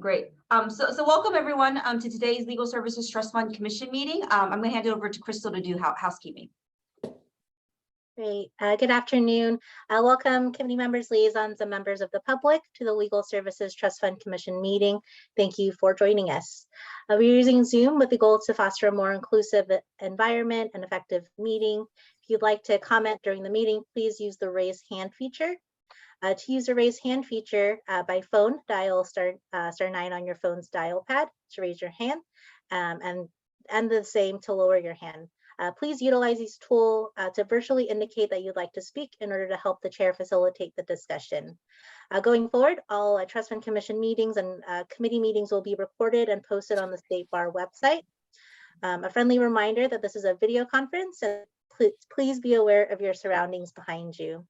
great. So welcome everyone to today's Legal Services Trust Fund Commission meeting. I'm going to hand it over to Crystal to do housekeeping. Great. Good afternoon. Welcome committee members, liaisons, and members of the public to the Legal Services Trust Fund Commission meeting. Thank you for joining us. We're using Zoom with the goal to foster a more inclusive environment and effective meeting. If you'd like to comment during the meeting, please use the raise hand feature. To use the raise hand feature by phone, dial star 9 on your phone's dial pad to raise your hand, and the same to lower your hand. Please utilize these tools to virtually indicate that you'd like to speak in order to help the chair facilitate the discussion. Going forward, all Trust Fund Commission meetings and committee meetings will be recorded and posted on the State Bar website. A friendly reminder that this is a video conference, and please be aware of your surroundings behind you.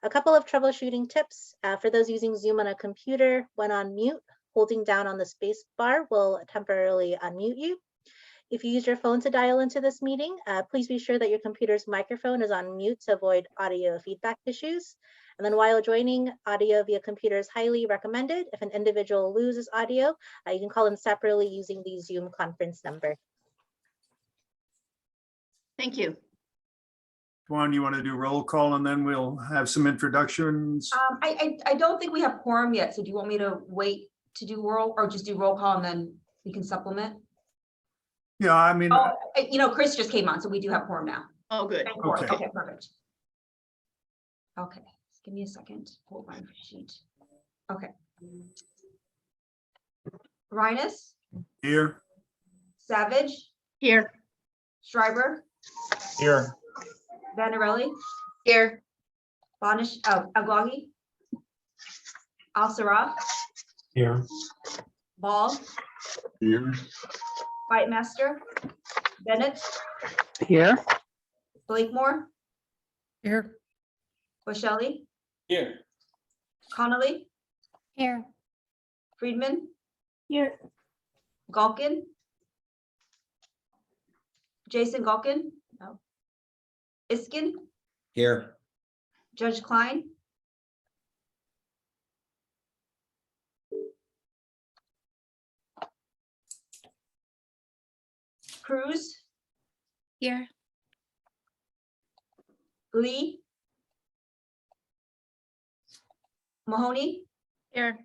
A couple of troubleshooting tips for those using Zoom on a computer. When on mute, holding down on the space bar will temporarily unmute you. If you use your phone to dial into this meeting, please be sure that your computer's microphone is on mute to avoid audio feedback issues. And then while joining, audio via computer is highly recommended. If an individual loses audio, you can call in separately using the Zoom conference number. Thank you. Juan, you want to do roll call and then we'll have some introductions? I don't think we have quorum yet, so do you want me to wait to do roll or just do roll call and then we can supplement? Yeah, I mean, Chris just came on, so we do have quorum now. Oh, good. Okay. Okay, perfect. Okay, give me a second. Hold my sheet. Okay. Reines, here. Savage, Here. Schreiber, Here. Vanarelli, Here. Bonish, Agwagi, Al-Saraf, Here. Ball, Here. Whitemaster, Bennett, Here. Blakemore, Here. Boschelli, Here. Connolly, Here. Friedman, Here. Galkin, Jason Galkin, no. Iskin, Here. Judge Klein, Cruz, Here. Lee, Mahoney, Here.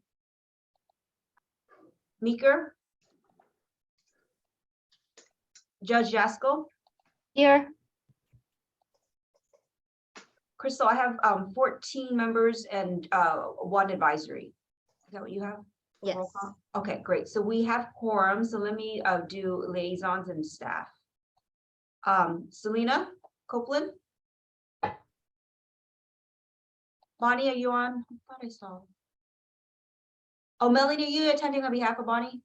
Meeker, Judge Jaskell, Here. Crystal, I have 14 members and 1 advisory. Is that what you have? Yes. Roll call? Okay, great. So we have quorum. So let me do liaisons and staff. Selena Copeland. Bonnie, are you on? I thought I saw. Oh, Melanie, are you attending on behalf of Bonnie?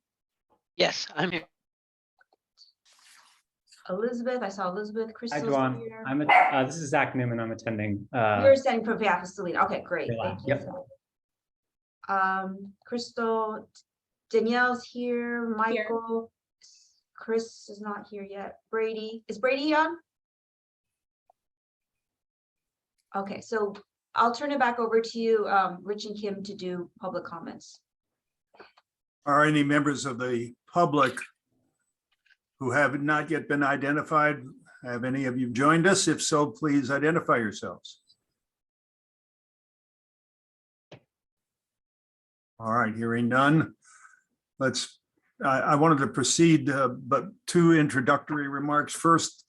Yes, I'm here. Elizabeth, I saw Elizabeth. Hi, Crystal's Juan. here. This is Zach Newman. I'm attending. You're standing for behalf of Selena. Okay, great. Relax. Thank you. Crystal, Danielle's here. Michael, Chris is not here yet. Brady, is Brady on? Okay, so I'll turn it back over to you, Rich and Kim, to do public comments. Are any members of the public who have not yet been identified? Have any of you joined us? If so, please identify yourselves. All right, hearing none. I wanted to proceed, but 2 introductory remarks. First,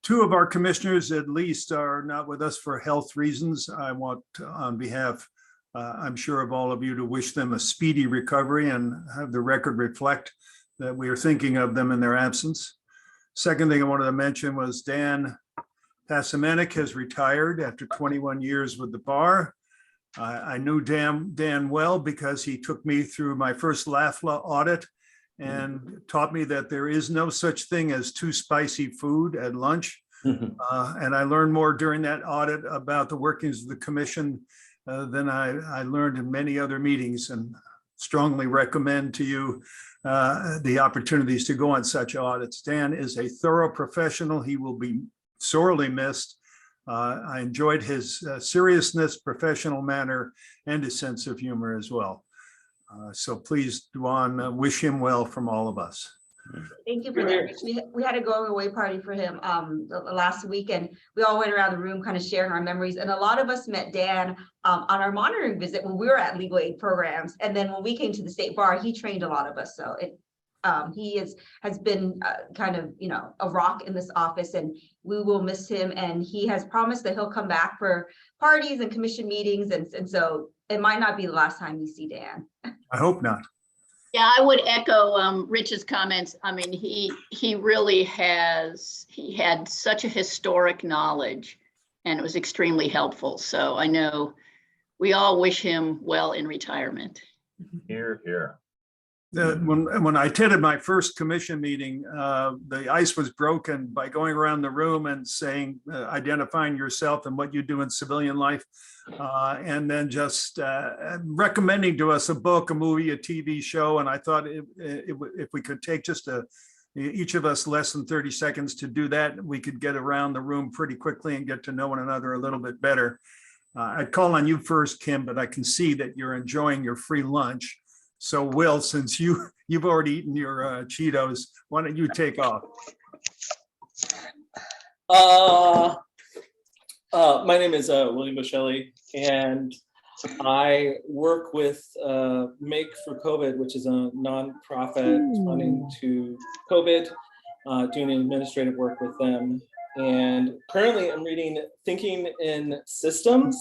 2 of our commissioners at least are not with us for health reasons. I want on behalf, I'm sure of all of you, to wish them a speedy recovery and have the record reflect that we are thinking of them in their absence. Second thing I wanted to mention was Dan Pasamanik has retired after 21 years with the bar. I knew Dan well because he took me through my first LAFLA audit and taught me that there is no such thing as too spicy food at lunch. And I learned more during that audit about the workings of the commission than I learned in many other meetings, and strongly recommend to you the opportunities to go on such audits. Dan is a thorough professional. He will be sorely missed. I enjoyed his seriousness, professional manner, and his sense of humor as well. So please, Duan, wish him well from all of us. Thank you for that, Rich. We had a going away party for him the last week, and we all went around the room kind of sharing our memories. And a lot of us met Dan on our monitoring visit when we were at legal aid programs. And then when we came to the state bar, he trained a lot of us. So he has been kind of, you know, a rock in this office, and we will miss him. And he has promised that he'll come back for parties and commission meetings. And so it might not be the last time you see Dan. I hope not. Yeah, I would echo Rich's comments. I mean, he really he had such a historic knowledge, and it was extremely helpful. So I know we all wish him well in retirement. Here, here. When I attended my first commission meeting, the ice was broken by going around the room and saying, identifying yourself and what you do in civilian life. And then just recommending to us a book, a movie, a TV show. And I thought if we could take just each of us less than 30 seconds to do that, we could get around the room pretty quickly and get to know one another a little bit better. I'd call on you first, Kim, but I can see that you're enjoying your free lunch. So Will, since you've already eaten your Cheetos, why don't you take off? My name is William Boshelli, and I work with Make for COVID, which is a nonprofit responding to COVID, doing administrative work with them. And currently I'm reading Thinking in Systems.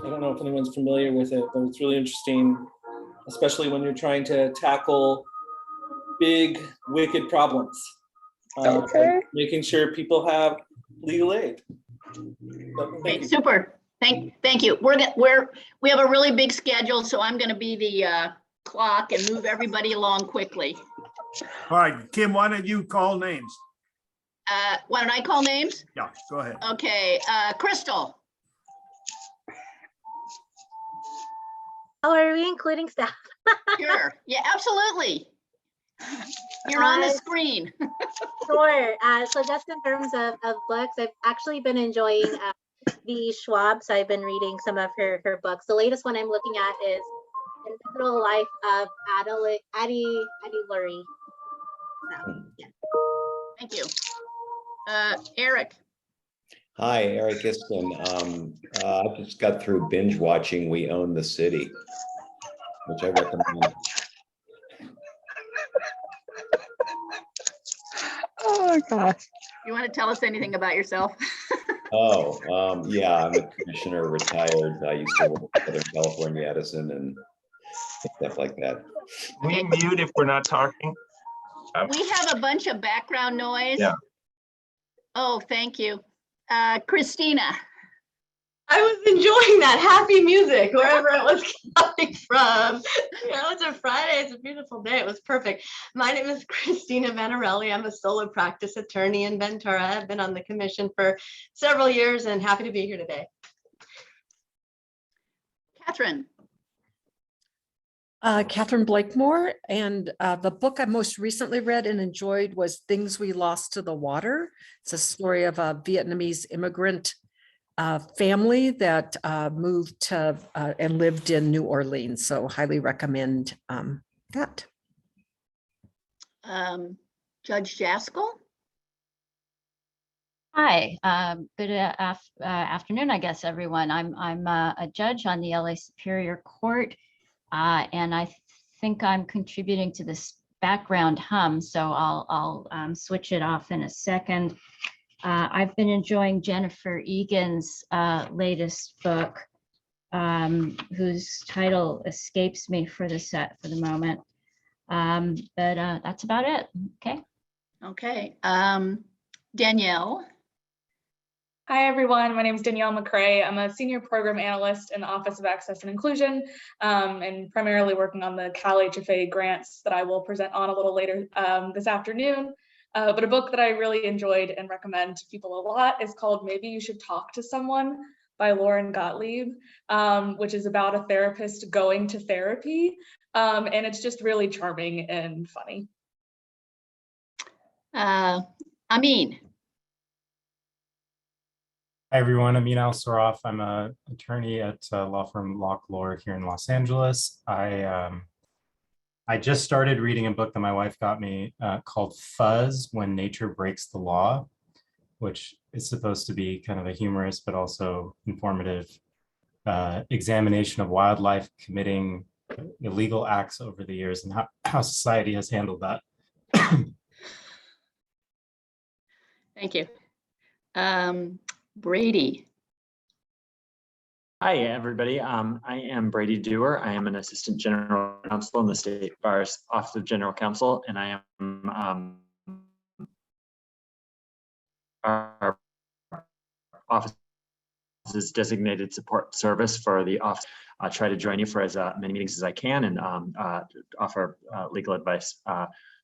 I don't know if anyone's familiar with it, but it's really interesting, especially when you're trying to tackle big, wicked problems. Like making sure people have legal aid. So, thank you. Super. Thank you. We have a really big schedule, so I'm going to be the clock and move everybody along quickly. All right, Kim, why don't you call names? Why don't I call names? Yeah, go ahead. Okay, Crystal. Oh, are we including staff? Sure. Yeah, absolutely. You're on the screen. Sure. So just in terms of books, I've actually been enjoying the Schwab. So I've been reading some of her books. The latest one I'm looking at is Individual Life of Addie Lurie. So, yeah. Thank you. Eric. Hi, Eric Iskin. I just got through binge watching We Own the City, which I recommend. Oh, gosh. You want to tell us anything about yourself? Yeah, I'm a commissioner, retired. I used to work for Southern California Edison and stuff like that. We mute if we're not talking. We have a bunch of background noise. Yeah. Oh, thank you. Christina. I was enjoying that happy music wherever it was coming from. You know, it's a Friday, it's a beautiful day. It was perfect. My name is Christina Vanarelli. I'm a solo practice attorney in Ventura. I've been on the commission for several years and happy to be here today. Catherine. Catherine Blakemore, and the book I most recently read and enjoyed was Things We Lost to the Water. It's a story of a Vietnamese immigrant family that moved to and lived in New Orleans. So highly recommend that. Judge Jaskell. Hi, good afternoon, I guess, everyone. I'm a judge on the LA Superior Court, and I think I'm contributing to this background hum, so I'll switch it off in a second. I've been enjoying Jennifer Egan's latest book, whose title escapes me for the moment, but that's about it. Okay. Okay. Danielle. Hi, everyone. My name is Danielle McCrae. I'm a senior program analyst in the Office of Access and Inclusion, and primarily working on the CalFHA grants that I will present on a little later this afternoon. But a book that I really enjoyed and recommend to people a lot is called Maybe You Should Talk to Someone by Lauren Gottlieb, which is about a therapist going to therapy. And it's just really charming and funny. Amin. Hi, everyone. I'm Al Soroff. I'm an attorney at law firm Lock Lord here in Los Angeles. I just started reading a book that my wife got me called Fuzz: When Nature Breaks the Law, which is supposed to be kind of a humorous but also informative examination of wildlife committing illegal acts over the years and how society has handled that. Thank you. Brady. Hi, everybody. I am Brady Dewar. I am an assistant general counsel in the State Bar's Office of General Counsel, and I am our office's designated support service for the office. I'll try to join you for as many meetings as I can and offer legal advice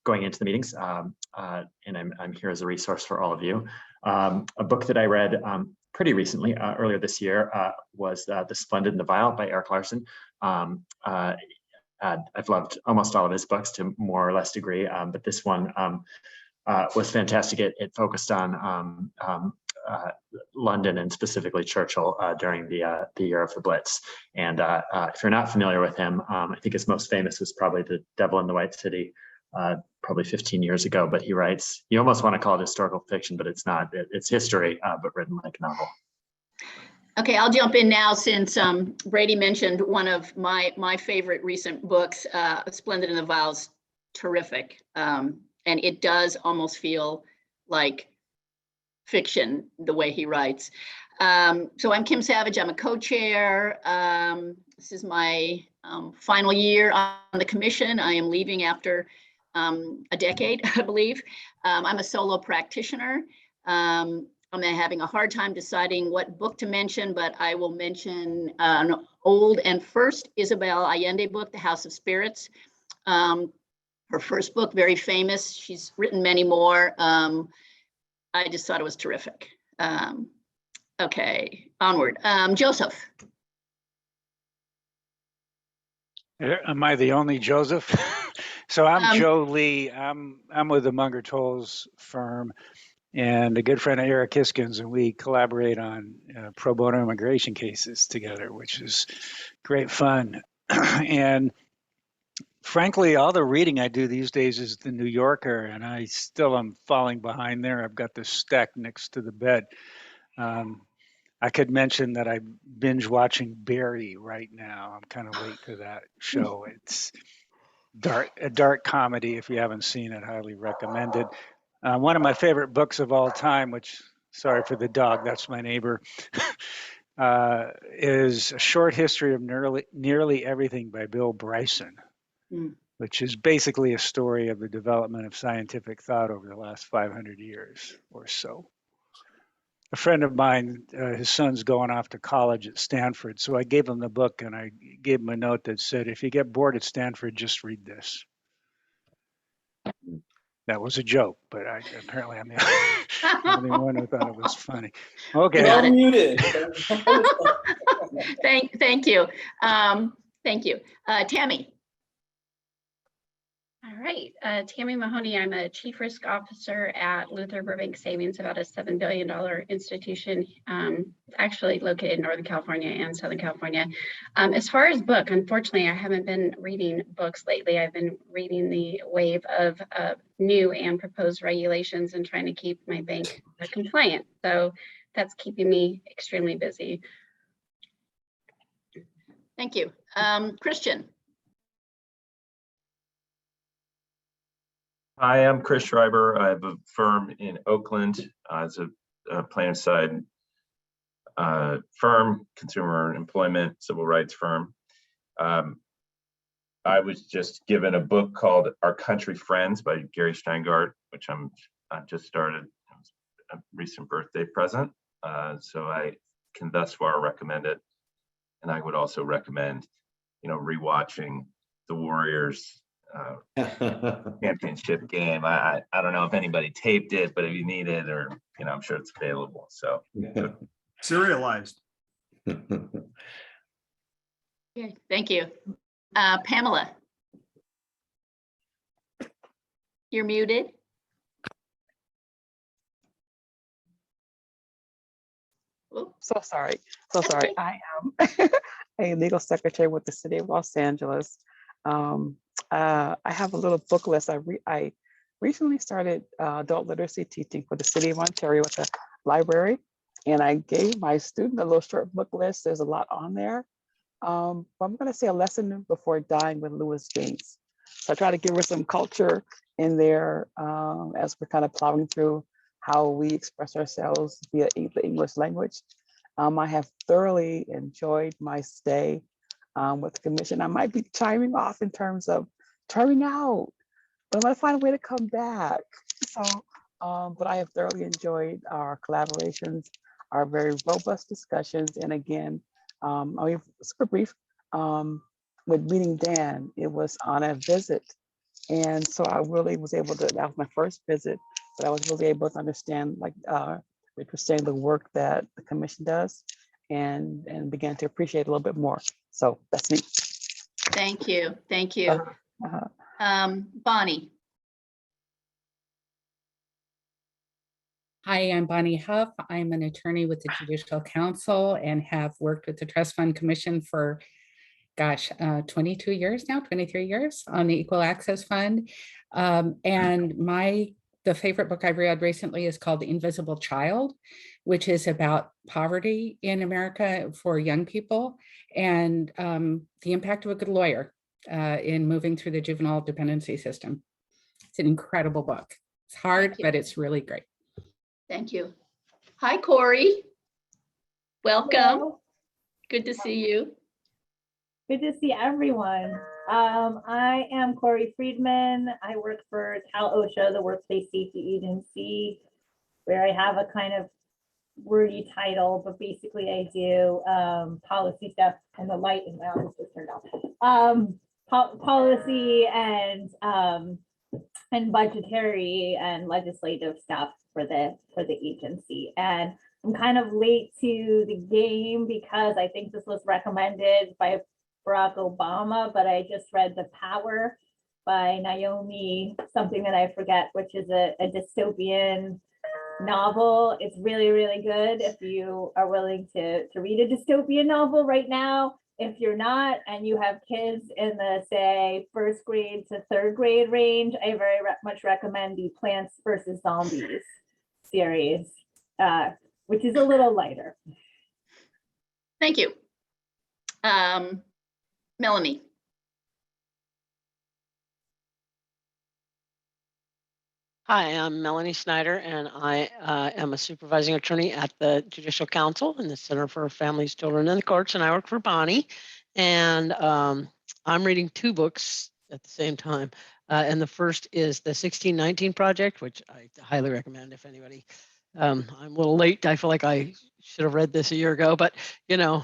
going into the meetings. And I'm here as a resource for all of you. A book that I read pretty recently, earlier this year, was The Splendid and the Vile by Eric Larson. I've loved almost all of his books to more or less degree, but this one was fantastic. It focused on London and specifically Churchill during the year of the Blitz. And if you're not familiar with him, I think his most famous was probably The Devil in the White City, probably 15 years ago. But he writes, you almost want to call it historical fiction, but it's not. It's history, but written like a novel. Okay, I'll jump in now since Brady mentioned one of my favorite recent books, Splendid and the Vile's terrific. And it does almost feel like fiction the way he writes. So I'm Kim Savage. I'm a co-chair. This is my final year on the commission. I am leaving after a decade, I believe. I'm a solo practitioner. I'm having a hard time deciding what book to mention, but I will mention an old and first Isabel Allende book, The House of Spirits. Her first book, very famous. She's written many more. I just thought it was terrific. Okay, onward. Joseph. Am I the only Joseph? So I'm Joe Lee. I'm with the Munger Tolles firm and a good friend of Eric Hiskins, and we collaborate on pro bono immigration cases together, which is great fun. And frankly, all the reading I do these days is the New Yorker, and I still am falling behind there. I've got this stack next to the bed. I could mention that I'm binge watching Barry right now. I'm kind of late to that show. It's a dark comedy. If you haven't seen it, highly recommended. One of my favorite books of all time, which, sorry for the dog, that's my neighbor, is A Short History of Nearly Everything by Bill Bryson, which is basically a story of the development of scientific thought over the last 500 years or so. A friend of mine, his son's going off to college at Stanford, so I gave him the book and I gave him a note that said, if you get bored at Stanford, just read this. That was a joke, but apparently I'm the only one who thought it was funny. Okay. You're muted. Thank you. Thank you. Tammy. All right, Tammy Mahoney, I'm a Chief Risk Officer at Luther Burbank Savings, about a $7 billion institution, actually located in Northern California and Southern California. As far as book, unfortunately, I haven't been reading books lately. I've been reading the wave of new and proposed regulations and trying to keep my bank compliant. So that's keeping me extremely busy. Thank you. Christian. Hi, I'm Chris Schreiber. I have a firm in Oakland as a plaintiff side firm, consumer employment, civil rights firm. I was just given a book called Our Country Friends by Gary Steingart, which I've just started. It was a recent birthday present. So I can thus far recommend it. And I would also recommend, rewatching the Warriors championship game. I don't know if anybody taped it, but if you need it, or I'm sure it's available. So Serialized. Okay, thank you. Pamela. You're muted. So sorry. So sorry. I am a legal secretary with the city of Los Angeles. I have a little book list. I recently started adult literacy teaching for the city of Ontario with the library. And I gave my student a little short book list. There's a lot on there. But I'm going to say A Lesson Before Dying with Louis Gates. So I try to give her some culture in there as we're kind of plowing through how we express ourselves via the English language. I have thoroughly enjoyed my stay with the commission. I might be chiming off in terms of turning out, but I'm going to find a way to come back. So, but I have thoroughly enjoyed our collaborations, our very robust discussions. And again, I'll be super brief. With meeting Dan, it was on a visit. And so I really was able to, that was my first visit, but I was really able to understand, like Rich was saying, the work that the commission does and began to appreciate it a little bit more. So that's me. Thank you. Thank you. Bonnie. Hi, I'm Bonnie Huff. I'm an attorney with the Judicial Council and have worked with the Trust Fund Commission for, 22 years now, 23 years on the Equal Access Fund. And the favorite book I've read recently is called The Invisible Child, which is about poverty in America for young people and the impact of a good lawyer in moving through the juvenile dependency system. It's an incredible book. It's hard, but it's really great. Thank you. Hi, Corey. Welcome. Hello. Good to see you. Good to see everyone. I am Corey Friedman. I work for CalFHA, the Workplace Safety Agency, where I have a kind of wordy title, but basically I do policy stuff, and the light in my office just turned off. Policy and budgetary and legislative stuff for the agency. And I'm kind of late to the game because I think this was recommended by Barack Obama, but I just read The Power by Naomi, something that I forget, which is a dystopian novel. It's really, really good if you are willing to read a dystopian novel right now. If you're not, and you have kids in the, say, first grade to third grade range, I very much recommend the Plants vs. Zombies series, which is a little lighter. Thank you. Melanie. Hi, I'm Melanie Snyder, and I am a supervising attorney at the Judicial Council in the Center for Families, Children, and the Courts, and I work for Bonnie. And I'm reading two books at the same time. And the first is the 1619 Project, which I highly recommend if anybody. I'm a little late. I feel like I should have read this a year ago, but you know,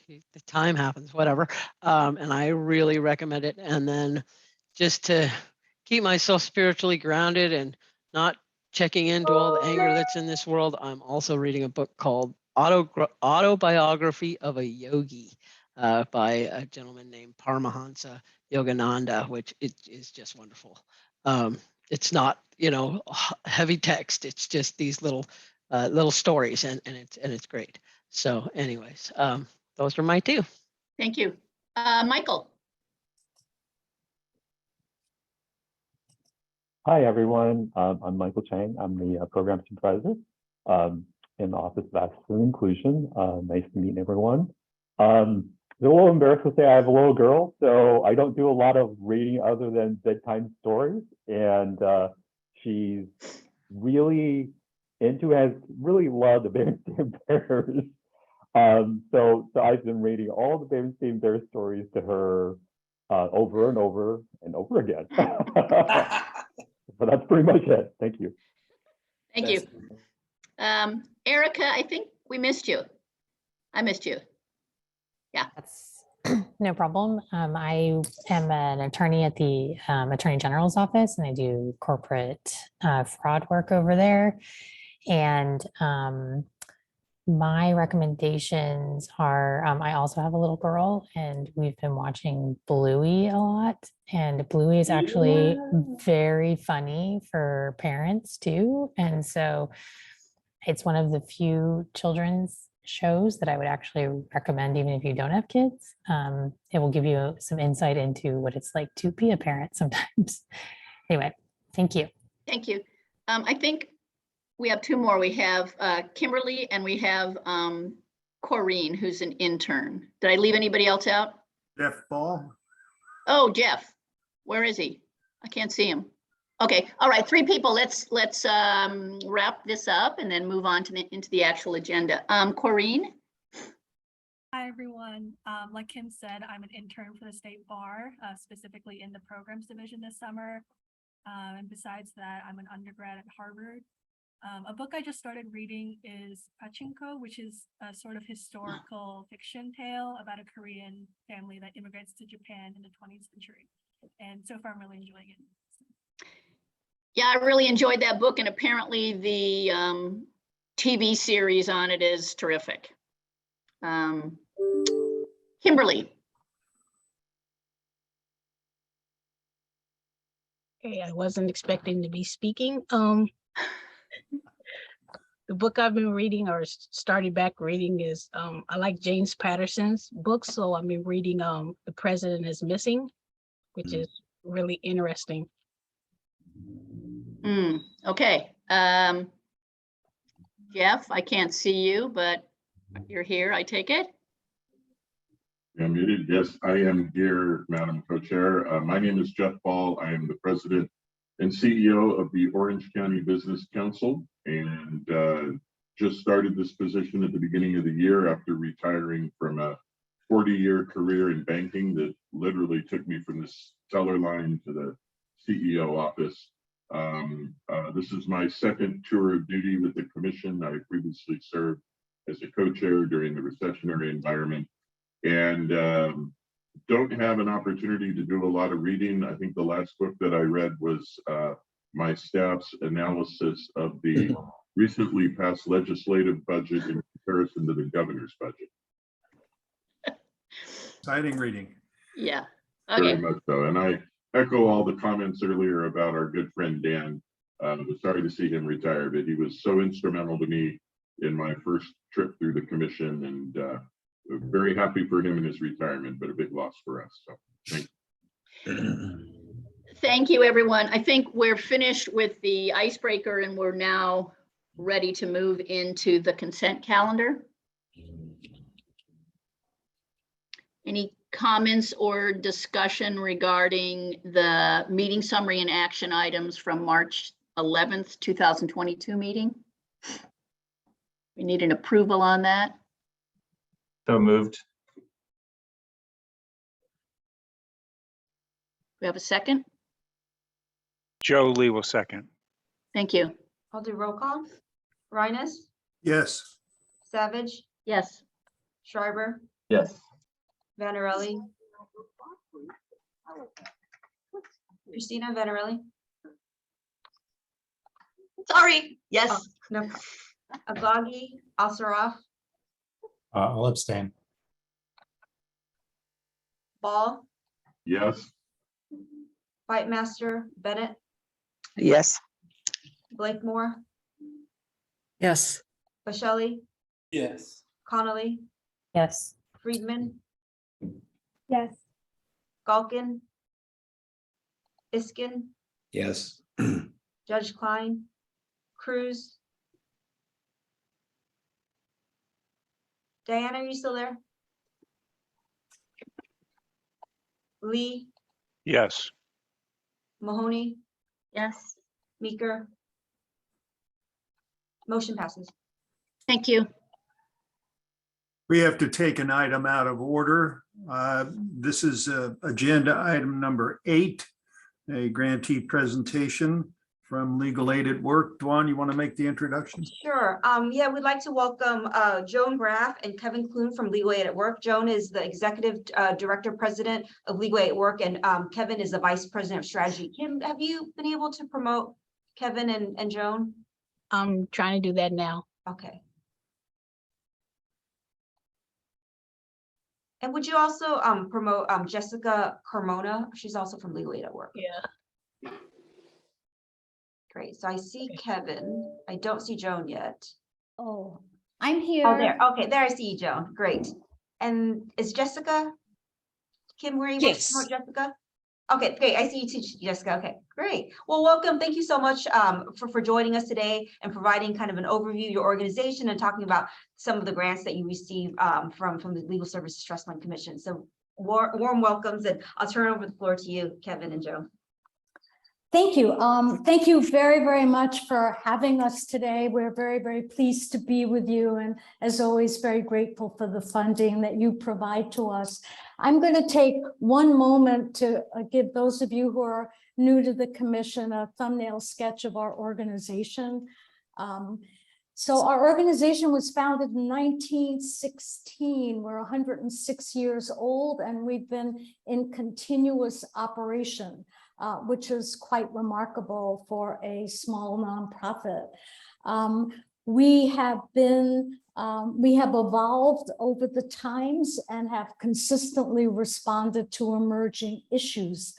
the time happens, whatever. And I really recommend it. And then just to keep myself spiritually grounded and not checking into all the anger that's in this world, I'm also reading a book called Autobiography of a Yogi by a gentleman named Paramahansa Yogananda, which is just wonderful. It's not, you know, heavy text. It's just these little stories, and it's great. So, anyways, those are my two. Thank you, Michael. Hi, everyone. I'm Michael Chang. I'm the program supervisor in the Office of Access and Inclusion. Nice to meet everyone. I'm a little embarrassed to say I have a little girl, so I don't do a lot of reading other than bedtime stories. And she's really has really loved the Berenstain Bears. So I've been reading all the Berenstain Bears stories to her over and over and over again. But that's pretty much it. Thank you. Thank you. Erica, I think we missed you. I missed you. Yeah. That's no problem. I am an attorney at the Attorney General's office, and I do corporate fraud work over there. And my recommendations are, I also have a little girl, and we've been watching Bluey a lot. And Bluey is actually very funny for parents too. And so it's one of the few children's shows that I would actually recommend even if you don't have kids. It will give you some insight into what it's like to be a parent sometimes. Anyway, thank you. Thank you. I think we have two more. We have Kimberly and we have Corrine, who's an intern. Did I leave anybody else out? Jeff Ball. Oh, Jeff, where is he? I can't see him. Okay, all right, three people. Let's wrap this up and then move on to into the actual agenda. Corrine. Hi, everyone. Like Kim said, I'm an intern for the State Bar, specifically in the Programs Division this summer. And besides that, I'm an undergrad at Harvard. A book I just started reading is Pachinko, which is a sort of historical fiction tale about a Korean family that immigrates to Japan in the 20th century. And so far, I'm really enjoying it. Yeah, I really enjoyed that book, and apparently the TV series on it is terrific. Kimberly. Hey, I wasn't expecting to be speaking. The book I've been reading or started back reading is I like James Patterson's books, so I've been reading The President is Missing, which is really interesting. Okay. Jeff, I can't see you, but you're here, I take it? I'm muted. Yes, I am here, Madam Co-Chair. My name is Jeff Ball. I am the president and CEO of the Orange County Business Council, and just started this position at the beginning of the year after retiring from a 40-year career in banking that literally took me from the teller line to the CEO office. This is my second tour of duty with the commission. I previously served as a co-chair during the recessionary environment, and don't have an opportunity to do a lot of reading. I think the last book that I read was my staff's analysis of the recently passed legislative budget in comparison to the governor's budget. Exciting reading. Yeah. Very Okay. much so. And I echo all the comments earlier about our good friend Dan. Sorry to see him retire, but he was so instrumental to me in my first trip through the commission, and very happy for him in his retirement, but a big loss for us. So thank you. Thank you, everyone. I think we're finished with the icebreaker and we're now ready to move into the consent calendar. Any comments or discussion regarding the meeting summary and action items from March 11th, 2022 meeting? We need an approval on that. So moved. We have a second? Joe Lee will second. Thank you. I'll do roll call. Rhinus, Yes. Savage, Yes. Schreiber, Yes. Vanarelli. Christina Vanarelli. Sorry. Yes. Oh, no problem. Ablagi Asaraf, I'll abstain. Ball, Yes. Fightmaster Bennett, Yes. Blakemore, Yes. Bashelli, Yes. Connolly, Yes. Friedman, Yes. Galkin, Iskin, Yes. Judge Klein, Cruz. Diana, are you still there? Lee, Yes. Mahoney, Yes. Meeker. Motion passes. Thank you. We have to take an item out of order. This is agenda item number 8, a grantee presentation from Legal Aid at Work. Dwan, you want to make the introduction? Sure. Yeah, we'd like to welcome Joan Graff and Kevin Clune from Legal Aid at Work. Joan is the Executive Director President of Legal Aid at Work, and Kevin is the Vice President of Strategy. Kim, have you been able to promote Kevin and Joan? I'm trying to do that now. Okay. And would you also promote Jessica Carmona? She's also from Legal Aid at Work. Yeah. Great. So I see Kevin. I don't see Joan yet. Oh, I'm here. Oh, there. Okay, there I see you, Joan. Great. And is Jessica? Kim, were you able to Yes. promote Jessica? Okay, great. I see you too, Jessica. Okay, great. Well, welcome. Thank you so much for joining us today and providing kind of an overview of your organization and talking about some of the grants that you receive from the Legal Services Trust Fund Commission. So warm welcomes, and I'll turn over the floor to you, Kevin and Joan. Thank you. Thank you very, very much for having us today. We're very, very pleased to be with you. And as always, very grateful for the funding that you provide to us. I'm going to take one moment to give those of you who are new to the commission a thumbnail sketch of our organization. So our organization was founded in 1916. We're 106 years old, and we've been in continuous operation. Which is quite remarkable for a small nonprofit. We have evolved over the times and have consistently responded to emerging issues.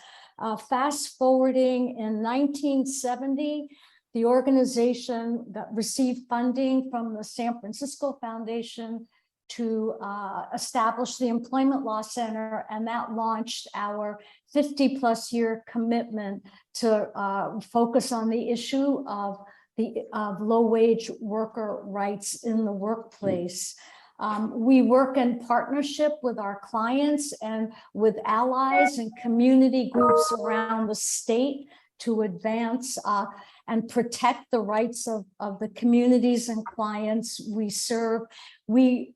Fast forwarding in 1970, the organization received funding from the San Francisco Foundation to establish the Employment Law Center, and that launched our 50+ year commitment to focus on the issue of low-wage worker rights in the workplace. We work in partnership with our clients and with allies and community groups around the state to advance and protect the rights of the communities and clients we serve. We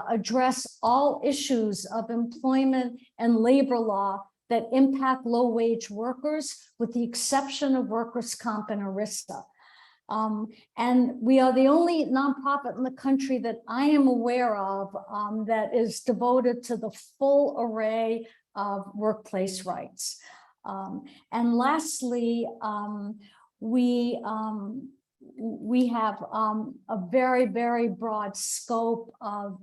address all issues of employment and labor law that impact low-wage workers, with the exception of workers' comp and ERISA. And we are the only nonprofit in the country that I am aware of that is devoted to the full array of workplace rights. And lastly, we have a very, very broad scope of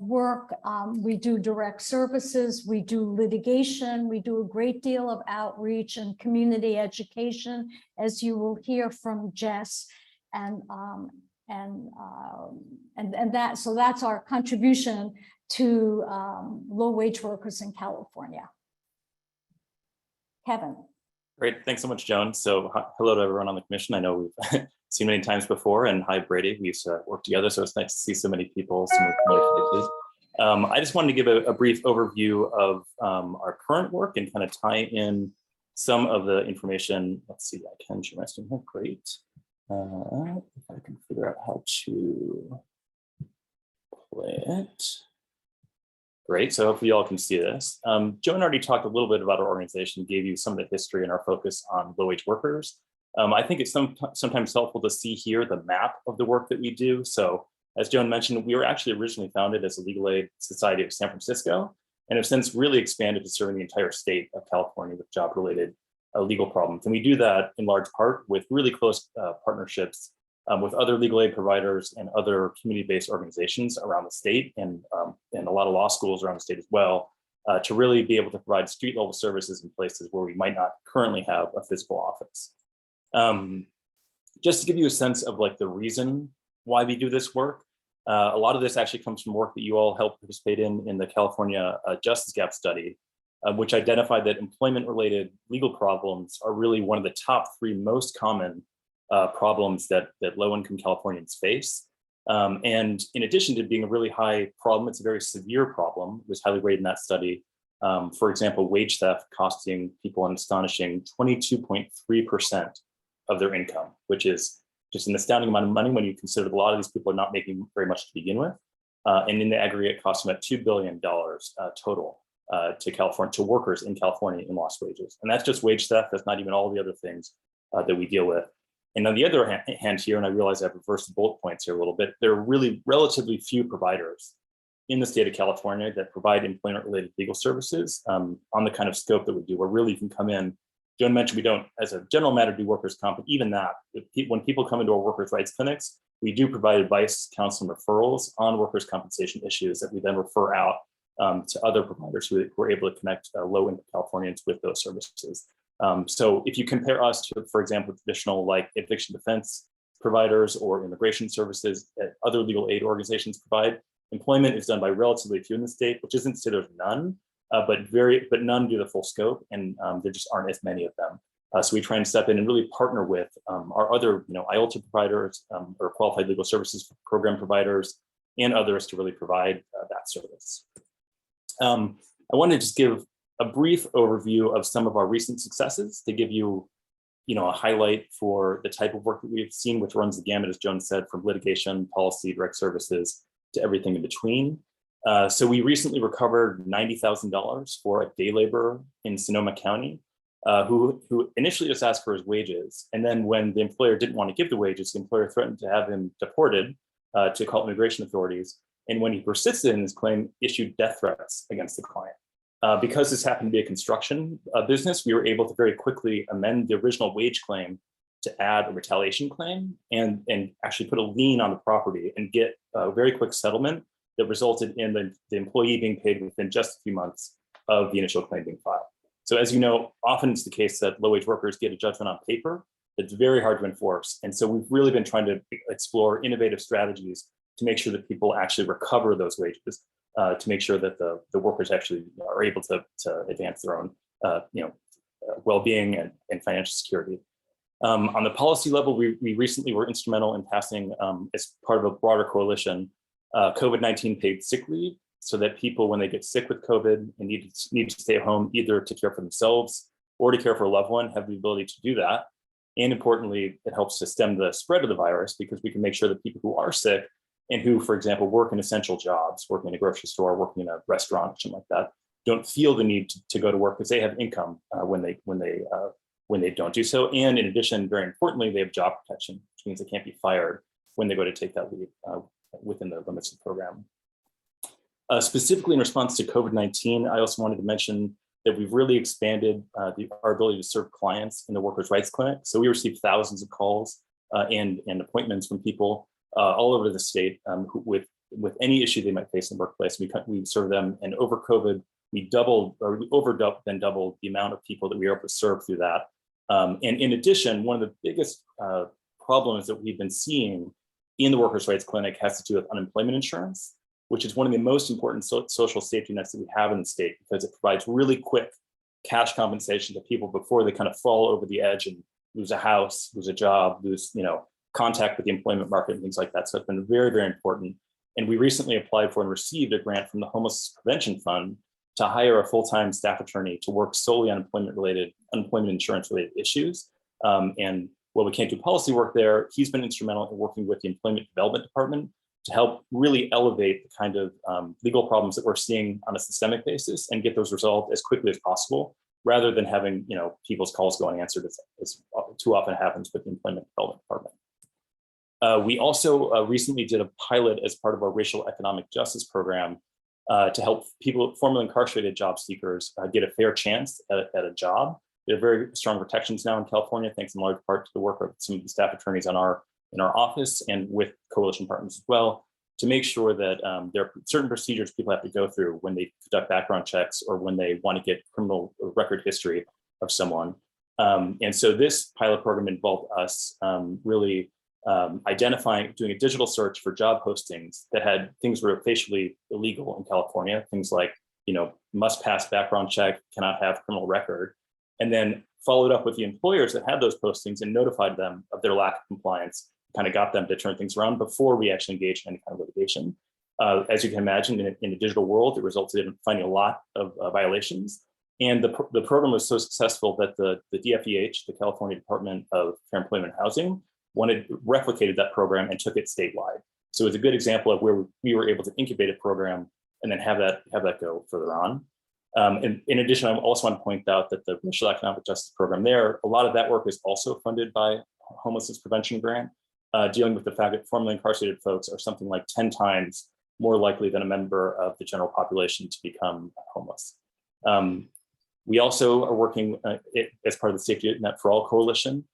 work. We do direct services, we do litigation, we do a great deal of outreach and community education, as you will hear from Jess. So that's our contribution to low-wage workers in California. Kevin. Great, thanks so much, Joan. So hello to everyone on the commission. I know we've seen many times before, and hi, Brady. We used to work together, so it's nice to see so many people, so many familiar faces. I just wanted to give a brief overview of our current work and kind of tie in some of the information. Let's see, I can share my screen here. Great. If I can figure out how to play it. Great, so hopefully you all can see this. Joan already talked a little bit about our organization, gave you some of the history and our focus on low-wage workers. I think it's sometimes helpful to see here the map of the work that we do. So as Joan mentioned, we were actually originally founded as a legal aid society of San Francisco, and have since really expanded to serving the entire state of California with job-related legal problems. And we do that in large part with really close partnerships with other legal aid providers and other community-based organizations around the state, and a lot of law schools around the state as well, to really be able to provide street-level services in places where we might not currently have a physical office. Just to give you a sense of like the reason why we do this work, a lot of this actually comes from work that you all helped participate in the California Justice Gap Study, which identified that employment-related legal problems are really one of the top 3 most common problems that low-income Californians face. And in addition to being a really high problem, it's a very severe problem. It was highly rated in that study. For example, wage theft costing people an astonishing 22.3% of their income, which is just an astounding amount of money when you consider that a lot of these people are not making very much to begin with. And in the aggregate, costs about $2 billion total to California, to workers in California in lost wages. And that's just wage theft. That's not even all the other things that we deal with. And on the other hand here, and I realize I've reversed the bullet points here a little bit, there are really relatively few providers in the state of California that provide employment-related legal services on the kind of scope that we do, where really you can come in. Joan mentioned we don't, as a general matter, do workers' comp, but even that, when people come into our workers' rights clinics, we do provide advice, counsel, and referrals on workers' compensation issues that we then refer out to other providers who are able to connect low-income Californians with those services. So if you compare us to, for example, traditional like eviction defense providers or immigration services that other legal aid organizations provide. Employment is done by relatively few in the state, which isn't to say there's none, but none do the full scope, and there just aren't as many of them. So we try and step in and really partner with our other, IOLTA providers or qualified legal services program providers and others to really provide that service. I want to just give a brief overview of some of our recent successes to give you, a highlight for the type of work that we've seen, which runs the gamut, as Joan said, from litigation, policy, direct services to everything in between. So we recently recovered $90,000 for a day laborer in Sonoma County who initially just asked for his wages. And then when the employer didn't want to give the wages, the employer threatened to have him deported to call immigration authorities. And when he persisted in his claim, issued death threats against the client. Because this happened to be a construction business, we were able to very quickly amend the original wage claim to add a retaliation claim and actually put a lien on the property and get a very quick settlement that resulted in the employee being paid within just a few months of the initial claim being filed. So as you know, often it's the case that low-wage workers get a judgment on paper that's very hard to enforce. And so we've really been trying to explore innovative strategies to make sure that people actually recover those wages, to make sure that the workers actually are able to advance their own well-being and financial security. On the policy level, we recently were instrumental in passing, as part of a broader coalition, COVID-19 paid sick leave, so that people, when they get sick with COVID and need to stay at home, either to care for themselves or to care for a loved one, have the ability to do that. And importantly, it helps to stem the spread of the virus, because we can make sure that people who are sick and who, for example, work in essential jobs, working in a grocery store, working in a restaurant, something like that, don't feel the need to go to work because they have income when they don't do so. And in addition, very importantly, they have job protection, which means they can't be fired when they go to take that leave within the limits of the program. Specifically in response to COVID-19, I also wanted to mention that we've really expanded our ability to serve clients in the Workers' Rights Clinic. So we received thousands of calls and appointments from people all over the state with any issue they might face in the workplace. We serve them, and over COVID, we doubled the amount of people that we were able to serve through that. And in addition, one of the biggest problems that we've been seeing in the Workers' Rights Clinic has to do with unemployment insurance, which is one of the most important social safety nets that we have in the state, because it provides really quick cash compensation to people before they kind of fall over the edge and lose a house, lose a job, lose contact with the employment market and things like that. So it's been very, very important. And we recently applied for and received a grant from the Homeless Prevention Fund to hire a full-time staff attorney to work solely on unemployment insurance related issues. And while we can't do policy work there, he's been instrumental in working with the Employment Development Department to help really elevate the kind of legal problems that we're seeing on a systemic basis and get those resolved as quickly as possible, rather than having people's calls go unanswered, as too often happens with the Employment Development Department. We also recently did a pilot as part of our racial economic justice program to help people, formerly incarcerated job seekers, get a fair chance at a job. There are very strong protections now in California, thanks in large part to the work of some of the staff attorneys in our office and with coalition partners as well, to make sure that there are certain procedures people have to go through when they conduct background checks or when they want to get criminal record history of someone. And so this pilot program involved us really doing a digital search for job postings that had things that were facially illegal in California, things like, must pass background check, cannot have criminal record, and then followed up with the employers that had those postings and notified them of their lack of compliance, kind of got them to turn things around before we actually engaged in any kind of litigation. As you can imagine, in a digital world, it resulted in finding a lot of violations. And the program was so successful that the DFEH, the California Department of Fair Employment and Housing, replicated that program and took it statewide. So it was a good example of where we were able to incubate a program and then have that go further on. And in addition, I also want to point out that the racial economic justice program there, a lot of that work is also funded by Homelessness Prevention Grant, dealing with the fact that formerly incarcerated folks are something like 10 times more likely than a member of the general population to become homeless. We also are working as part of the Safety Net for All Coalition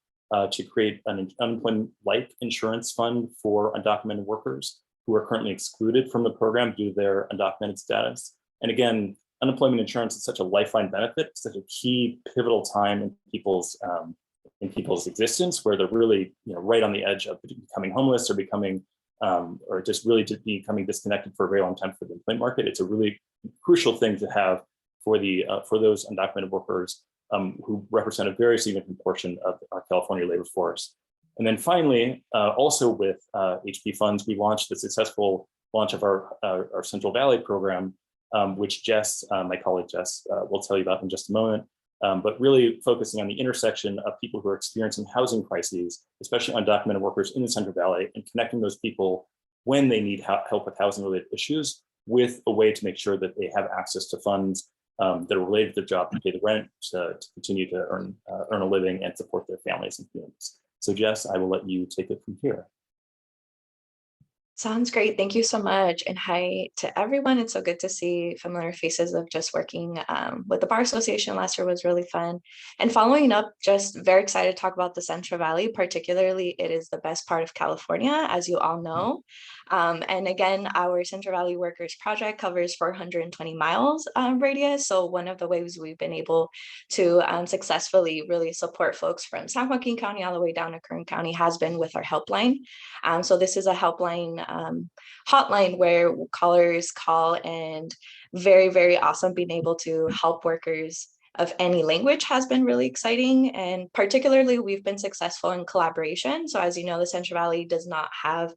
to create an unemployment-like insurance fund for undocumented workers who are currently excluded from the program due to their undocumented status. And again, unemployment insurance is such a lifeline benefit, such a key pivotal time in people's in people's existence, where they're really, right on the edge of becoming homeless or becoming, or just really just becoming disconnected for a very long time from the employment market. It's a really crucial thing to have for those undocumented workers who represent a very significant portion of our California labor force. And then finally, also with HP funds, we launched the successful launch of our Central Valley program, which Jess, my colleague Jess, will tell you about in just a moment. But really focusing on the intersection of people who are experiencing housing crises, especially undocumented workers in the Central Valley, and connecting those people when they need help with housing related issues with a way to make sure that they have access to funds that are related to their job to pay the rent, to continue to earn a living and support their families and communities. So Jess, I will let you take it from here. Sounds great. Thank you so much. And hi to everyone. It's so good to see familiar faces of just working with the Bar Association last year was really fun. And following up, just very excited to talk about the Central Valley. Particularly, it is the best part of California, as you all know. And again, our Central Valley Workers Project covers 420 miles radius. So one of the ways we've been able to successfully really support folks from San Joaquin County all the way down to Kern County has been with our helpline. So this is a helpline hotline where callers call, and very, very awesome being able to help workers of any language has been really exciting. And particularly, we've been successful in collaboration. So as you know, the Central Valley does not have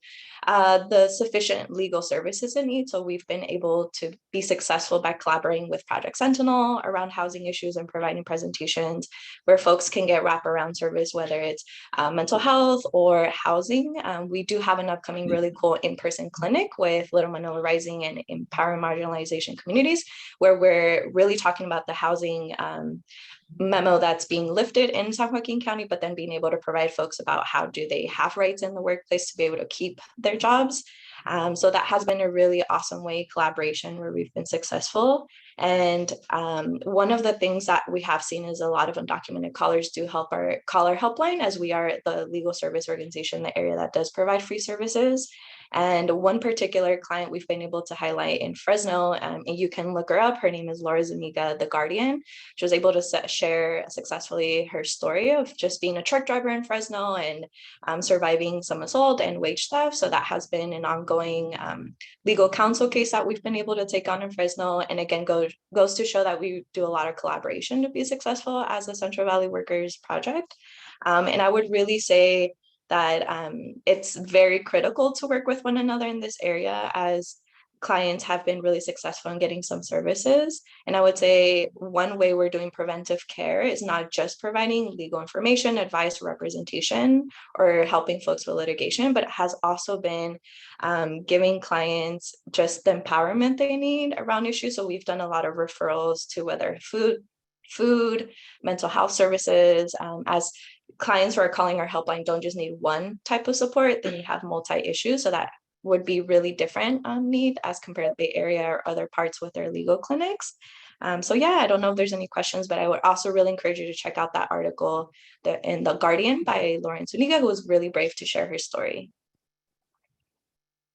the sufficient legal services it needs. So we've been able to be successful by collaborating with Project Sentinel around housing issues and providing presentations where folks can get wraparound service, whether it's mental health or housing. We do have an upcoming really cool in-person clinic with Little Manila Rising and Empowering Marginalization Communities, where we're really talking about the housing memo that's being lifted in San Joaquin County, but then being able to provide folks about how do they have rights in the workplace to be able to keep their jobs. So that has been a really awesome way collaboration where we've been successful. And one of the things that we have seen is a lot of undocumented callers do help our caller helpline, as we are the legal service organization in the area that does provide free services. And one particular client we've been able to highlight in Fresno, and you can look her up. Her name is Laura Zuniga, the Guardian. She was able to share successfully her story of just being a truck driver in Fresno and surviving some assault and wage theft. So that has been an ongoing legal counsel case that we've been able to take on in Fresno. And again, goes to show that we do a lot of collaboration to be successful as the Central Valley Workers Project. And I would really say that it's very critical to work with one another in this area, as clients have been really successful in getting some services. And I would say one way we're doing preventive care is not just providing legal information, advice, representation, or helping folks with litigation, but it has also been giving clients just the empowerment they need around issues. So we've done a lot of referrals to whether food, mental health services, as clients who are calling our helpline don't just need one type of support, then you have multi-issues. So that would be really different need as compared to the area or other parts with their legal clinics. So yeah, I don't know if there's any questions, but I would also really encourage you to check out that article in The Guardian by Lauren Zuniga, who was really brave to share her story.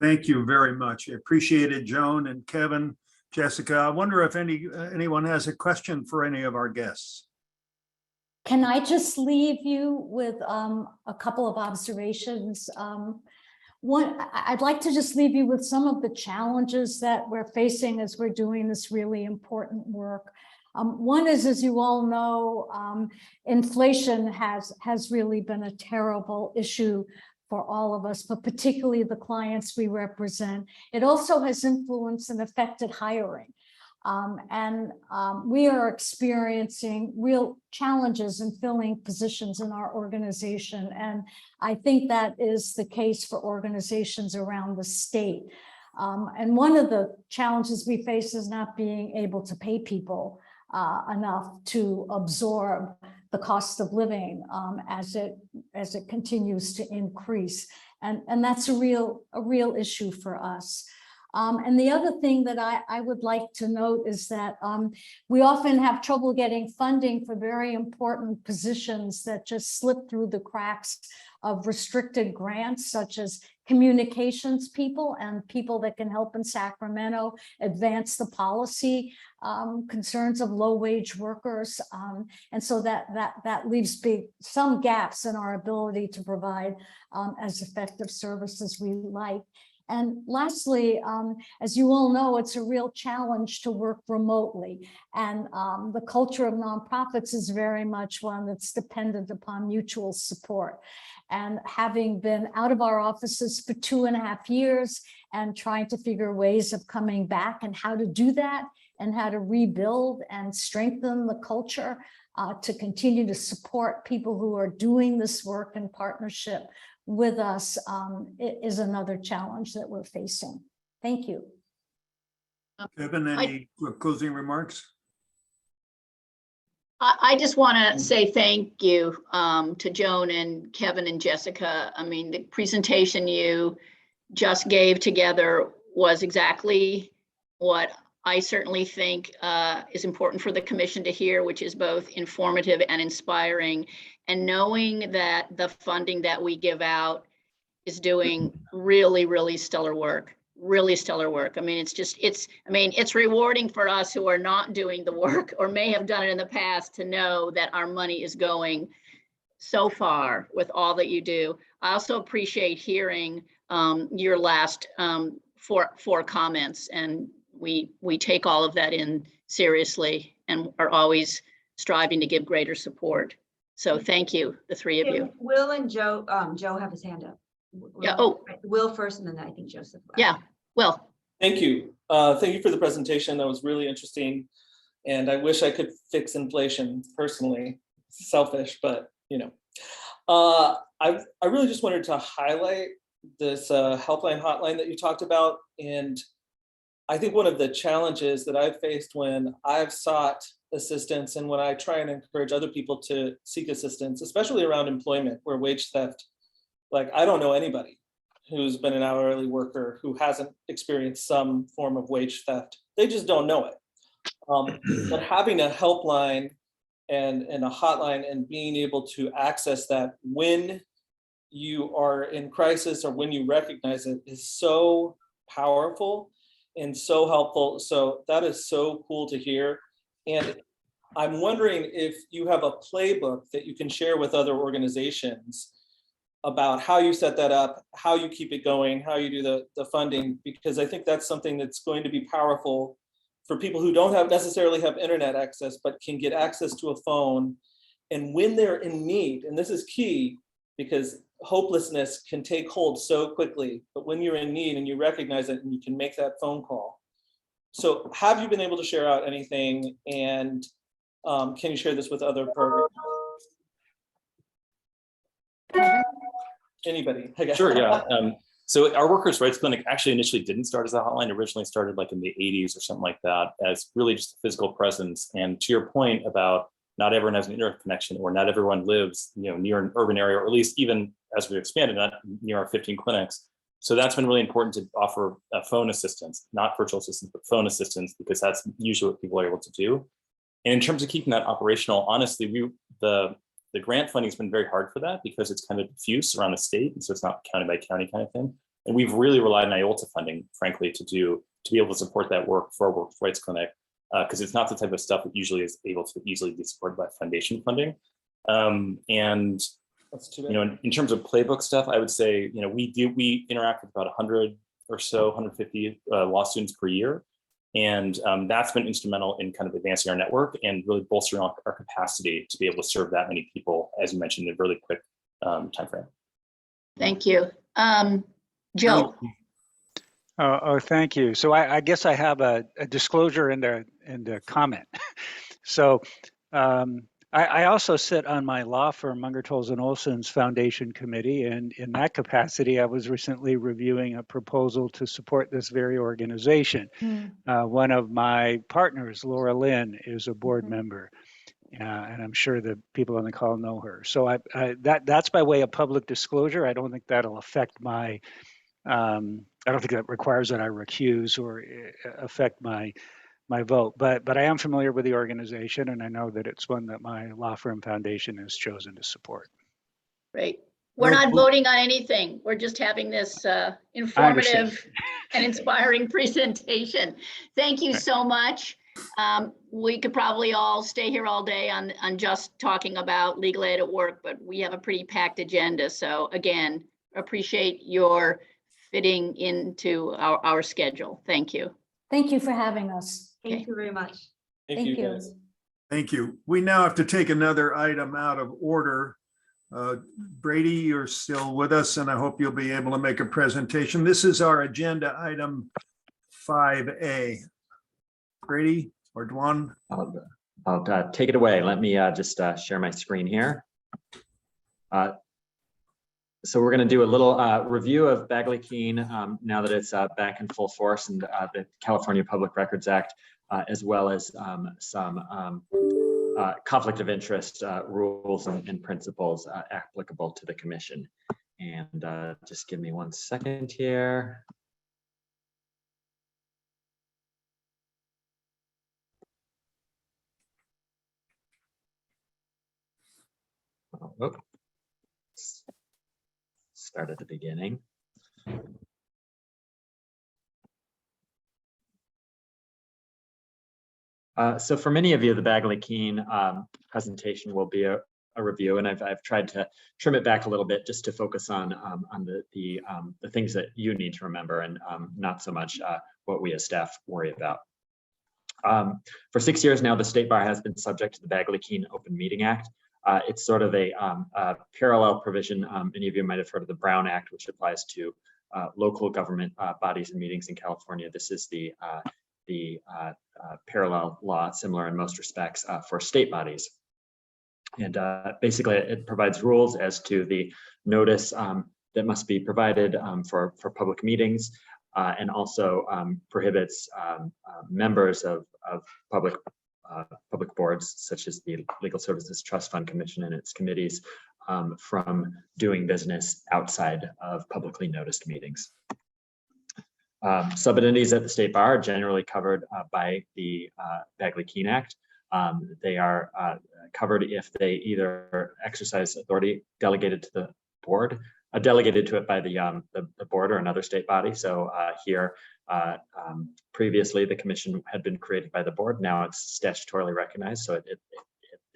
Thank you very much. I appreciate it, Joan and Kevin, Jessica. I wonder if anyone has a question for any of our guests. Can I just leave you with a couple of observations? One, I'd like to just leave you with some of the challenges that we're facing as we're doing this really important work. One is, as you all know, inflation has really been a terrible issue for all of us, but particularly the clients we represent. It also has influenced and affected hiring. We are experiencing real challenges in filling positions in our organization. And I think that is the case for organizations around the state. And one of the challenges we face is not being able to pay people enough to absorb the cost of living as it continues to increase. And that's a real issue for us. And the other thing that I would like to note is that we often have trouble getting funding for very important positions that just slip through the cracks of restricted grants, such as communications people and people that can help in Sacramento advance the policy concerns of low-wage workers. And so that leaves some gaps in our ability to provide as effective service as we like. And lastly, as you all know, it's a real challenge to work remotely. And the culture of nonprofits is very much one that's dependent upon mutual support. And having been out of our offices for 2.5 years and trying to figure ways of coming back and how to do that and how to rebuild and strengthen the culture to continue to support people who are doing this work in partnership with us is another challenge that we're facing. Thank you. Kevin, any closing remarks? I just want to say thank you to Joan and Kevin and Jessica. I mean, the presentation you just gave together was exactly what I certainly think is important for the commission to hear, which is both informative and inspiring. And knowing that the funding that we give out is doing really, really stellar work, really stellar work. I mean, it's rewarding for us who are not doing the work or may have done it in the past to know that our money is going so far with all that you do. I also appreciate hearing your last four comments, and we take all of that in seriously and are always striving to give greater support. So thank you, the three of you. Will and Joe, Joe have his hand up. Yeah. Oh, Will first, and then I think Joseph. Yeah. Will. Thank you. Thank you for the presentation. That was really interesting. And I wish I could fix inflation personally. Selfish, but you know. I really just wanted to highlight this helpline hotline that you talked about. And I think one of the challenges that I've faced when I've sought assistance and when I try and encourage other people to seek assistance, especially around employment where wage theft, like I don't know anybody who's been an hourly worker who hasn't experienced some form of wage theft. They just don't know it. But having a helpline and a hotline and being able to access that when you are in crisis or when you recognize it is so powerful and so helpful. So that is so cool to hear. And I'm wondering if you have a playbook that you can share with other organizations about how you set that up, how you keep it going, how you do the funding, because I think that's something that's going to be powerful for people who don't necessarily have internet access, but can get access to a phone. And when they're in need, and this is key because hopelessness can take hold so quickly, but when you're in need and you recognize it and you can make that phone call. So have you been able to share out anything, and can you share this with other programs? Anybody? Sure, yeah. So our Workers' Rights Clinic actually initially didn't start as a hotline. Originally started like in the 80s or something like that, as really just a physical presence. And to your point about not everyone has an internet connection, or not everyone lives, near an urban area, or at least even as we've expanded, not near our 15 clinics. So that's been really important to offer phone assistance, not virtual assistance, but phone assistance, because that's usually what people are able to do. And in terms of keeping that operational, honestly, the grant funding has been very hard for that because it's kind of diffuse around the state. And so it's not county by county kind of thing. And we've really relied on IOLTA funding, frankly, to be able to support that work for our Workers' Rights Clinic, because it's not the type of stuff that usually is able to easily be supported by foundation funding. And in terms of playbook stuff, I would say, we interact with about 100 or so, 150 law students per year. And that's been instrumental in kind of advancing our network and really bolstering our capacity to be able to serve that many people, as you mentioned, in a really quick time frame. Thank you. Joe. Thank you. So I guess I have a disclosure and a comment. So I also sit on my law firm, Munger, Tolles & Olson's Foundation Committee, and in that capacity, I was recently reviewing a proposal to support this very organization. One of my partners, Laura Lynn, is a board member, and I'm sure the people on the call know her. So that's by way of public disclosure. I don't think that'll affect my, I don't think that requires that I recuse or affect my vote, but I am familiar with the organization, and I know that it's one that my law firm foundation has chosen to support. Great. We're No, not voting on anything. We're just having this informative and inspiring presentation. Thank you so much. We could probably all stay here all day on just talking about legal aid at work, but we have a pretty packed agenda. So again, appreciate your fitting into our schedule. Thank you. Thank you for having us. Thank you very much. Thank you. guys. Thank you. We now have to take another item out of order. Brady, you're still with us, and I hope you'll be able to make a presentation. This is our agenda item 5A. Brady or Dwan? I'll take it away. Let me just share my screen here. So we're going to do a little review of Bagley-Keene now that it's back in full force, and the California Public Records Act, as well as some conflict of interest rules and principles applicable to the commission. And just give me 1 second here. Oh, start at the beginning. So for many of you, the Bagley-Keene presentation will be a review, and I've tried to trim it back a little bit just to focus on the things that you need to remember, and not so much what we as staff worry about. For 6 years now, the State Bar has been subject to the Bagley-Keene Open Meeting Act. It's sort of a parallel provision. Many of you might have heard of the Brown Act, which applies to local government bodies and meetings in California. This is the parallel law, similar in most respects, for state bodies. And basically, it provides rules as to the notice that must be provided for public meetings, and also prohibits members of public boards, such as the Legal Services Trust Fund Commission and its committees, from doing business outside of publicly noticed meetings. Sub-entities at the State Bar are generally covered by the Bagley-Keene Act. They are covered if they either exercise authority delegated to the board, delegated to it by the board or another state body. So here, previously the commission had been created by the board. Now it's statutorily recognized, so it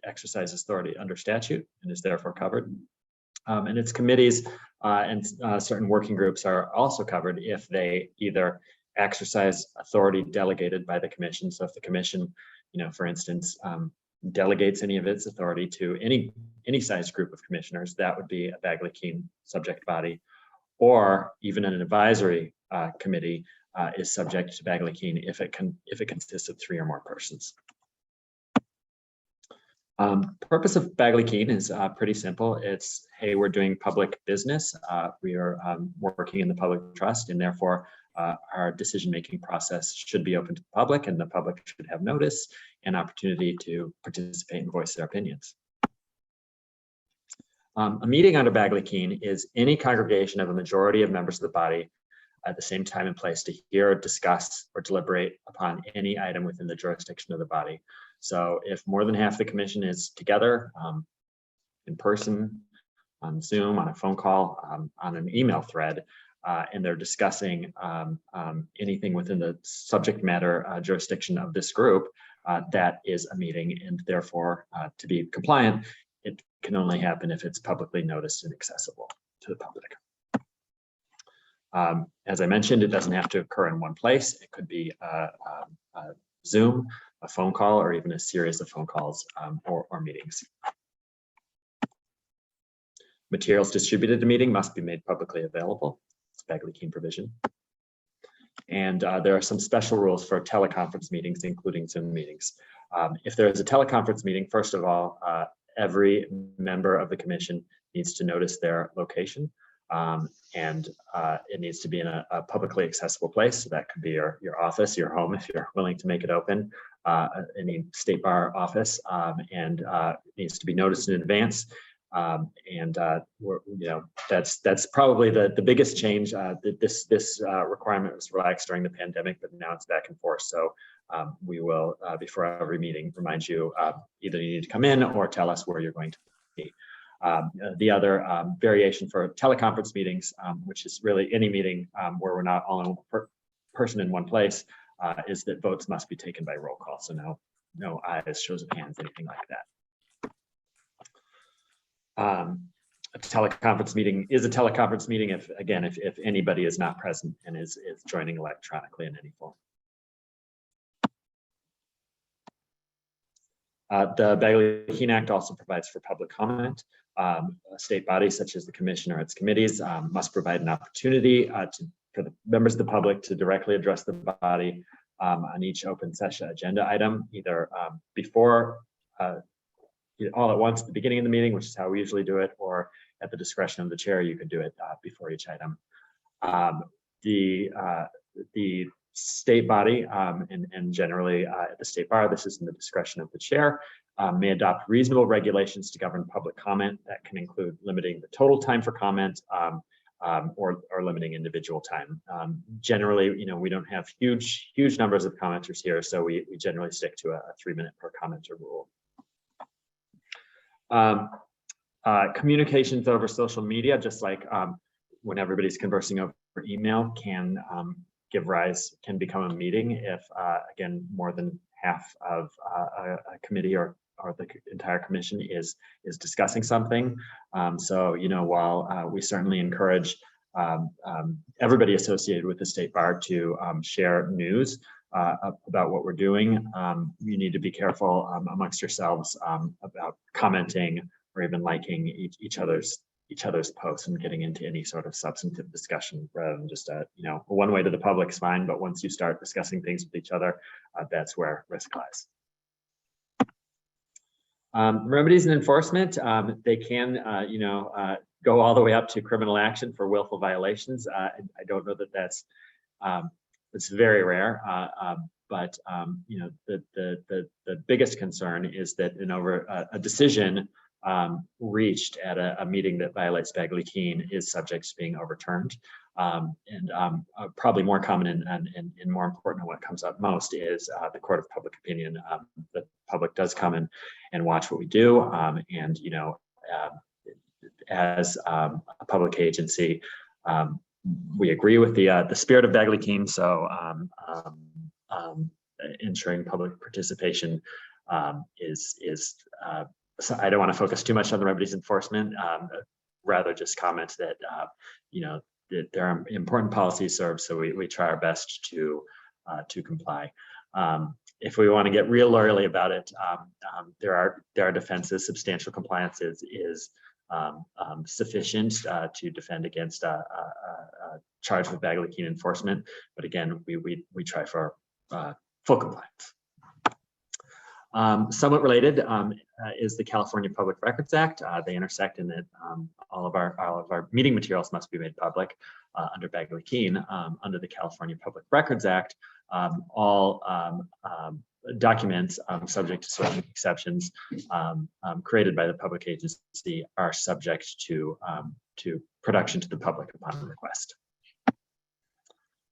exercises authority under statute and is therefore covered. And its committees and certain working groups are also covered if they either exercise authority delegated by the commission. So if the commission, for instance, delegates any of its authority to any size group of commissioners, that would be a Bagley-Keene subject body, or even an advisory committee is subject to Bagley-Keene if it consists of 3 or more persons. Purpose of Bagley-Keene is pretty simple. It's, hey, we're doing public business. We are working in the public trust, and therefore our decision-making process should be open to the public, and the public should have notice and opportunity to participate and voice their opinions. A meeting under Bagley-Keene is any congregation of a majority of members of the body at the same time and place to hear, discuss, or deliberate upon any item within the jurisdiction of the body. So if more than half the commission is together in person, on Zoom, on a phone call, on an email thread, and they're discussing anything within the subject matter jurisdiction of this group, that is a meeting, and therefore to be compliant, it can only happen if it's publicly noticed and accessible to the public. As I mentioned, it doesn't have to occur in one place. It could be Zoom, a phone call, or even a series of phone calls or meetings. Materials distributed to meeting must be made publicly available. It's Bagley-Keene provision. And there are some special rules for teleconference meetings, including Zoom meetings. If there is a teleconference meeting, first of all, every member of the commission needs to notice their location. And it needs to be in a publicly accessible place. So that could be your office, your home, if you're willing to make it open, any State Bar office, and it needs to be noticed in advance. That's probably the biggest change. This requirement was relaxed during the pandemic, but now it's back in force. So we will, before every meeting, remind you either you need to come in or tell us where you're going to be. The other variation for teleconference meetings, which is really any meeting where we're not all in person in one place, is that votes must be taken by roll call. So no ayes, shows of hands, anything like that. A teleconference meeting is a teleconference meeting if anybody is not present and is joining electronically in any form. The Bagley-Keene Act also provides for public comment. A state body such as the commission or its committees must provide an opportunity for the members of the public to directly address the body on each open session agenda item, either before all at once at the beginning of the meeting, which is how we usually do it, or at the discretion of the chair, you can do it before each item. The state body and generally at the state bar, this is in the discretion of the chair, may adopt reasonable regulations to govern public comment. That can include limiting the total time for comment or limiting individual time. Generally, we don't have huge numbers of commenters here, so we generally stick to a 3-minute per commenter rule. Communications over social media, just like when everybody's conversing over email, can become a meeting if again more than half of a committee or the entire commission is discussing something. So while we certainly encourage everybody associated with the state bar to share news about what we're doing, you need to be careful amongst yourselves about commenting or even liking each other's posts and getting into any sort of substantive discussion rather than just a one way to the public is fine, but once you start discussing things with each other, that's where risk lies. Remedies and enforcement, they can go all the way up to criminal action for willful violations. I don't know that that's it's very rare, but the biggest concern is that a decision reached at a meeting that violates Bagley-Keene is subject to being overturned. Probably more common and more important, what comes up most is the court of public opinion. The public does come and watch what we do, as a public agency, we agree with the spirit of Bagley-Keene. So ensuring public participation is so I don't want to focus too much on the remedies enforcement, rather just comment that that there are important policies served, so we try our best to comply. If we want to get real lawyerly about it, there are defenses. Substantial compliance is sufficient to defend against a charge with Bagley-Keene enforcement, but again, we try for full compliance. Somewhat related is the California Public Records Act. They intersect in that all of our meeting materials must be made public under Bagley-Keene. Under the California Public Records Act, all documents subject to certain exceptions created by the public agency are subject to production to the public upon request.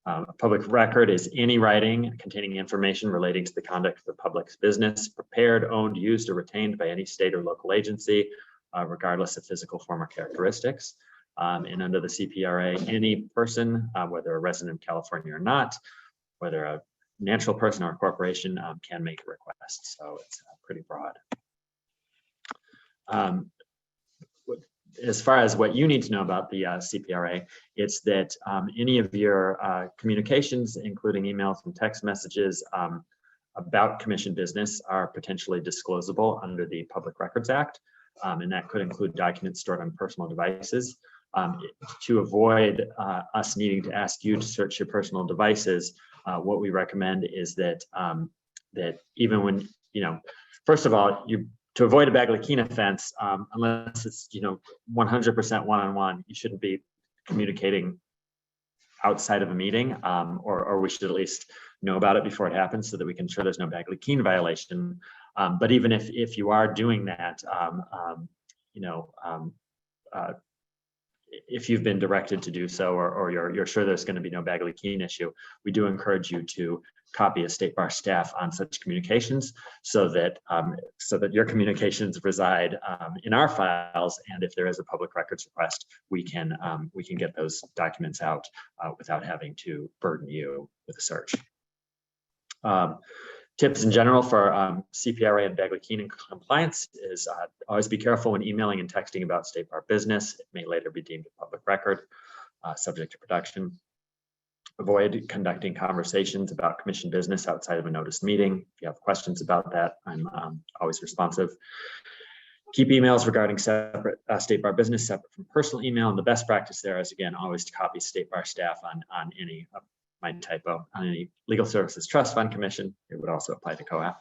A public record is any writing containing information relating to the conduct of the public's business, prepared, owned, used, or retained by any state or local agency, regardless of physical form or characteristics. And under the CPRA, any person, whether a resident of California or not, whether a natural person or a corporation, can make a request. So it's pretty broad. As far as what you need to know about the CPRA, it's that any of your communications, including emails and text messages about commission business, are potentially disclosable under the Public Records Act. And that could include documents stored on personal devices. To avoid us needing to ask you to search your personal devices, what we recommend is that that even when, first of all, to avoid a Bagley-Keene offense, unless it's 100% one-on-one, you shouldn't be communicating outside of a meeting, or we should at least know about it before it happens so that we can ensure there's no Bagley-Keene violation. But even if you are doing that, if you've been directed to do so, or you're sure there's going to be no Bagley-Keene issue, we do encourage you to copy a State Bar staff on such communications, so that your communications reside in our files, and if there is a public records request, we can get those documents out without having to burden you with a search. Tips in general for CPRA and Bagley-Keene compliance is always be careful when emailing and texting about State Bar business. It may later be deemed a public record, subject to production. Avoid conducting conversations about commission business outside of a noticed meeting. If you have questions about that, I'm always responsive. Keep emails regarding separate State Bar business separate from personal email, and the best practice there is, again, always to copy State Bar staff on any my typo on any legal services trust fund commission. It would also apply to COAF.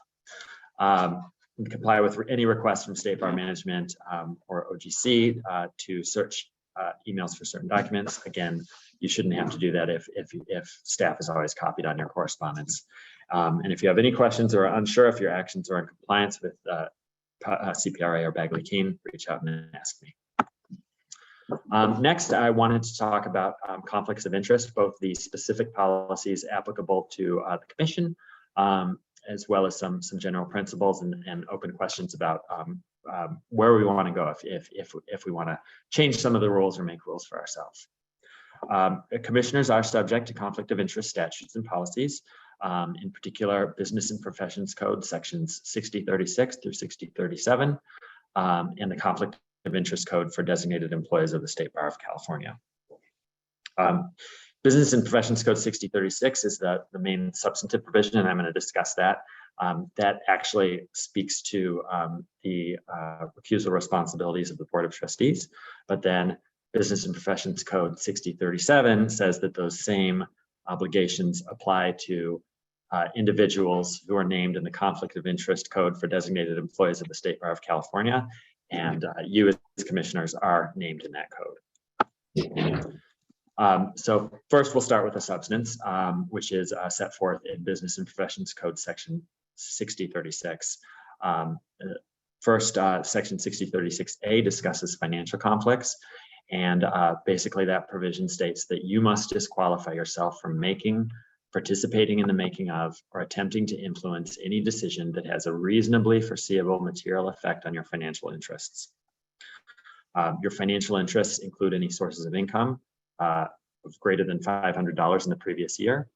Comply with any requests from State Bar management or OGC to search emails for certain documents. Again, you shouldn't have to do that if staff is always copied on your correspondence. And if you have any questions or are unsure if your actions are in compliance with CPRA or Bagley-Keene, reach out and ask me. Next, I wanted to talk about conflicts of interest, both the specific policies applicable to the commission, as well as some general principles and open questions about where we want to go if we want to change some of the rules or make rules for ourselves. Commissioners are subject to conflict of interest statutes and policies, in particular Business and Professions Code sections 6036 through 6037, and the Conflict of Interest Code for designated employees of the State Bar of California. Business and Professions Code 6036 is the main substantive provision, and I'm going to discuss that. That actually speaks to the recusal responsibilities of the Board of Trustees, but then Business and Professions Code 6037 says that those same obligations apply to individuals who are named in the Conflict of Interest Code for designated employees of the State Bar of California, and you as commissioners are named in that code. So first we'll start with the substance, which is set forth in Business and Professions Code section 6036. First, section 6036A discusses financial conflicts, and basically that provision states that you must disqualify yourself from participating in the making of, or attempting to influence any decision that has a reasonably foreseeable material effect on your financial interests. Your financial interests include any sources of income of greater than $500 in the previous year,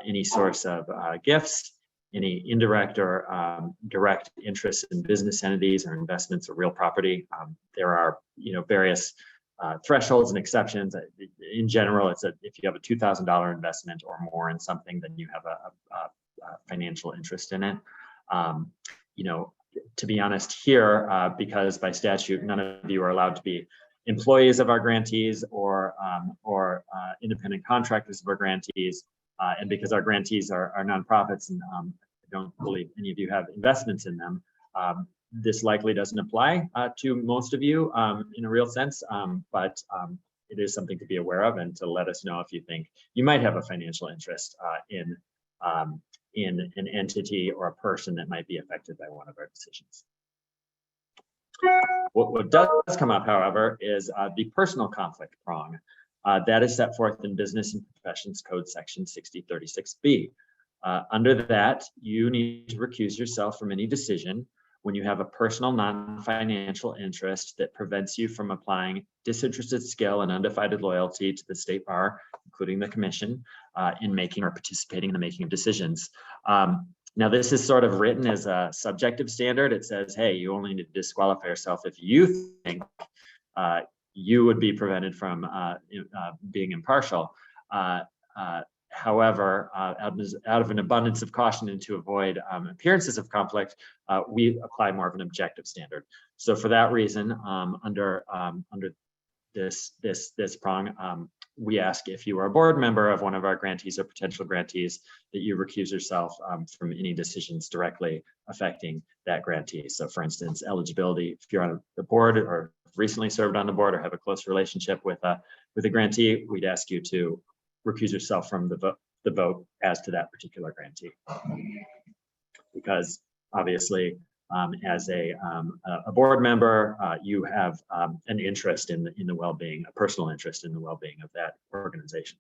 any source of gifts, any indirect or direct interests in business entities or investments or real property. There are, various thresholds and exceptions. In general, if you have a $2,000 investment or more in something, then you have a financial interest in it. To be honest here, because by statute, none of you are allowed to be employees of our grantees or independent contractors of our grantees, and because our grantees are nonprofits, and I don't believe any of you have investments in them, this likely doesn't apply to most of you in a real sense, but it is something to be aware of and to let us know if you think you might have a financial interest in an entity or a person that might be affected by one of our decisions. What does come up, however, is the personal conflict prong. That is set forth in Business and Professions Code section 6036B. Under that, you need to recuse yourself from any decision when you have a personal non-financial interest that prevents you from applying disinterested skill and undivided loyalty to the State Bar, including the Commission, in making or participating in the making of decisions. Now, this is sort of written as a subjective standard. It says, hey, you only need to disqualify yourself if you think you would be prevented from being impartial. However, out of an abundance of caution and to avoid appearances of conflict, we apply more of an objective standard. So for that reason, under this prong, we ask if you are a board member of one of our grantees or potential grantees that you recuse yourself from any decisions directly affecting that grantee. So for instance, eligibility, if you're on the board or recently served on the board or have a close relationship with a grantee, we'd ask you to recuse yourself from the vote as to that particular grantee. Because obviously as a board member, you have an interest in the well-being, a personal interest in the well-being of that organization.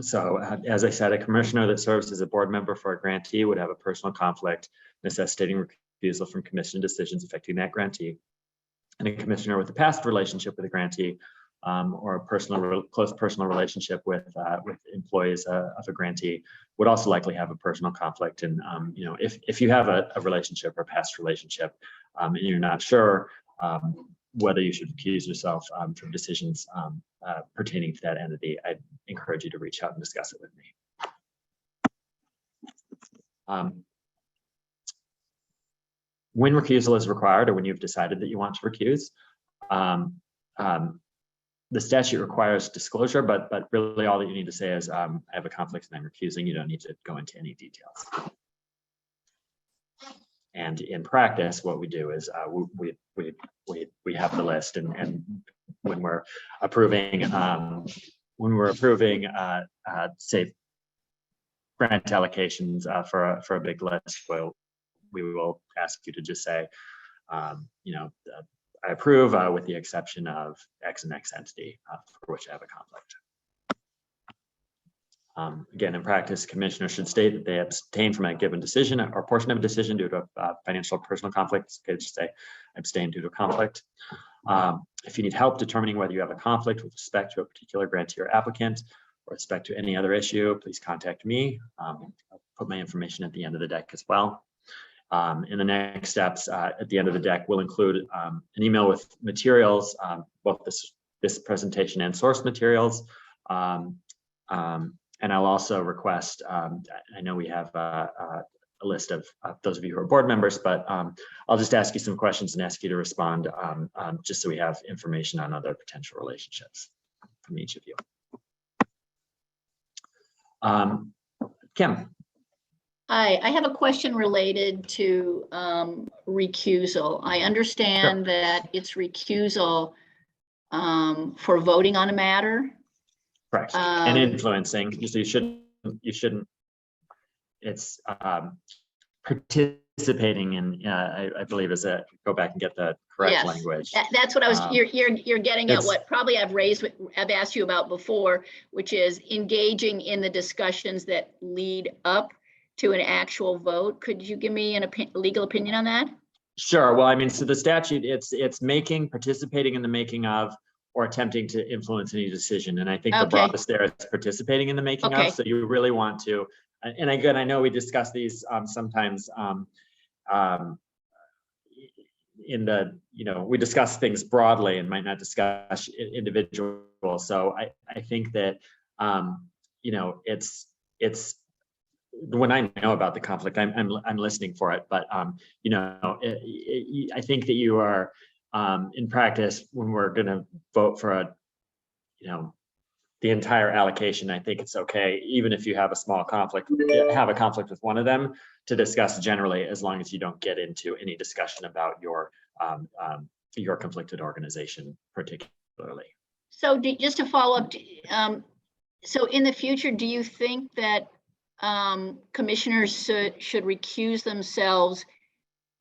So as I said, a commissioner that serves as a board member for a grantee would have a personal conflict necessitating recusal from commission decisions affecting that grantee. And a commissioner with a past relationship with a grantee or a close personal relationship with employees of a grantee would also likely have a personal conflict. And if you have a relationship or past relationship and you're not sure whether you should recuse yourself from decisions pertaining to that entity, I'd encourage you to reach out and discuss it with me. When recusal is required, or when you've decided that you want to recuse, the statute requires disclosure, but really all that you need to say is, I have a conflict and I'm recusing. You don't need to go into any details. And in practice, what we do is we have the list, and when we're approving say grant allocations for a big list, we will ask you to just say, I approve with the exception of X and X entity for which I have a conflict. Again, in practice, commissioners should state that they abstain from a given decision or portion of a decision due to a financial or personal conflict. It's okay to just say abstain due to a conflict. If you need help determining whether you have a conflict with respect to a particular grantee or applicant or respect to any other issue, please contact me. I'll put my information at the end of the deck as well. In the next steps, at the end of the deck, we'll include an email with materials, both this presentation and source materials. And I'll also request, I know we have a list of those of you who are board members, but I'll just ask you some questions and ask you to respond just so we have information on other potential relationships from each of you. Kim. Hi, I have a question related to recusal. I understand that it's recusal for voting on a matter. Correct. And influencing. So you shouldn't. It's participating in. I believe is a go back and get the correct language. That's what I was. You're getting at what probably I've asked you about before, which is engaging in the discussions that lead up to an actual vote. Could you give me a legal opinion on that? Sure. Well, I mean, so the statute, it's participating in the making of, or attempting to influence any decision. And I think the broadest there is participating in the making of. So you really want to, and again, I know we discuss these sometimes in the, we discuss things broadly and might not discuss individual. So I think that, it's, when I know about the conflict, I'm listening for it, but I think that you are in practice when we're going to vote for the entire allocation. I think it's okay, even if you have a small conflict, have a conflict with one of them, to discuss generally, as long as you don't get into any discussion about your conflicted organization particularly. So just to follow up, so in the future, do you think that commissioners should recuse themselves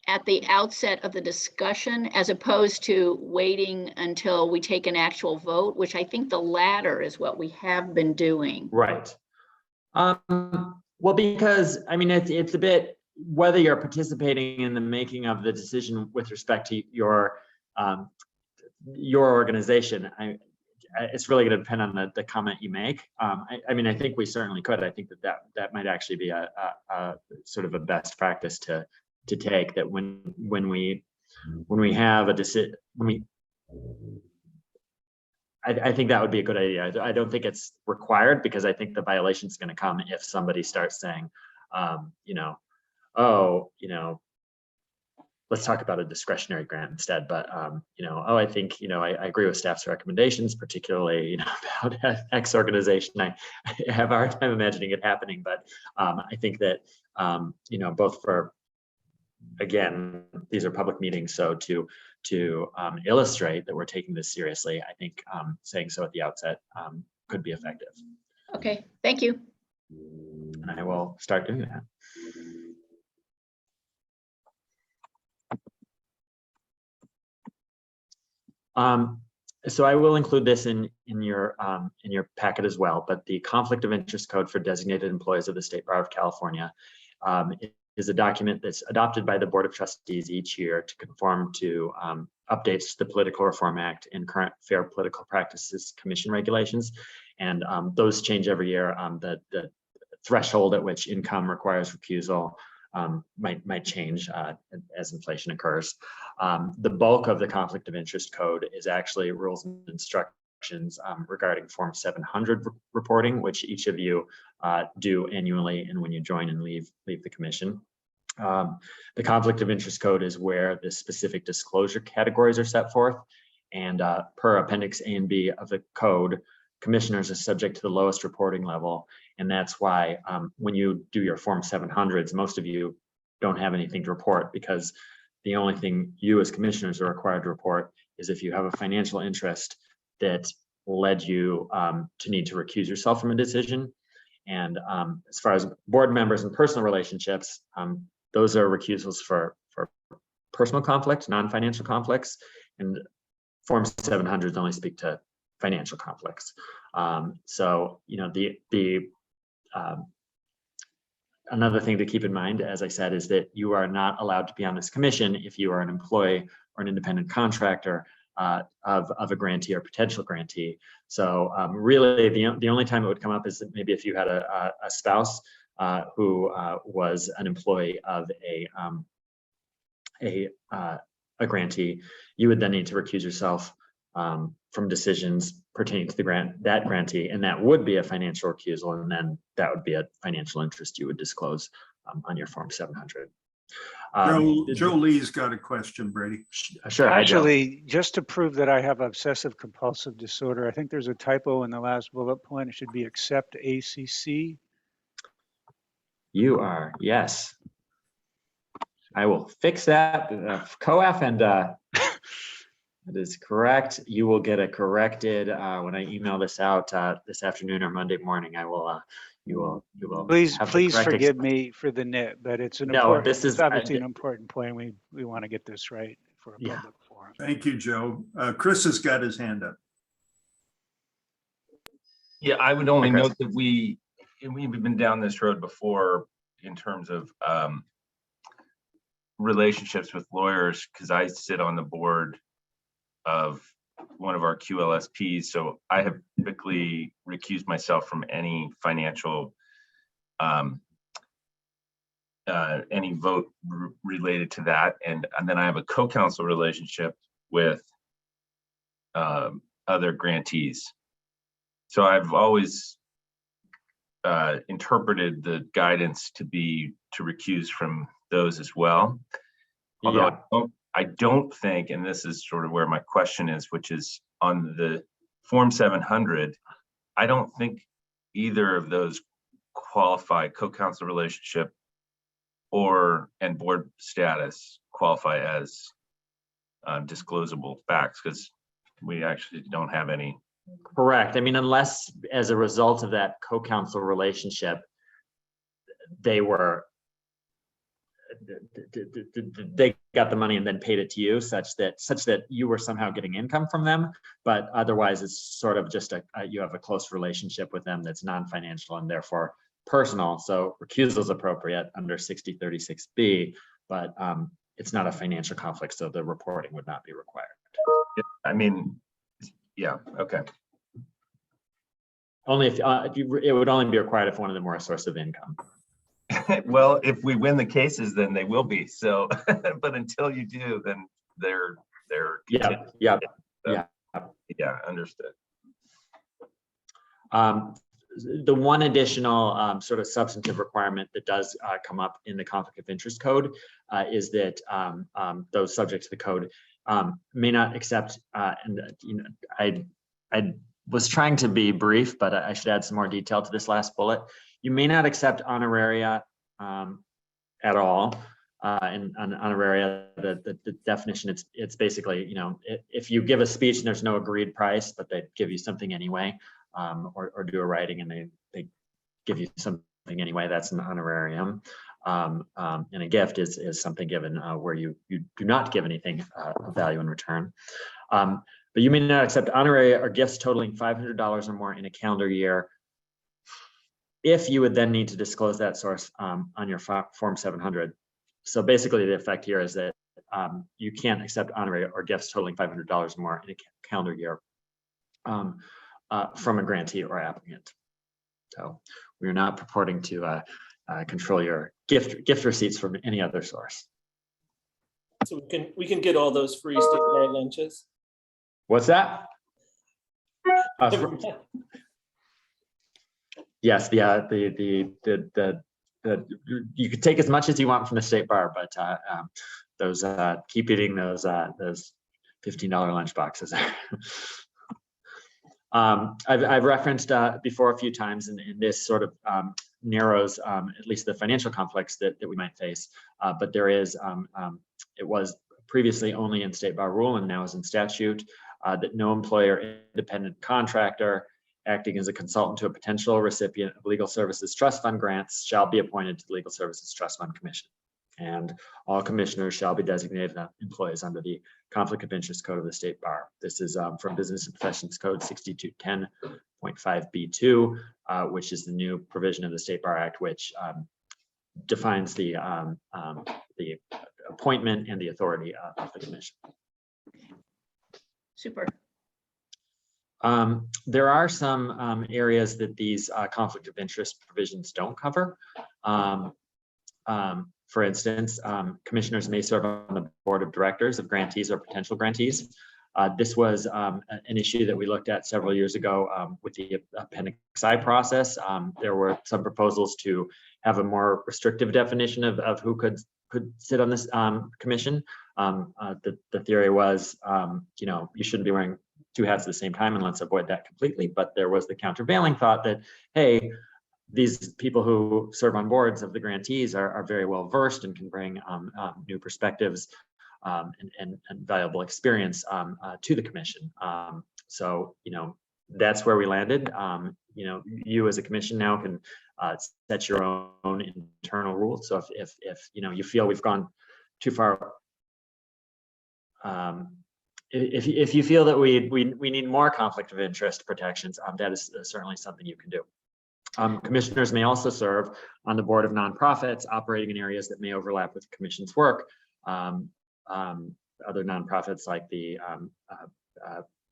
at the outset of the discussion as opposed to waiting until we take an actual vote, which I think the latter is what we have been doing. Right. Well, because I mean, it's a bit, whether you're participating in the making of the decision with respect to your organization, it's really going to depend on the comment you make. I mean, I think we certainly could. I think that might actually be a sort of a best practice to take, that when we have a decision, I think that would be a good idea. I don't think it's required, because I think the violation is going to come if somebody starts saying, let's talk about a discretionary grant instead. But, I think, I agree with staff's recommendations, particularly, about X organization. I have a hard time imagining it happening, but I think that, both for, again, these are public meetings, so to illustrate that we're taking this seriously, I think saying so at the outset could be effective. Okay, thank you. And I will start doing that. So I will include this in your packet as well, but the Conflict of Interest Code for Designated Employees of the State Bar of California is a document that's adopted by the Board of Trustees each year to conform to updates to the Political Reform Act and current Fair Political Practices Commission regulations. And those change every year. The threshold at which income requires recusal might change as inflation occurs. The bulk of the Conflict of Interest Code is actually rules and instructions regarding Form 700 reporting, which each of you do annually and when you join and leave the commission. The Conflict of Interest Code is where the specific disclosure categories are set forth, and per Appendix A and B of the code, commissioners are subject to the lowest reporting level. And that's why when you do your Form 700s, most of you don't have anything to report, because the only thing you as commissioners are required to report is if you have a financial interest that led you to need to recuse yourself from a decision. And as far as board members and personal relationships, those are recusals for personal conflicts, non-financial conflicts, and Form 700s only speak to financial conflicts. So, you know, another thing to keep in mind, as I said, is that you are not allowed to be on this commission if you are an employee or an independent contractor of a grantee or potential grantee. So really, the only time it would come up is that maybe if you had a spouse who was an employee of a grantee, you would then need to recuse yourself from decisions pertaining to that grantee, and that would be a financial recusal, and then that would be a financial interest you would disclose on your Form 700. Joe Lee's got a question, Brady. Sure. Actually, just to prove that I have obsessive compulsive disorder, I think there's a typo in the last bullet point. It should be accept ACC. You are, yes. I will fix that. COAF, and that is correct. You will get it corrected when I email this out this afternoon or Monday morning. I will. You will. Please forgive me for the nit, but it's an important. This is obviously an important point. We want to get this right for a public forum. Thank you, Joe. Chris has got his hand up. Yeah, I would only note that we've been down this road before in terms of relationships with lawyers, because I sit on the board of one of our QLSPs, so I have typically recused myself from any financial any vote related to that, and then I have a co-counsel relationship with other grantees. So I've always interpreted the guidance to be to recuse from those as well. Although I don't think, and this is sort of where my question is, which is on the Form 700, I don't think either of those qualify, co-counsel relationship and board status qualify as disclosable facts, because we actually don't have any. Correct. I mean, unless as a result of that co-counsel relationship, they got the money and then paid it to you, such that you were somehow getting income from them. But otherwise, it's sort of just you have a close relationship with them that's non-financial and therefore personal. So recusal is appropriate under 6036B, but it's not a financial conflict, so the reporting would not be required. I mean, yeah, okay. Only if it would only be required if one of them were a source of income. Well, if we win the cases, then they will be. So, but until you do, then they're yeah, understood. The one additional sort of substantive requirement that does come up in the Conflict of Interest Code is that those subject to the code may not accept, and you know, I was trying to be brief, but I should add some more detail to this last bullet. You may not accept honoraria at all. And on honoraria, the definition, it's basically, you know, if you give a speech and there's no agreed price, but they give you something anyway, or do a writing and they give you some anyway, that's an honorarium. And a gift is something given where you do not give anything of value in return. But you may not accept honorary or gifts totaling $500 or more in a calendar year if you would then need to disclose that source on your Form 700. So basically the effect here is that you can't accept honorary or gifts totaling $500 or more in a calendar year from a grantee or applicant. So we're not purporting to control your gift receipts from any other source. So we can get all those free state bar lunches. What's that? Yes, you could take as much as you want from the state bar, but those keep eating those $15 lunch boxes. I've referenced before a few times, and this sort of narrows at least the financial conflicts that we might face. But there is, it was previously only in state bar rule and now is in statute, that no employer independent contractor acting as a consultant to a potential recipient of legal services trust fund grants shall be appointed to the Legal Services Trust Fund Commission. And all commissioners shall be designated employees under the Conflict of Interest Code of the State Bar. This is from Business and Professions Code 6210.5B2, which is the new provision of the State Bar Act, which defines the appointment and the authority of the commission. Super. There are some areas that these conflict of interest provisions don't cover. For instance, commissioners may serve on the board of directors of grantees or potential grantees. This was an issue that we looked at several years ago with the Appendix I process. There were some proposals to have a more restrictive definition of who could sit on this commission. The theory was, you shouldn't be wearing two hats at the same time, and let's avoid that completely. But there was the countervailing thought that, hey, these people who serve on boards of the grantees are very well versed and can bring new perspectives and valuable experience to the commission. So, that's where we landed. You as a commission now can set your own internal rules. So if you feel we've gone too far, if you feel that we need more conflict of interest protections, that is certainly something you can do. Commissioners may also serve on the board of nonprofits operating in areas that may overlap with the commission's work. Other nonprofits like the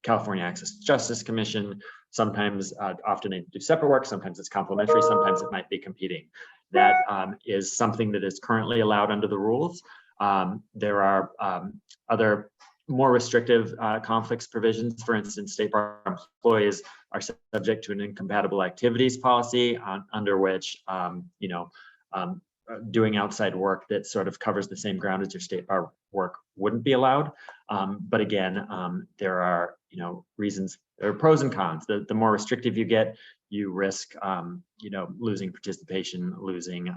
California Access to Justice Commission, sometimes, often they do separate work, sometimes it's complementary, sometimes it might be competing. That is something that is currently allowed under the rules. There are other more restrictive conflicts provisions. For instance, state bar employees are subject to an incompatible activities policy under which, doing outside work that sort of covers the same ground as your state bar work wouldn't be allowed. But again, there are, reasons, there are pros and cons. The more restrictive you get, you risk, losing participation, losing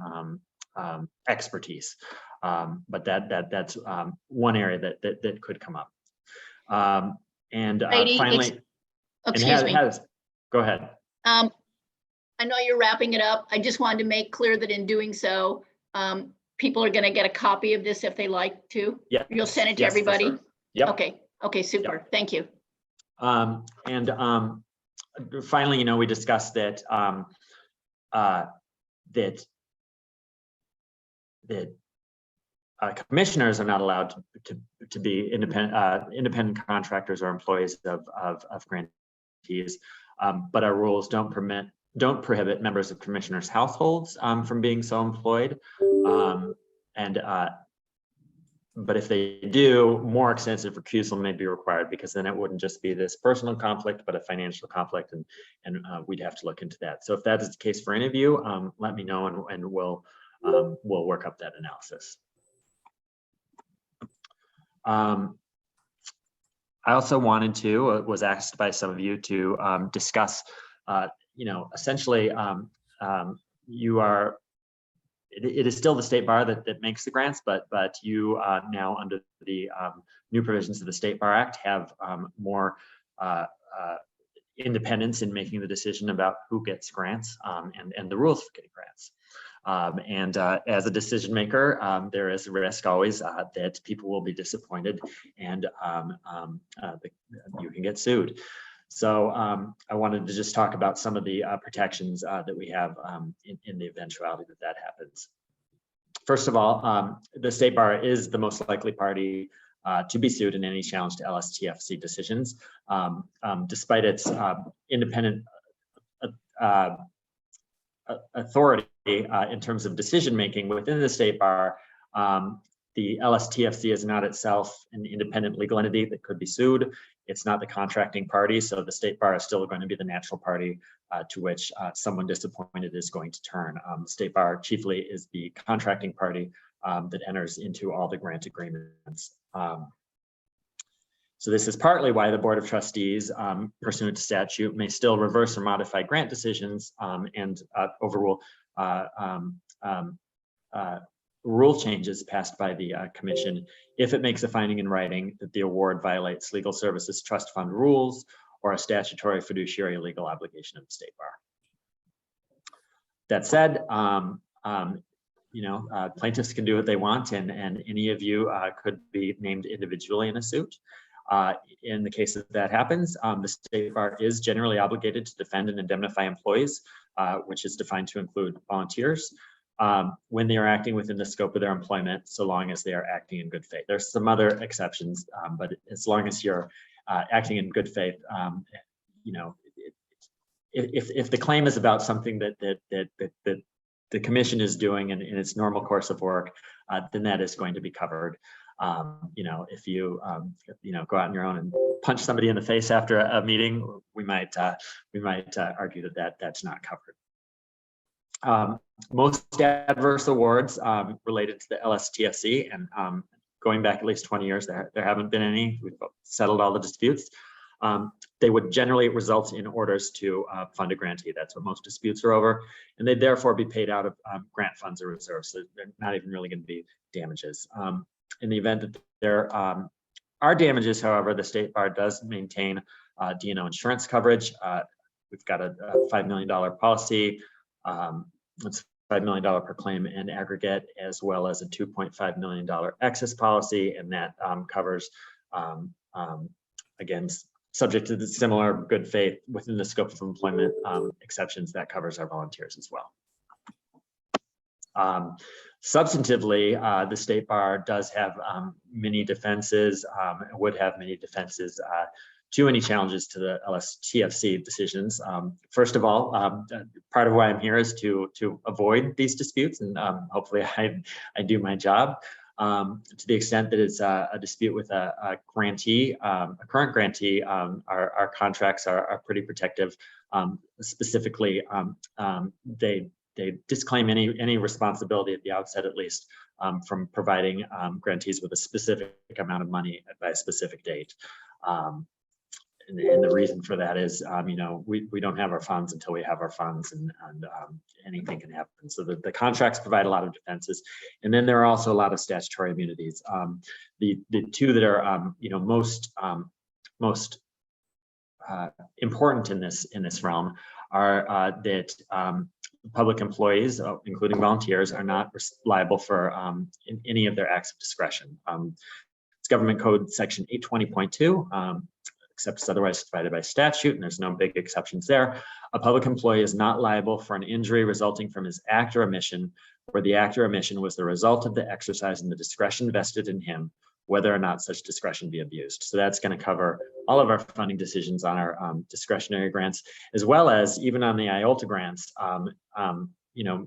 expertise. But that's one area that could come up. Finally, excuse me. Go ahead. I know you're wrapping it up. I just wanted to make clear that in doing so, people are going to get a copy of this if they like to. Yeah. You'll send it to everybody. Sure. Yep. Okay. Super. Yep. Thank you. Finally, we discussed that commissioners are not allowed to be independent contractors or employees of grantees, but our rules don't prohibit members of commissioners' households from being so employed. But if they do, more extensive recusal may be required, because then it wouldn't just be this personal conflict, but a financial conflict, and we'd have to look into that. So if that is the case for any of you, let me know, and we'll work up that analysis. I also wanted to, was asked by some of you to discuss, essentially, it is still the state bar that makes the grants, but you now, under the new provisions of the State Bar Act, have more independence in making the decision about who gets grants and the rules for getting grants. As a decision maker, there is a risk always that people will be disappointed and you can get sued. So I wanted to just talk about some of the protections that we have in the eventuality that that happens. First of all, the State Bar is the most likely party to be sued in any challenge to LSTFC decisions, despite its independent authority in terms of decision making within the State Bar. The LSTFC is not itself an independent legal entity that could be sued. It's not the contracting party, so the State Bar is still going to be the natural party to which someone disappointed is going to turn. The State Bar chiefly is the contracting party that enters into all the grant agreements. So this is partly why the Board of Trustees, pursuant to statute, may still reverse or modify grant decisions and overrule rule changes passed by the Commission if it makes a finding in writing that the award violates legal services trust fund rules or a statutory fiduciary legal obligation of the State Bar. That said, plaintiffs can do what they want, and any of you could be named individually in a suit. In the case that that happens, the State Bar is generally obligated to defend and indemnify employees, which is defined to include volunteers, when they are acting within the scope of their employment, so long as they are acting in good faith. There's some other exceptions, but as long as you're acting in good faith, if the claim is about something that the Commission is doing in its normal course of work, then that is going to be covered. If you go out on your own and punch somebody in the face after a meeting, we might argue that that's not covered. Most adverse awards related to the LSTFC, and going back at least 20 years, there haven't been any. We've settled all the disputes. They would generally result in orders to fund a grantee. That's what most disputes are over, and they'd therefore be paid out of grant funds or reserves. So they're not even really going to be damages. In the event that there are damages, however, the State Bar does maintain D&O insurance coverage. We've got a $5 million policy. It's $5 million per claim in aggregate, as well as a $2.5 million excess policy, and that covers, again, subject to the similar good faith within the scope of employment exceptions, that covers our volunteers as well. Substantively, the State Bar does have many defenses, would have many defenses to any challenges to the LSTFC decisions. First of all, part of why I'm here is to avoid these disputes, and hopefully I do my job. To the extent that it's a dispute with a grantee, a current grantee, our contracts are pretty protective. Specifically, they disclaim any responsibility at the outset, at least, from providing grantees with a specific amount of money by a specific date. And the reason for that is, we don't have our funds until we have our funds, and anything can happen. So the contracts provide a lot of defenses, and then there are also a lot of statutory immunities. The two that are most important in this realm are that public employees, including volunteers, are not liable for any of their acts of discretion. It's Government Code Section 820.2. Except as otherwise provided by statute, and there's no big exceptions there. A public employee is not liable for an injury resulting from his act or omission, where the act or omission was the result of the exercise in the discretion vested in him, whether or not such discretion be abused. So that's going to cover all of our funding decisions on our discretionary grants, as well as even on the IOLTA grants.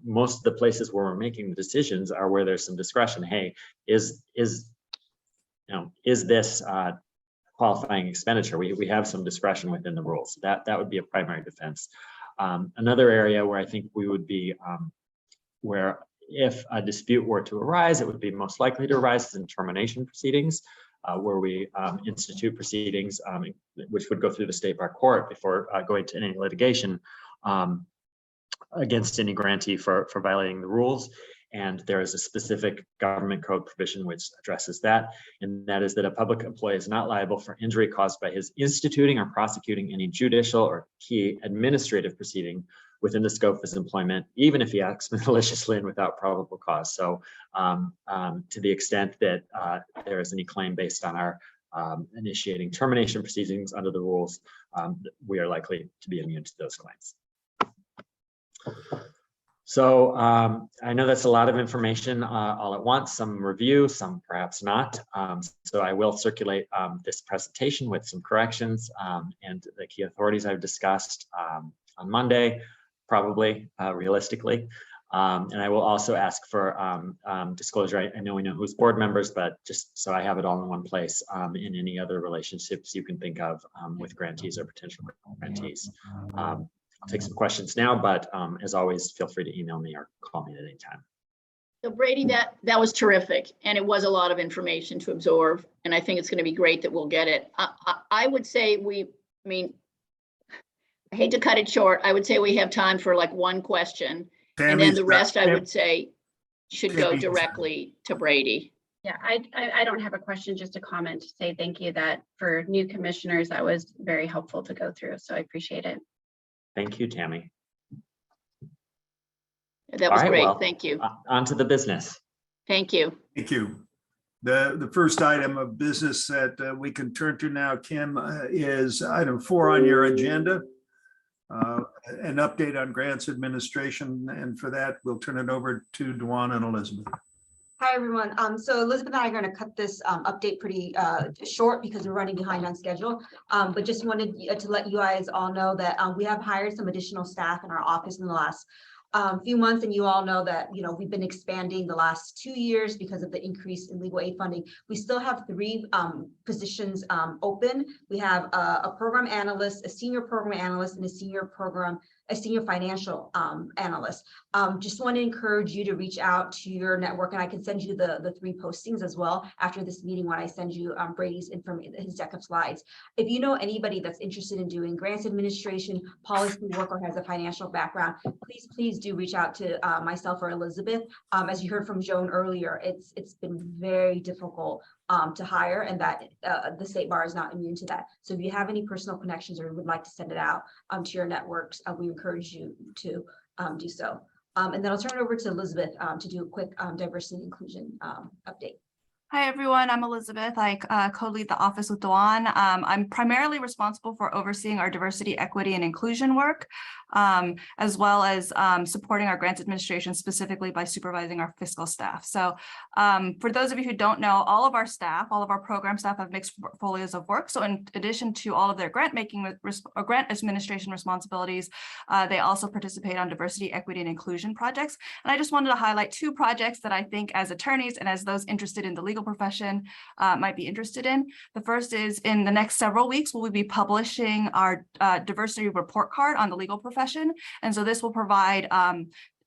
Most of the places where we're making the decisions are where there's some discretion. Hey, is this qualifying expenditure? We have some discretion within the rules. That would be a primary defense. Another area where I think we would be, where if a dispute were to arise, it would be most likely to arise in termination proceedings, where we institute proceedings, which would go through the State Bar Court before going to any litigation against any grantee for violating the rules. And there is a specific government code provision which addresses that. And that is that a public employee is not liable for injury caused by his instituting or prosecuting any judicial or key administrative proceeding within the scope of his employment, even if he acts maliciously and without probable cause. So to the extent that there is any claim based on our initiating termination proceedings under the rules, we are likely to be immune to those claims. So I know that's a lot of information all at once, some review, some perhaps not. So I will circulate this presentation with some corrections and the key authorities I've discussed on Monday, probably realistically. And I will also ask for disclosure. I know we know who's board members, but just so I have it all in one place in any other relationships you can think of with grantees or potential grantees. I'll take some questions now, but as always, feel free to email me or call me at any time. So Brady, that was terrific. And it was a lot of information to absorb. And I think it's going to be great that we'll get it. I would say I hate to cut it short. I would say we have time for like one question. And then the rest, I would say, should go directly to Brady. Yeah, I don't have a question, just a comment to say thank you that for new commissioners, that was very helpful to go through. So I appreciate it. Thank you, Tammy. That was great. Well, thank you. On to the business. Thank you. Thank you. The first item of business that we can turn to now, Kim, is item 4 on your agenda. An update on grants administration, and for that we'll turn it over to Dwan and Elizabeth. Hi, everyone. So Elizabeth and I are going to cut this update pretty short because we're running behind on schedule. But just wanted to let you guys all know that we have hired some additional staff in our office in the last few months, and you all know that we've been expanding the last 2 years because of the increase in legal aid funding. We still have 3 positions open. We have a program analyst, a senior program analyst, and a senior financial analyst. Just want to encourage you to reach out to your network, and I can send you the 3 postings as well after this meeting when I send you Brady's information, his deck of slides. If you know anybody that's interested in doing grants administration, policy work, or has a financial background, please do reach out to myself or Elizabeth. As you heard from Joan earlier, it's been very difficult to hire, and that the state bar is not immune to that. So if you have any personal connections or would like to send it out to your networks, we encourage you to do so. And then I'll turn it over to Elizabeth to do a quick diversity and inclusion update. Hi, everyone. I'm Elizabeth. I co-lead the office with Dwan. I'm primarily responsible for overseeing our diversity, equity, and inclusion work, as well as supporting our grants administration, specifically by supervising our fiscal staff. So for those of you who don't know, all of our program staff have mixed portfolios of work. So in addition to all of their grant administration responsibilities, they also participate on diversity, equity, and inclusion projects. And I just wanted to highlight 2 projects that I think as attorneys and as those interested in the legal profession might be interested in. The first is in the next several weeks, we'll be publishing our diversity report card on the legal profession. And so this will provide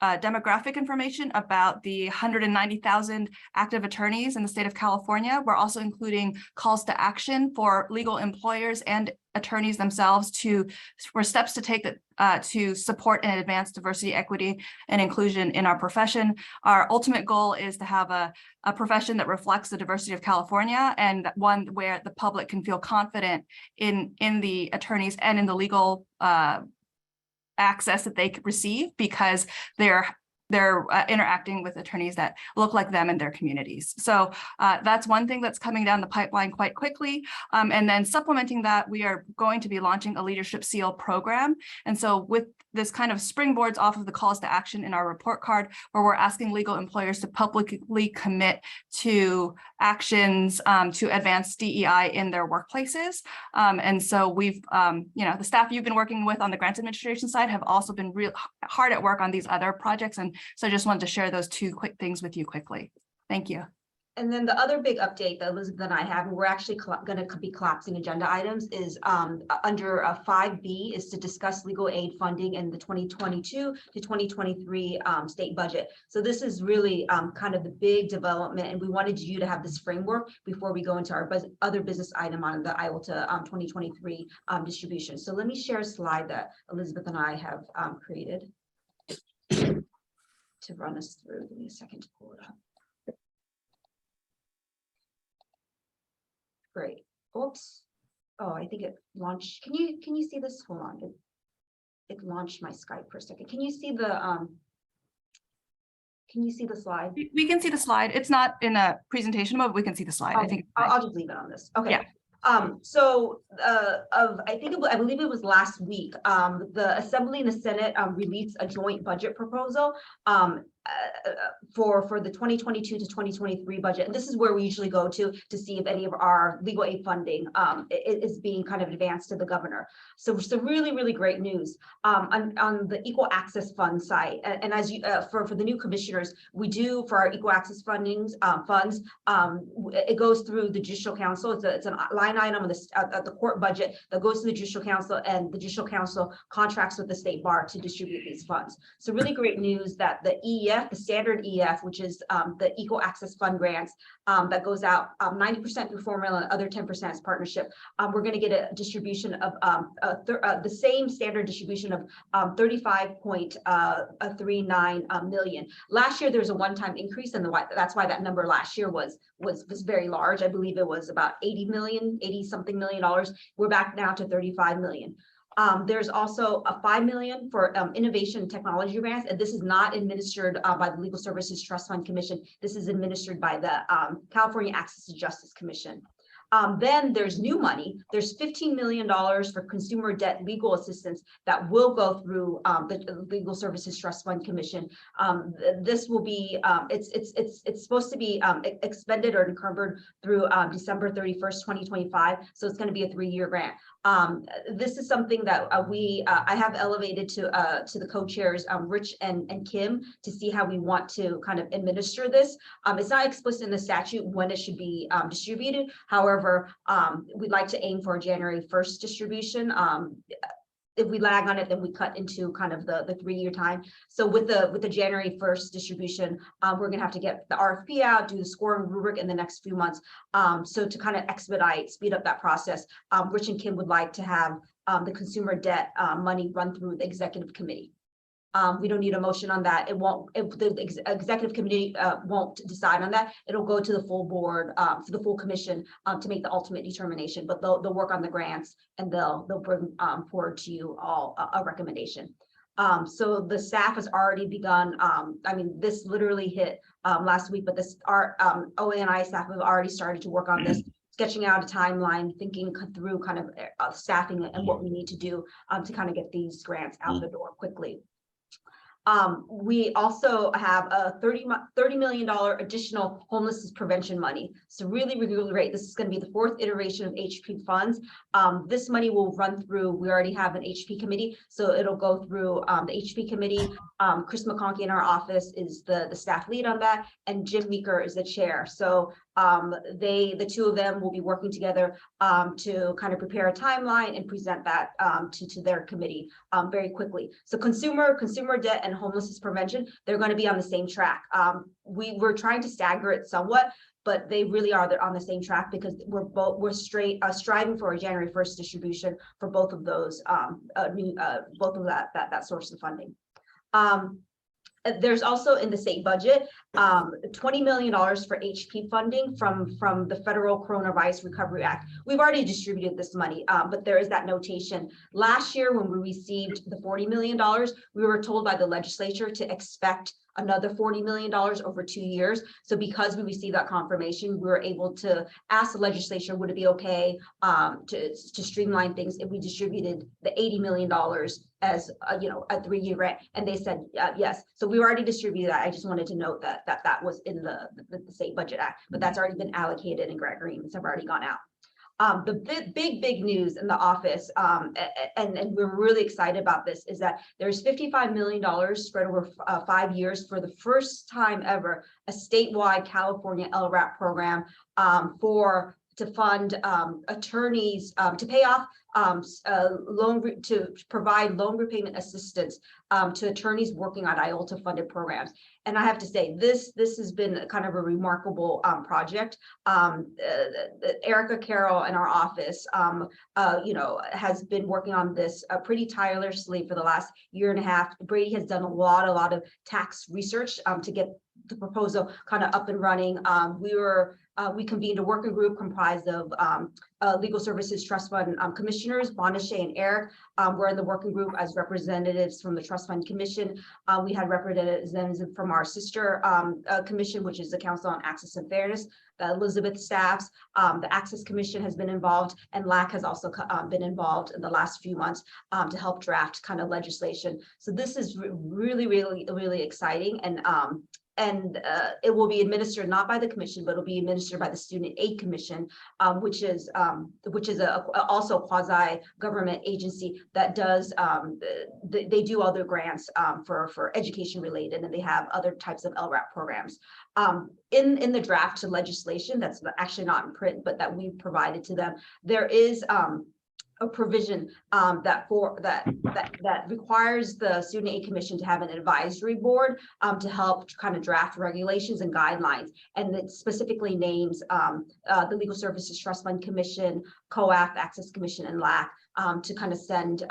demographic information about the 190,000 active attorneys in the state of California. We're also including calls to action for legal employers and attorneys themselves for steps to take to support and advance diversity, equity, and inclusion in our profession. Our ultimate goal is to have a profession that reflects the diversity of California, and one where the public can feel confident in the attorneys and in the legal access that they receive, because they're interacting with attorneys that look like them in their communities. So that's one thing that's coming down the pipeline quite quickly. And then supplementing that, we are going to be launching a leadership seal program. And so with this kind of springboards off of the calls to action in our report card, where we're asking legal employers to publicly commit to actions to advance DEI in their workplaces. And so we've, the staff you've been working with on the grants administration side have also been real hard at work on these other projects. And so I just wanted to share those 2 quick things with you quickly. Thank you. And then the other big update that Elizabeth and I have, and we're actually going to be collapsing agenda items, is under 5B is to discuss legal aid funding in the 2022 to 2023 state budget. So this is really kind of the big development, and we wanted you to have this framework before we go into our other business item on the IOLTA 2023 distribution. So let me share a slide that Elizabeth and I have created. to run us through. Give me a second to pull it up. Great. Oops. Oh, I think it launched. Can you see this? Hold on. It launched my Skype for a second. Can you see the slide? We can see the slide. It's not in a presentation mode, but we can see the slide. I think I'll just leave it on this. Okay. Yeah. So I believe it was last week, the Assembly and the Senate released a joint budget proposal for the 2022 to 2023 budget. And this is where we usually go to see if any of our legal aid funding is being kind of advanced to the governor. So really, really great news on the Equal Access Fund site. And as you for the new commissioners, we do for our Equal Access funds, it goes through the Judicial Council. It's a line item on the court budget that goes to the Judicial Council, and the Judicial Council contracts with the state bar to distribute these funds. So really great news that the EF, the standard EF, which is the Equal Access Fund grants that goes out 90% through formula and other 10% as partnership. We're going to get a distribution of the same standard distribution of 35.39 million. Last year there was a one-time increase, and that's why that number last year was very large. I believe it was about 80 something million dollars. We're back now to 35 million. There's also a $5 million for innovation and technology grants, and this is not administered by the Legal Services Trust Fund Commission. This is administered by the California Access to Justice Commission. Then there's new money. There's $15 million for consumer debt legal assistance that will go through the Legal Services Trust Fund Commission. This will be it's supposed to be expended or encumbered through December 31st, 2025. So it's going to be a 3-year grant. This is something that I have elevated to the co-chairs, Rich and Kim, to see how we want to kind of administer this. It's not explicit in the statute when it should be distributed. However, we'd like to aim for a January 1st distribution. If we lag on it, then we cut into kind of the 3-year time. So with the January 1st distribution, we're gonna have to get the RFP out, do the scoring rubric in the next few months. So to kind of speed up that process, Rich and Kim would like to have the consumer debt money run through the executive committee. We don't need a motion on that. The executive committee won't decide on that. It'll go to the full board, to the full commission to make the ultimate determination, but they'll work on the grants and they'll bring forward to you all a recommendation. So the staff has already begun. I mean, this literally hit last week, but our OA&I staff have already started to work on this, sketching out a timeline, thinking through kind of staffing and what we need to do to kind of get these grants out the door quickly. We also have a $30 million additional homelessness prevention money. So really, really great. This is going to be the 4th iteration of HP funds. This money will run through, we already have an HP committee, so it'll go through the HP committee. Chris McConkey in our office is the staff lead on that, and Jim Meeker is the chair. So the two of them will be working together to kind of prepare a timeline and present that to their committee very quickly. So consumer debt and homelessness prevention, they're going to be on the same track. We're trying to stagger it somewhat, but they really are on the same track because we're striving for a January 1st distribution for both of those both of that source of funding. There's also in the state budget $20 million for HP funding from the Federal Coronavirus Recovery Act. We've already distributed this money, but there is that notation. Last year, when we received the $40 million, we were told by the legislature to expect another $40 million over 2 years. So because we received that confirmation, we were able to ask the legislature, would it be okay to streamline things if we distributed the $80 million as a 3-year grant? And they said yes. So we already distributed that. I just wanted to note that was in the State Budget Act, but that's already been allocated and grant agreements have already gone out. The big news in the office, and we're really excited about this, is that there's $55 million spread over 5 years for the first time ever, a statewide California LRAP program to fund attorneys to pay off to provide loan repayment assistance to attorneys working on IOLTA funded programs. And I have to say, this has been kind of a remarkable project. Erica Carroll in our office, has been working on this pretty tirelessly for the last year and a half. Brady has done a lot of tax research to get the proposal kind of up and running. We convened a working group comprised of Legal Services Trust Fund commissioners, Bonachet and Eric. We're in the working group as representatives from the Trust Fund Commission. We had representatives from our sister commission, which is the Council on Access and Fairness. Elizabeth staffs, the Access Commission has been involved, and LRAP has also been involved in the last few months to help draft kind of legislation. So this is really exciting, and it will be administered not by the commission, but it'll be administered by the Student Aid Commission, which is also a quasi-government agency that does they do other grants for education related, and they have other types of LRAP programs. In the draft legislation that's actually not in print, but that we provided to them, there is a provision that requires the Student Aid Commission to have an advisory board to help kind of draft regulations and guidelines. And it specifically names the Legal Services Trust Fund Commission, COAF, Access Commission, and LAC to kind of send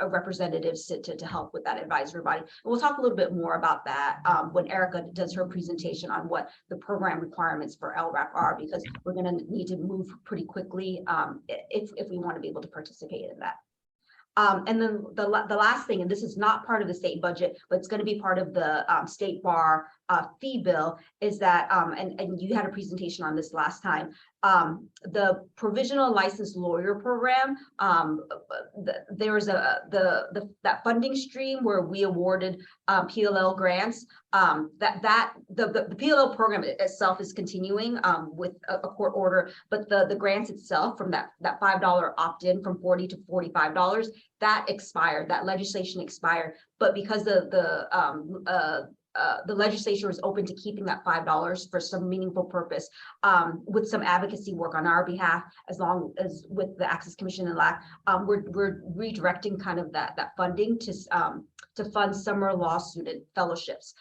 representatives to help with that advisory body. And we'll talk a little bit more about that when Erica does her presentation on what the program requirements for LRAP are, because we're going to need to move pretty quickly if we want to be able to participate in that. And then the last thing, and this is not part of the state budget, but it's going to be part of the state bar fee bill, is that, and you had a presentation on this last time, the provisional licensed lawyer program, there was that funding stream where we awarded PLL grants, the PLL program itself is continuing with a court order, but the grants itself from that $5 opt-in from $40 to $45, that expired, that legislation expired. But because the legislature is open to keeping that $5 for some meaningful purpose, with some advocacy work on our behalf, as long as with the Access Commission and LAC, we're redirecting kind of that funding to fund summer law student fellowships.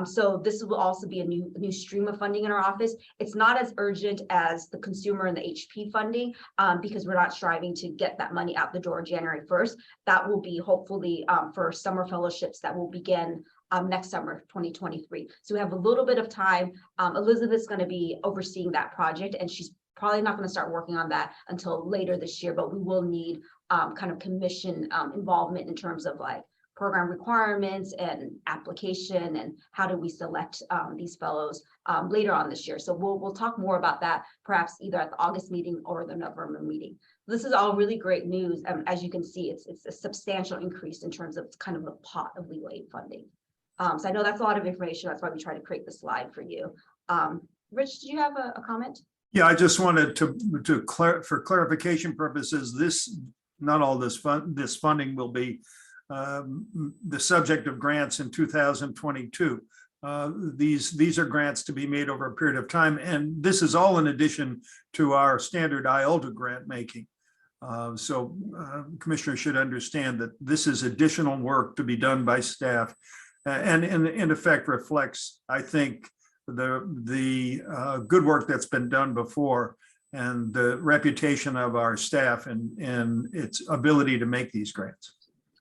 So this will also be a new stream of funding in our office. It's not as urgent as the consumer and the HP funding because we're not striving to get that money out the door January 1st. That will be hopefully for summer fellowships that will begin next summer, 2023. So we have a little bit of time. Elizabeth's going to be overseeing that project, and she's probably not going to start working on that until later this year, but we will need kind of commission involvement in terms of like program requirements and application and how do we select these fellows later on this year. So we'll talk more about that perhaps either at the August meeting or the November meeting. This is all really great news. As you can see, it's a substantial increase in terms of kind of the pot of legal aid funding. So I know that's a lot of information. That's why we try to create the slide for you. Rich, did you have a comment? Yeah, I just wanted for clarification purposes, not all this funding will be the subject of grants in 2022. These are grants to be made over a period of time, and this is all in addition to our standard IOLTA grant making. So commissioners should understand that this is additional work to be done by staff, and in effect reflects, I think, the good work that's been done before and the reputation of our staff and its ability to make these grants.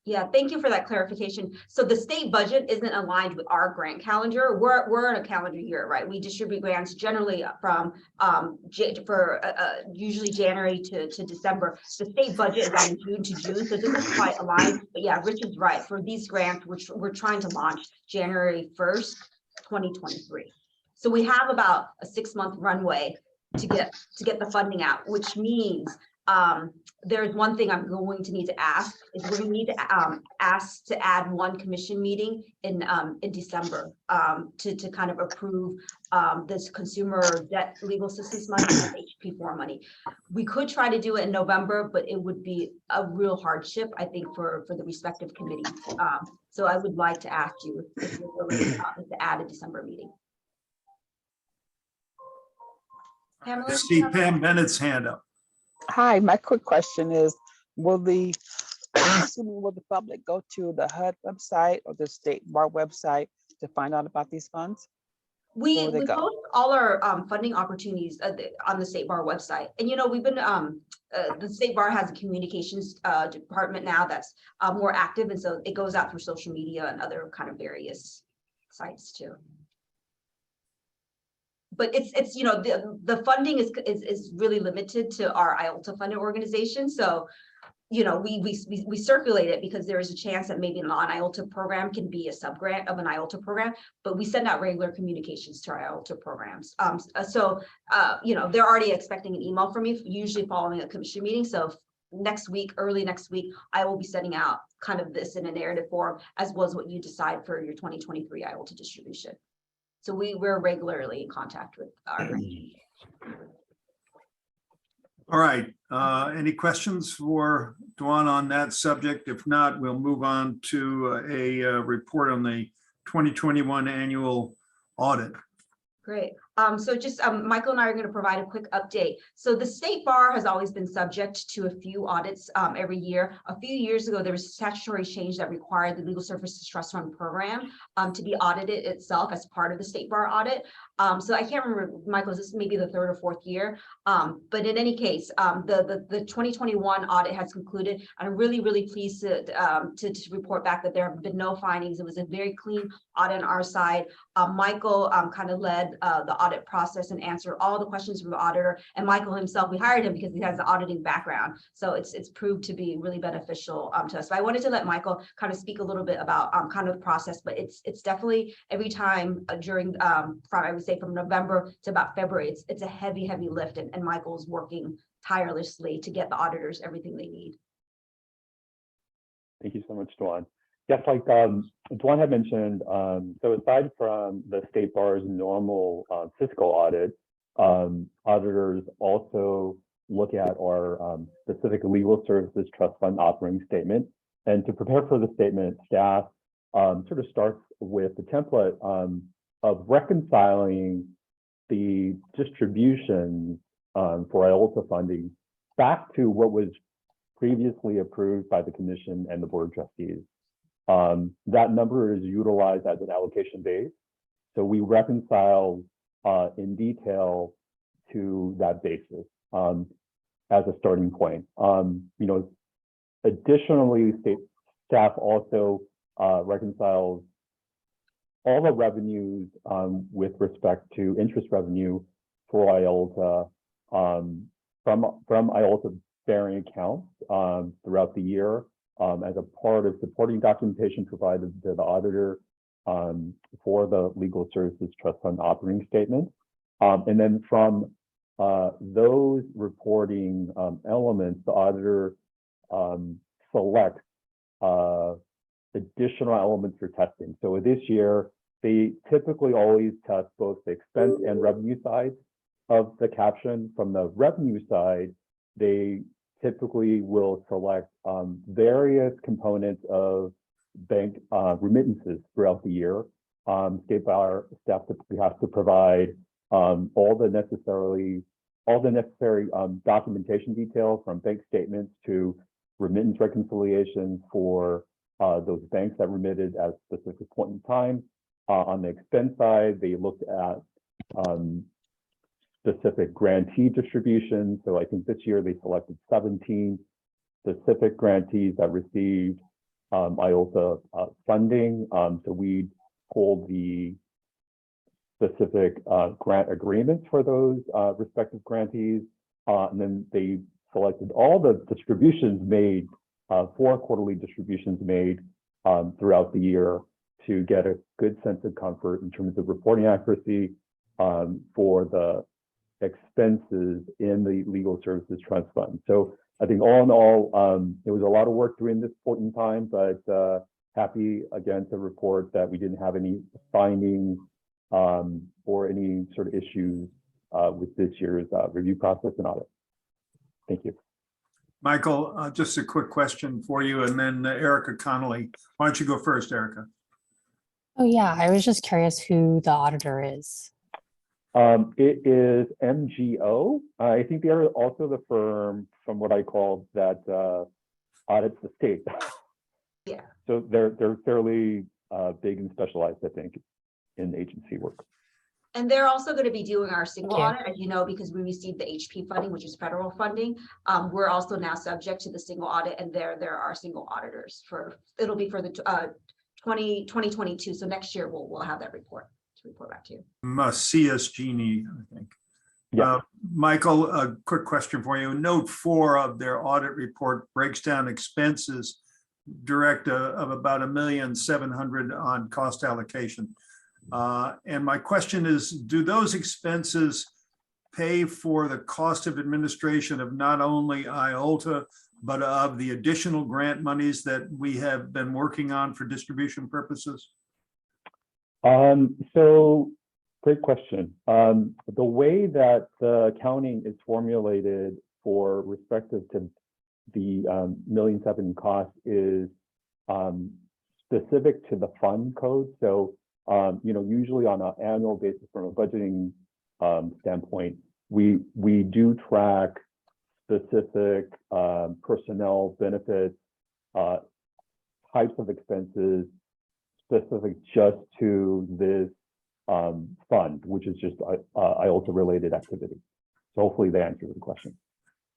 Yeah, thank you for that clarification. So the state budget isn't aligned with our grant calendar. We're in a calendar year, right? We distribute grants generally from usually January to December. The state budget is on June to June, so this is quite aligned. But yeah, Rich is right. For these grants, which we're trying to launch January 1st, 2023. So we have about a 6-month runway to get the funding out, which means there's one thing I'm going to need to ask is we're going to need to ask to add one commission meeting in December to kind of approve this consumer debt legal assistance money and HP4 money. We could try to do it in November, but it would be a real hardship, I think, for the respective committees. So I would like to ask you if you're willing to add a December meeting. Pamela, I see Pam Bennett's hand up. Hi, my quick question is, will the, will the public go to the HUD website or the State Bar website to find out about these funds? Where would they We go? post all our funding opportunities on the State Bar website. And, you know, we've been, the State Bar has a communications department now that's more active. And so it goes out through social media and other kind of various sites too. But it's you know, the funding is really limited to our IOLTA funded organization. So, you know, we circulate it because there is a chance that maybe a non-IOLTA program can be a subgrant of an IOLTA program, but we send out regular communications to our IOLTA programs. You know, they're already expecting an email from me, usually following a commission meeting. So next week, early next week, I will be sending out kind of this in a narrative form, as well as what you decide for your 2023 IOLTA distribution. So we're regularly in contact with our All right, any questions for Dwan on that subject? If not, we'll move on to a report on the 2021 annual audit. Great. So just Michael and I are going to provide a quick update. So the State Bar has always been subject to a few audits every year. A few years ago, there was a statutory change that required the Legal Services Trust Fund program to be audited itself as part of the State Bar audit. So I can't remember, Michael, this may be the third or fourth year. But in any case, the 2021 audit has concluded. I'm really, really pleased to report back that there have been no findings. It was a very clean audit on our side. Michael kind of led the audit process and answered all the questions from the auditor. And Michael himself, we hired him because he has the auditing background. So it's proved to be really beneficial to us. But I wanted to let Michael kind of speak a little bit about kind of the process, but it's definitely every time during, I would say from November to about February, it's a heavy lift, and Michael's working tirelessly to get the auditors everything they need. Thank you so much, Dwan. Yes, like Dwan had mentioned, so aside from the State Bar's normal fiscal audit, auditors also look at our specific legal services trust fund operating statement. And to prepare for the statement, staff sort of starts with the template of reconciling the distribution for IOLTA funding back to what was previously approved by the Commission and the Board of Trustees. That number is utilized as an allocation base. So we reconcile in detail to that basis as a starting point. You know, additionally, state staff also reconciles all the revenues with respect to interest revenue for IOLTA from IOLTA bearing accounts throughout the year as a part of supporting documentation provided to the auditor for the Legal Services Trust Fund operating statement. And then from those reporting elements, the auditor selects additional elements for testing. So this year, they typically always test both the expense and revenue sides of the caption. From the revenue side, they typically will select various components of bank remittances throughout the year. State Bar staff has to provide all the necessary documentation detail, from bank statements to remittance reconciliations for those banks that remitted at a specific point in time. On the expense side, they looked at specific grantee distributions. So I think this year they selected 17 specific grantees that received IOLTA funding. So we pulled the specific grant agreements for those respective grantees. And then they selected all the distributions made, 4 quarterly distributions made throughout the year, to get a good sense of comfort in terms of reporting accuracy for the expenses in the Legal Services Trust Fund. So I think all in all, it was a lot of work during this point in time, but happy again to report that we didn't have any findings or any sort of issues with this year's review process and audit. Thank you. Michael, just a quick question for you, and then Erica Connolly. Why don't you go first, Erica? Oh yeah, I was just curious who the auditor is. It is MGO. I think they are also the firm, from what I call, that audits the state. Yeah. So they're fairly big and specialized, I think, in agency work. And they're also going to be doing our single Yeah. audit, as you know, because we received the HP funding, which is federal funding. We're also now subject to the single audit, and there are single auditors it'll be for the 2022. So next year we'll have that report to report back to you. CS Genie, I think. Yeah. Michael, a quick question for you. Note 4 of their audit report breaks down expenses direct of about $1,700,000 on cost allocation. And my question is, do those expenses pay for the cost of administration of not only IOLTA, but of the additional grant monies that we have been working on for distribution purposes? So great question. The way that the accounting is formulated for respective to the $1,700,000 cost is specific to the fund code. So usually on an annual basis from a budgeting standpoint, we do track specific personnel benefits, types of expenses specific just to this fund, which is just IOLTA-related activity. So hopefully they answer the question.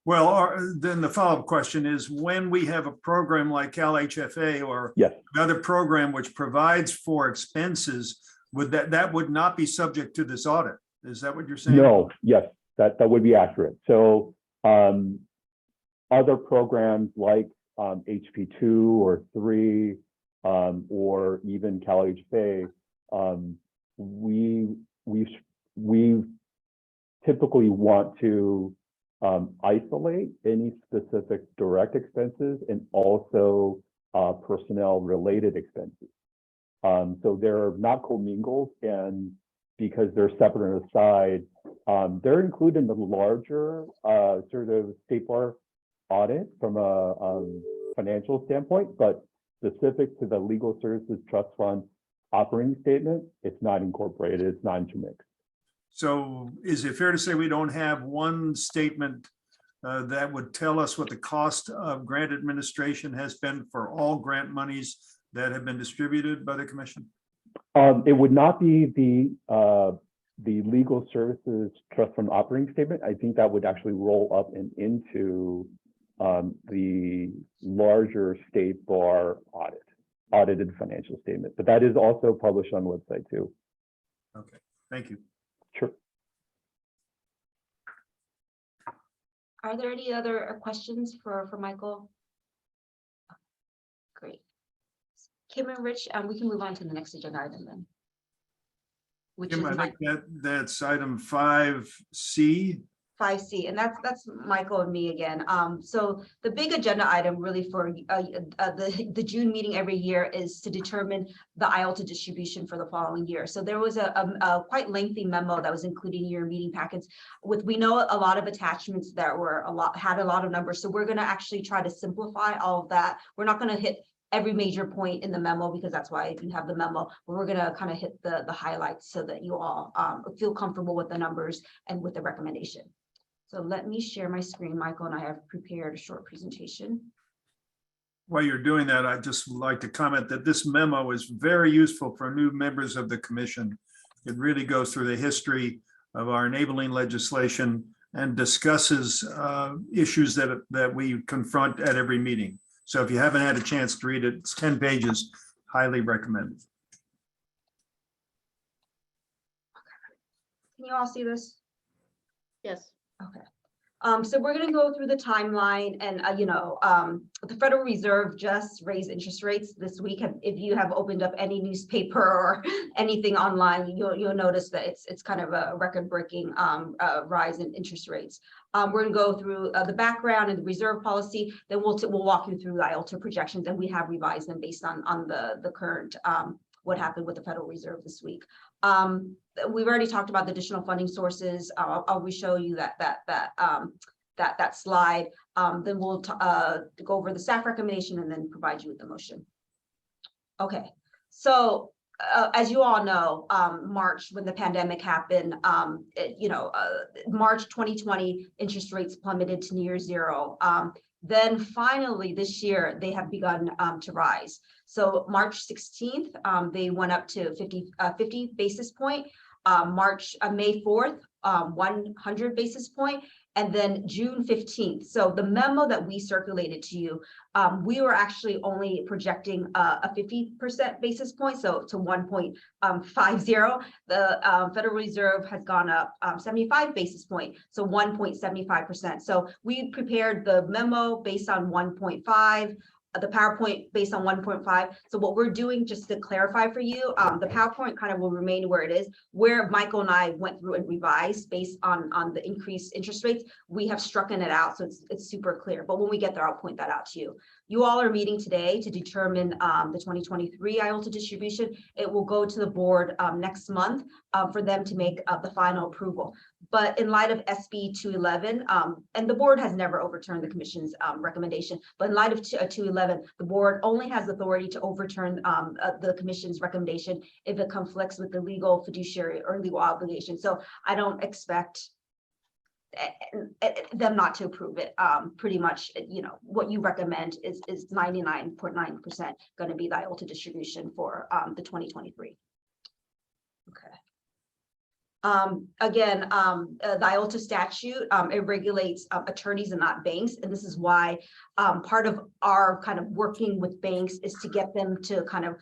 Well, then the follow-up question is, when we have a program like CalFHA or another program which provides for expenses, would that would not be subject to this audit? Is that what you're saying? No, yes, that would be accurate. So other programs like HP2 or 3 or even CalFHA, we typically want to isolate any specific direct expenses and also personnel related expenses. So they're not commingled, and because they're separate and aside, they're included in the larger sort of state bar audit from a financial standpoint, but specific to the legal services trust fund operating statement, it's not incorporated, it's not intermixed. So is it fair to say we don't have one statement that would tell us what the cost of grant administration has been for all grant monies that have been distributed by the commission? It would not be the legal services trust fund operating statement. I think that would actually roll up and into the larger state bar audited financial statement, but that is also published on the website too. Okay, thank you. Sure. Are there any other questions for Michael? Great. Kim and Rich, we can move on to the next agenda item then. Kim, I think that's item 5C. 5C, and that's Michael and me again. So the big agenda item really for the June meeting every year is to determine the IOLTA distribution for the following year. So there was a quite lengthy memo that was included in your meeting packets we know a lot of attachments that were had a lot of numbers. So we're going to actually try to simplify all of that. We're not going to hit every major point in the memo because that's why you have the memo, but we're going to kind of hit the highlights so that you all feel comfortable with the numbers and with the recommendation. So let me share my screen. Michael and I have prepared a short presentation. While you're doing that, I'd just like to comment that this memo is very useful for new members of the commission. It really goes through the history of our enabling legislation and discusses issues that we confront at every meeting. So if you haven't had a chance to read it, it's 10 pages, highly recommended. Can you all see this? Yes. Okay. So we're going to go through the timeline, and the Federal Reserve just raised interest rates this week. If you have opened up any newspaper or anything online, you'll notice that it's kind of a record-breaking rise in interest rates. We're going to go through the background and the reserve policy. Then we'll walk you through the IOLTA projections, and we have revised them based on the current what happened with the Federal Reserve this week. We've already talked about the additional funding sources. I'll re-show you that slide. Then we'll go over the staff recommendation and then provide you with the motion. Okay, so as you all know, March, when the pandemic happened, March 2020, interest rates plummeted to near zero. Then finally this year, they have begun to rise. So March 16th, they went up to 50 basis point. May 4th, 100 basis point, and then June 15th. So the memo that we circulated to you, we were actually only projecting a 50% basis point, so to 1.50. The Federal Reserve has gone up 75 basis point, so 1.75%. So we prepared the memo based on 1.5, the PowerPoint based on 1.5. So what we're doing, just to clarify for you, the PowerPoint kind of will remain where it is. Where Michael and I went through and revised based on the increased interest rates, we have strucken it out, so it's super clear. But when we get there, I'll point that out to you. You all are meeting today to determine the 2023 IOLTA distribution. It will go to the board next month for them to make the final approval. But in light of SB 211, and the board has never overturned the commission's recommendation, but in light of 211, the board only has authority to overturn the commission's recommendation if it conflicts with the legal, fiduciary, or legal obligation. So I don't expect them not to approve it. Pretty much, what you recommend is 99.9% going to be the IOLTA distribution for the 2023. Okay. Again, the IOLTA statute, it regulates attorneys and not banks. And this is why part of our kind of working with banks is to get them to kind of,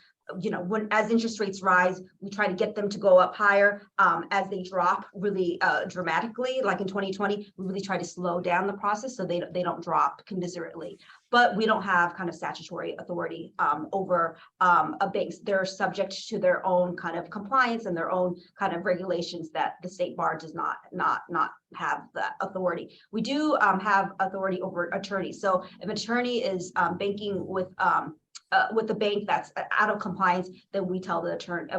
as interest rates rise, we try to get them to go up higher. As they drop really dramatically, like in 2020, we really try to slow down the process so they don't drop commensurately. But we don't have kind of statutory authority over banks. They're subject to their own kind of compliance and their own kind of regulations that the state bar does not have that authority. We do have authority over attorneys. So if an attorney is banking with the bank that's out of compliance, then we tell the attorney,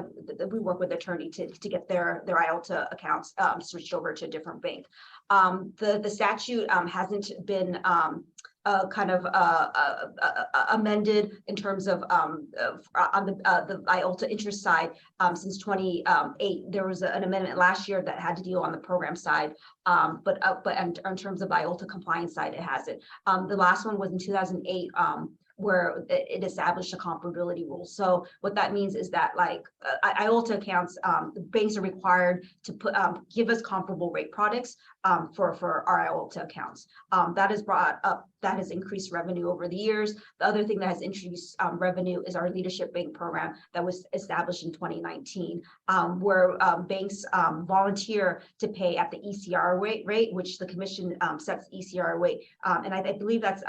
we work with the attorney to get their IOLTA accounts switched over to a different bank. The statute hasn't been amended in terms of on the IOLTA interest side since 2008. There was an amendment last year that had to deal on the program side, but in terms of IOLTA compliance side, it hasn't. The last one was in 2008. Where it established a comparability rule. So what that means is that IOLTA accounts, the banks are required to give us comparable rate products for our IOLTA accounts. That has increased revenue over the years. The other thing that has increased revenue is our leadership bank program that was established in 2019, where banks volunteer to pay at the ECR rate, which the commission sets ECR rate, and I believe that's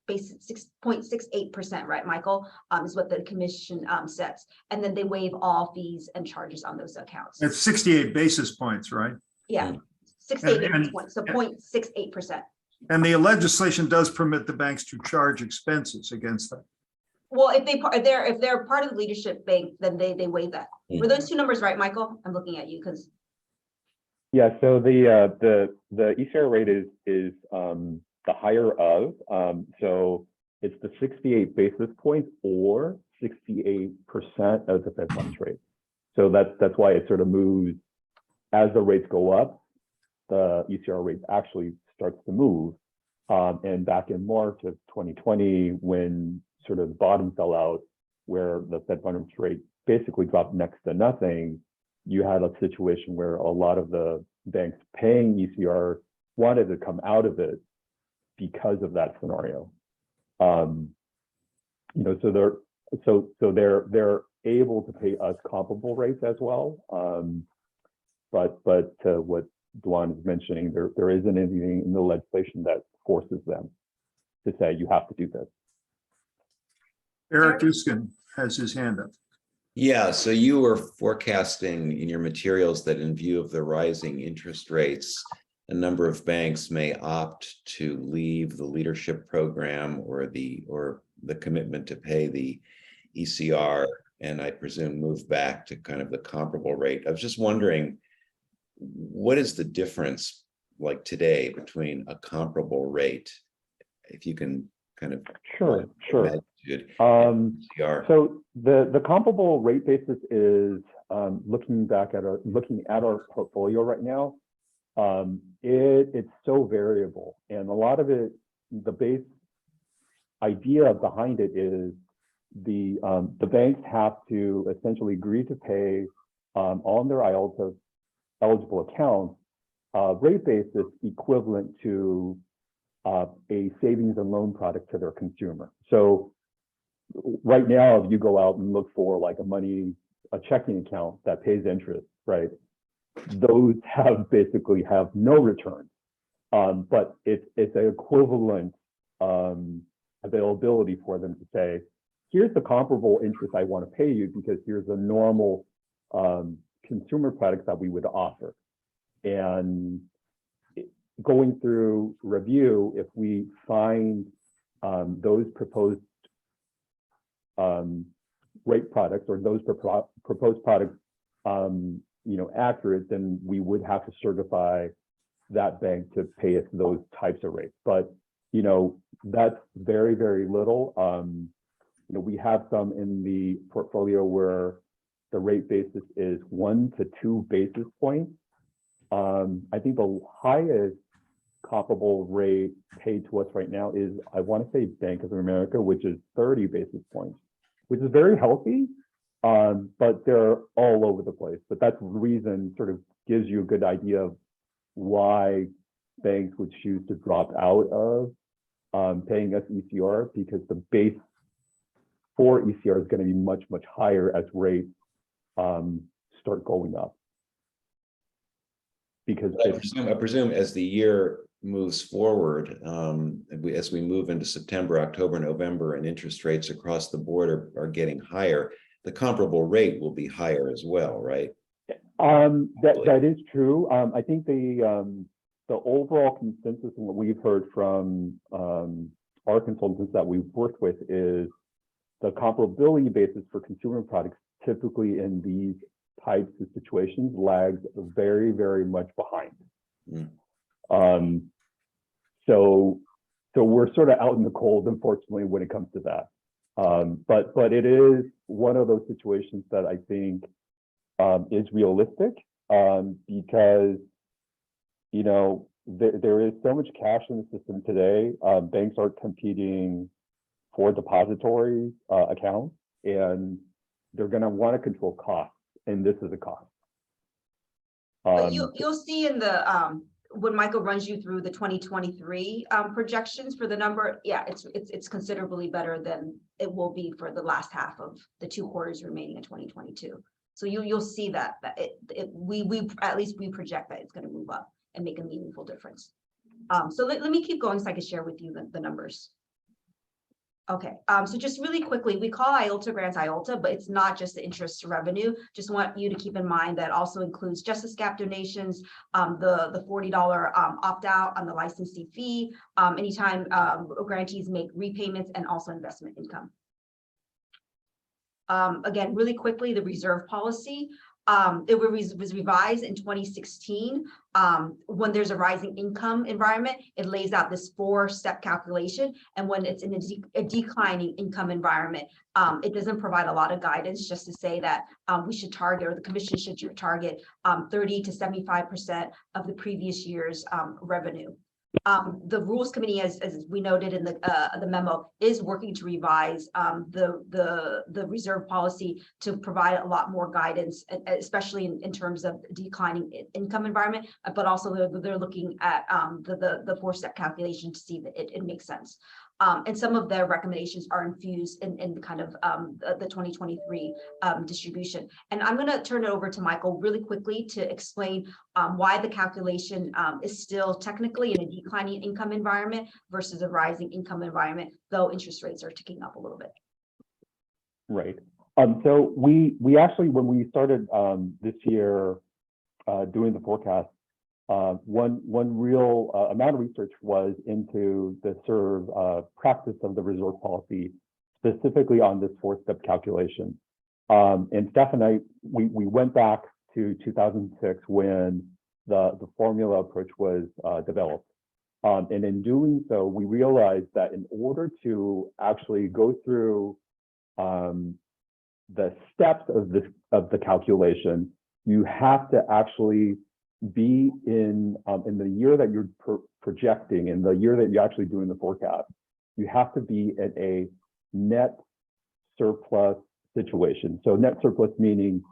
6.68%, right, Michael, is what the commission sets. And then they waive all fees and charges on those accounts. It's 68 basis points, right? Yeah, 68 basis points, so 0.68%. And the legislation does permit the banks to charge expenses against that. Well, if they're part of the leadership bank, then they waive that. Were those two numbers right, Michael? I'm looking at you because. Yeah, so the ECR rate is the higher of, so it's the 68 basis points or 68% of the Fed funds rate. So that's why it sort of moves as the rates go up, the ECR rate actually starts to move. And back in March of 2020, when sort of the bottom fell out, where the Fed funds rate basically dropped next to nothing, you had a situation where a lot of the banks paying ECR wanted to come out of it because of that scenario. So they're able to pay us comparable rates as well. But what Duan is mentioning, there isn't anything in the legislation that forces them to say you have to do this. Eric Uskin has his hand up. Yeah, so you were forecasting in your materials that in view of the rising interest rates, a number of banks may opt to leave the leadership program or the commitment to pay the ECR, and I presume move back to kind of the comparable rate. I was just wondering, what is the difference like today between a comparable rate, if you can kind of Sure. So the comparable rate basis is looking at our portfolio right now. It's so variable, and a lot of it, the base idea behind it is the banks have to essentially agree to pay on their IOLTA eligible accounts rate basis equivalent to a savings and loan product to their consumer. So right now, if you go out and look for like a checking account that pays interest, right? Those basically have no return, but it's an equivalent availability for them to say, here's the comparable interest I want to pay you because here's a normal consumer product that we would offer. And going through review, if we find those proposed rate products or those proposed products accurate, then we would have to certify that bank to pay us those types of rates. But that's very, very little. We have some in the portfolio where the rate basis is 1 to 2 basis points. I think the highest comparable rate paid to us right now is, I want to say, Bank of America, which is 30 basis points, which is very healthy, but they're all over the place. But that's the reason, sort of gives you a good idea of why banks would choose to drop out of paying us ECR, because the base for ECR is going to be much, much higher as rates start going up. Because I presume as the year moves forward, as we move into September, October, November, and interest rates across the board are getting higher, the comparable rate will be higher as well, right? That is true. I think the overall consensus and what we've heard from our consultants that we've worked with is the comparability basis for consumer products typically in these types of situations lags very, very much behind. So we're sort of out in the cold, unfortunately, when it comes to that. But it is one of those situations that I think is realistic, because there is so much cash in the system today. Banks are competing for depository accounts, and they're going to want to control costs, and this is a cost. But you'll see in the when Michael runs you through the 2023 projections for the number, yeah, it's considerably better than it will be for the last half of the 2 quarters remaining in 2022. So you'll see that we at least we project that it's going to move up and make a meaningful difference. So let me keep going so I can share with you the numbers. Okay, so just really quickly, we call IOLTA grants IOLTA, but it's not just the interest revenue. Just want you to keep in mind that also includes Justice Gap donations, the $40 opt-out on the licensing fee, anytime grantees make repayments, and also investment income. Again, really quickly, the reserve policy. It was revised in 2016. When there's a rising income environment, it lays out this 4-step calculation. And when it's in a declining income environment, it doesn't provide a lot of guidance, just to say that we should target, or the commission should target 30 to 75% of the previous year's revenue. The Rules Committee, as we noted in the memo, is working to revise the reserve policy to provide a lot more guidance, especially in terms of declining income environment, but also they're looking at the 4-step calculation to see that it makes sense. And some of their recommendations are infused in kind of the 2023 distribution. And I'm going to turn it over to Michael really quickly to explain why the calculation is still technically in a declining income environment versus a rising income environment, though interest rates are ticking up a little bit. Right. So we actually, when we started this year doing the forecast, one real amount of research was into the sort of practice of the reserve policy, specifically on this 4-step calculation. And Steph and I, we went back to 2006 when the formula approach was developed. And in doing so, we realized that in order to actually go through the steps of the calculation, you have to actually be in the year that you're projecting, in the year that you're actually doing the forecast. You have to be at a net surplus situation. So net surplus meaning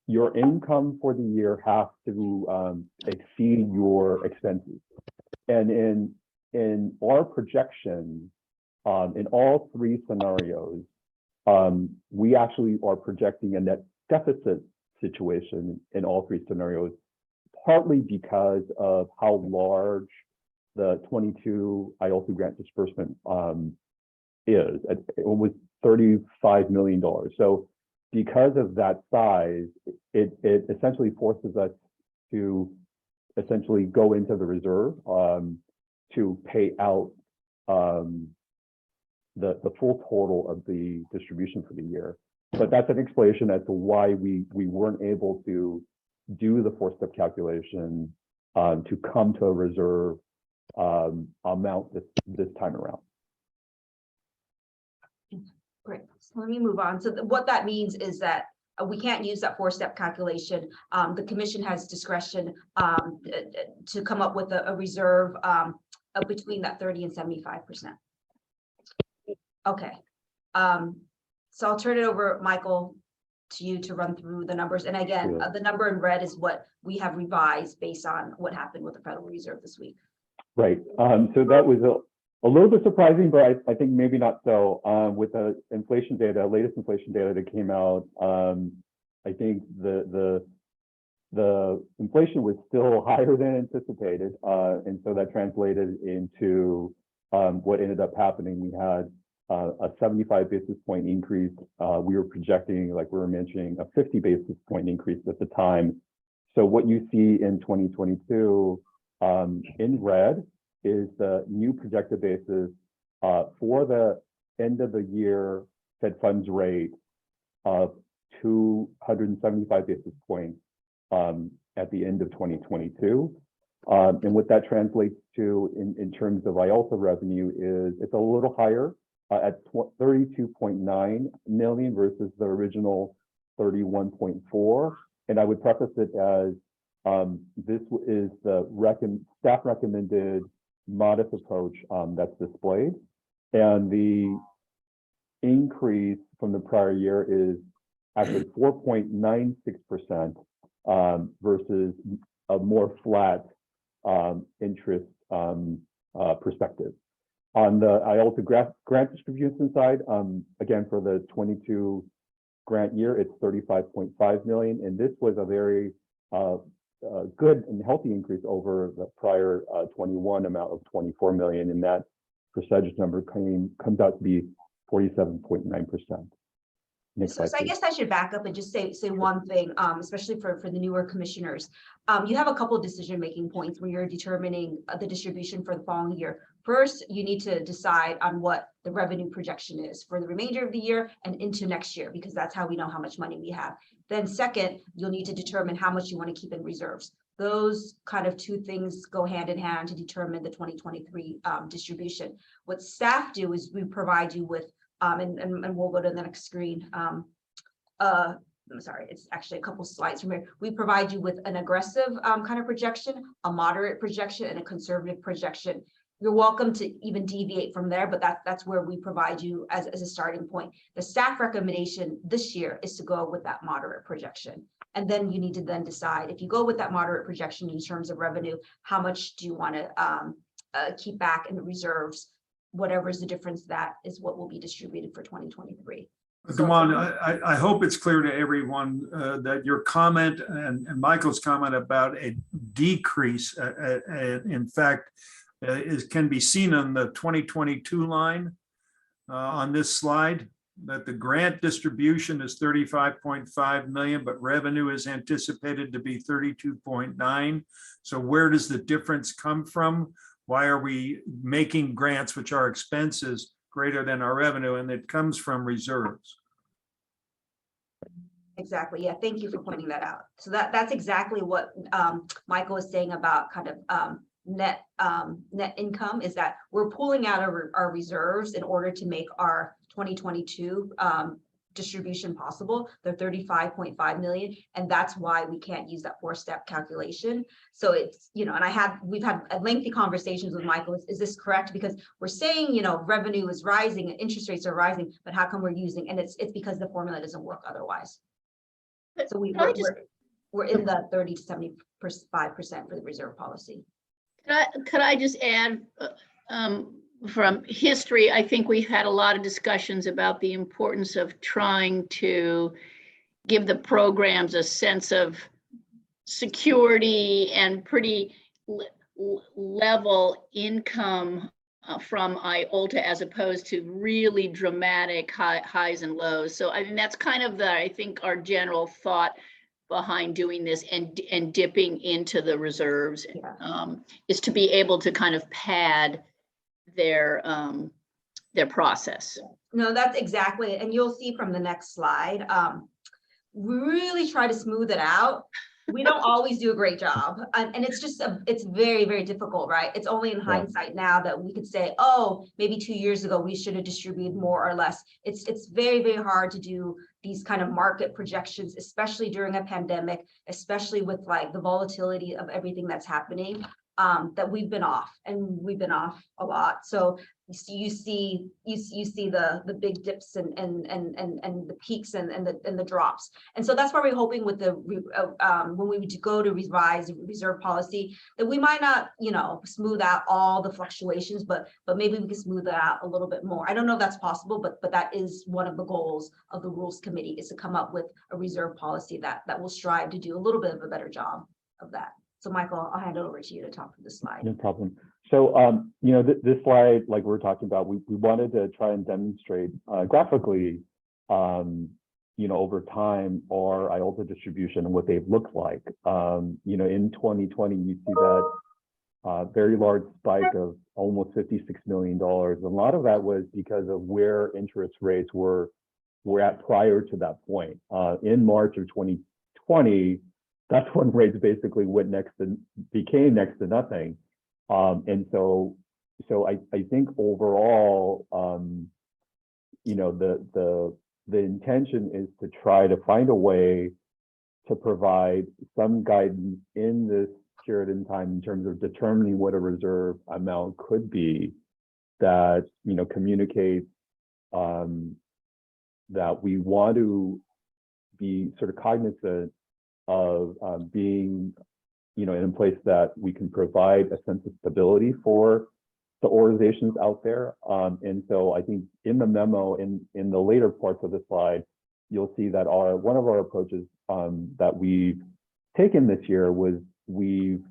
your income for the year has to exceed your expenses. And in our projection, in all three scenarios, we actually are projecting a net deficit situation in all three scenarios, partly because of how large the 22 IOLTA grant disbursement is. It was $35 million. So because of that size, it essentially forces us to essentially go into the reserve to pay out the full total of the distribution for the year. But that's an explanation as to why we weren't able to do the four-step calculation to come to a reserve amount this time around. Great. So let me move on. So what that means is that we can't use that four-step calculation. The commission has discretion to come up with a reserve between that 30 and 75%. Okay. So I'll turn it over, Michael, to you to run through the numbers. And again, the number in red is what we have revised based on what happened with the Federal Reserve this week. Right. So that was a little bit surprising, but I think maybe not so. With the inflation data, latest inflation data that came out, I think the inflation was still higher than anticipated, and so that translated into what ended up happening. We had a 75 basis point increase. We were projecting, like we were mentioning, a 50 basis point increase at the time. So what you see in 2022 in red is the new projected basis for the end of the year Fed funds rate of 275 basis points at the end of 2022. And what that translates to in terms of IOLTA revenue is it's a little higher at 32.9 million versus the original 31.4. And I would preface it as this is the staff recommended modest approach that's displayed. And the increase from the prior year is actually 4.96% versus a more flat interest perspective. On the IOLTA grant distribution side, again, for the 22 grant year, it's 35.5 million. And this was a very good and healthy increase over the prior 21 amount of 24 million. And that percentage number comes out to be 47.9%. So I guess I should back up and just say one thing, especially for the newer commissioners. You have a couple of decision-making points when you're determining the distribution for the following year. First, you need to decide on what the revenue projection is for the remainder of the year and into next year, because that's how we know how much money we have. Then second, you'll need to determine how much you want to keep in reserves. Those kind of two things go hand in hand to determine the 2023 distribution. What staff do is we provide you with and we'll go to the next screen. I'm sorry, it's actually a couple slides from here. We provide you with an aggressive kind of projection, a moderate projection, and a conservative projection. You're welcome to even deviate from there, but that's where we provide you as a starting point. The staff recommendation this year is to go with that moderate projection. And then you need to then decide, if you go with that moderate projection in terms of revenue, how much do you want to keep back in the reserves? Whatever is the difference, that is what will be distributed for 2023. Dewan, I hope it's clear to everyone that your comment and Michael's comment about a decrease, in fact, can be seen on the 2022 line on this slide, that the grant distribution is 35.5 million, but revenue is anticipated to be 32.9. So where does the difference come from? Why are we making grants, which are expenses, greater than our revenue? And it comes from reserves. Exactly. Yeah. Thank you for pointing that out. So that's exactly what Michael is saying about kind of net income is that we're pulling out our reserves in order to make our 2022 distribution possible. They're 35.5 million, and that's why we can't use that 4-step calculation. So it's, you know, and we've had lengthy conversations with Michael. Is this correct? Because we're saying, you know, revenue is rising and interest rates are rising, but how come we're using? And it's because the formula doesn't work otherwise. So we're in the 30 to 75% for the reserve policy. Could I just add, from history, I think we've had a lot of discussions about the importance of trying to give the programs a sense of security and pretty level income from IOLTA, as opposed to really dramatic highs and lows. So I mean, that's kind of I think our general thought behind doing this and dipping into the reserves, is to be able to kind of pad their process. No, that's exactly it. And you'll see from the next slide, we really try to smooth it out. We don't always do a great job. And it's just, it's very, very difficult, right? It's only in hindsight now that we could say, oh, maybe 2 years ago, we should have distributed more or less. It's very, very hard to do these kind of market projections, especially during a pandemic, especially with like the volatility of everything that's happening. That we've been off, and we've been off a lot. So you see the big dips and the peaks and the drops. And so that's why we're hoping with the when we go to revise reserve policy, that we might not, you know, smooth out all the fluctuations, but maybe we can smooth it out a little bit more. I don't know if that's possible, but that is one of the goals of the rules committee, is to come up with a reserve policy that will strive to do a little bit of a better job of that. So Michael, I'll hand it over to you to talk through this slide. No problem. So, you know, this slide, like we're talking about, we wanted to try and demonstrate graphically, you know, over time, our IOLTA distribution and what they've looked like. You know, in 2020, you see that very large spike of almost $56 million. A lot of that was because of where interest rates were at prior to that point. In March of 2020, that's when rates basically became next to nothing. And so I think overall, you know, the intention is to try to find a way to provide some guidance in this period in time in terms of determining what a reserve amount could be, that, you know, communicates that we want to be sort of cognizant of being, you know, in a place that we can provide a sense of stability for the organizations out there. And so I think in the memo, in the later parts of the slide, you'll see that one of our approaches that we've taken this year was we've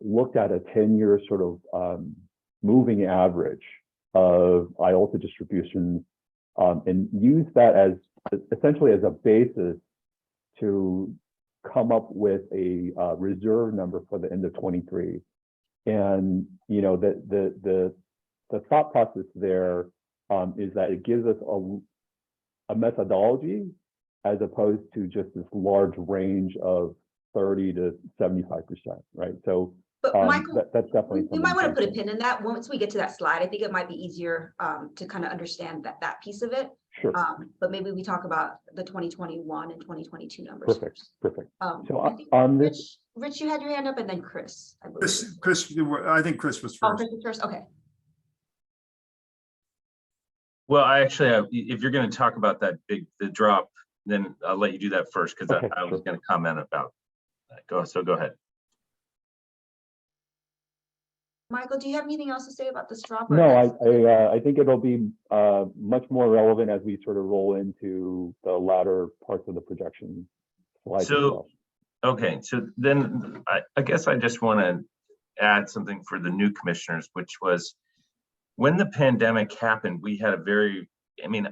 looked at a 10-year sort of moving average of IOLTA distributions and used that as essentially as a basis to come up with a reserve number for the end of 23. And, you know, the thought process there is that it gives us a methodology as opposed to just this large range of 30 to 75%, right? So but Michael, that's definitely we might want to put a pin in that once we get to that slide. I think it might be easier to kind of understand that piece of it. Sure. But maybe we talk about the 2021 and 2022 numbers. Perfect. So on this, Rich, you had your hand up, and then Chris. I think Chris was first. Oh, Chris was first. Okay. Well, if you're going to talk about the drop, then I'll let you do that first, because I was going to comment about that. Go ahead. Michael, do you have anything else to say about this drop? No, I think it'll be much more relevant as we sort of roll into the latter parts of the projection slide. So, okay, so then I guess I just want to add something for the new commissioners, which was when the pandemic happened, we had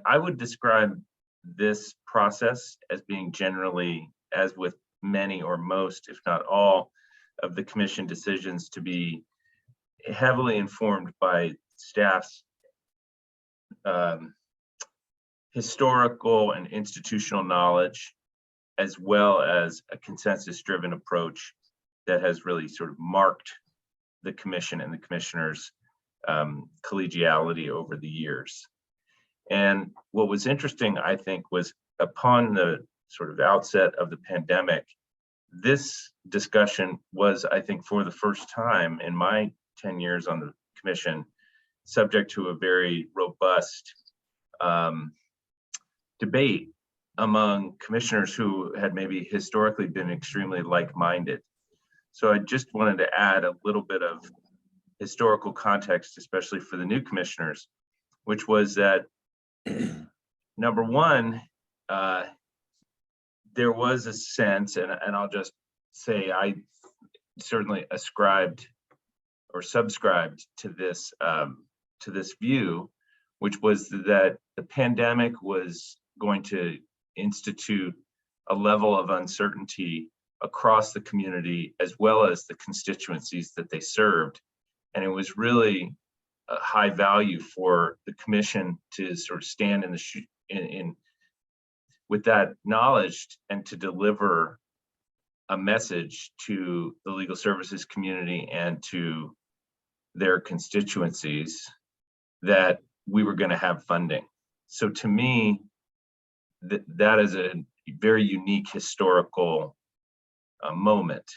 I would describe this process as being generally, as with many or most, if not all, of the commission decisions, to be heavily informed by staff's historical and institutional knowledge, as well as a consensus-driven approach that has really sort of marked the commission and the commissioners' collegiality over the years. And what was interesting, I think, was upon the sort of outset of the pandemic, this discussion was, I think, for the first time in my 10 years on the commission, subject to a very robust debate among commissioners who had maybe historically been extremely like-minded. So I just wanted to add a little bit of historical context, especially for the new commissioners, which was that number one, there was a sense, and I'll just say I certainly ascribed or subscribed to this view, which was that the pandemic was going to institute a level of uncertainty across the community as well as the constituencies that they served. And it was really a high value for the commission to sort of stand in the with that knowledge and to deliver a message to the legal services community and to their constituencies that we were going to have funding. So to me, that is a very unique historical moment.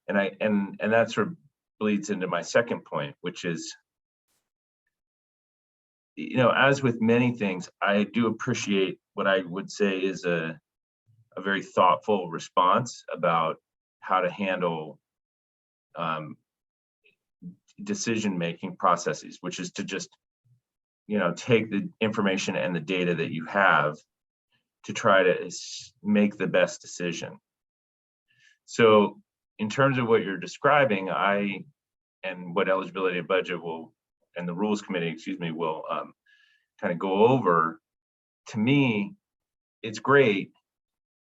And that sort of bleeds into my second point, which is, you know, as with many things, I do appreciate what I would say is a very thoughtful response about how to handle decision-making processes, which is to just, you know, take the information and the data that you have to try to make the best decision. So in terms of what you're describing, and what eligibility of budget will, and the rules committee, excuse me, will kind of go over, to me, it's great,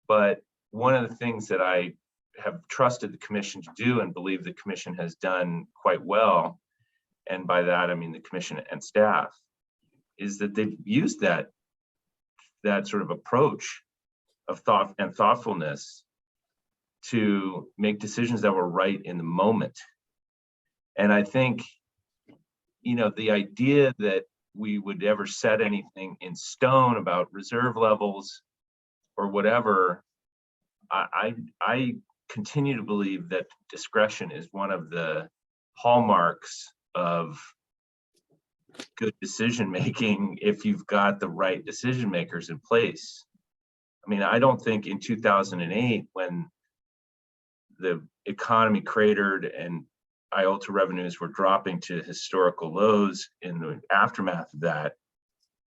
but one of the things that I have trusted the commission to do and believe the commission has done quite well, and by that I mean the commission and staff, is that they've used that sort of approach of thought and thoughtfulness to make decisions that were right in the moment. And I think, you know, the idea that we would ever set anything in stone about reserve levels or whatever, I continue to believe that discretion is one of the hallmarks of good decision making if you've got the right decision makers in place. I mean, I don't think in 2008, when the economy cratered and IOLTA revenues were dropping to historical lows in the aftermath of that,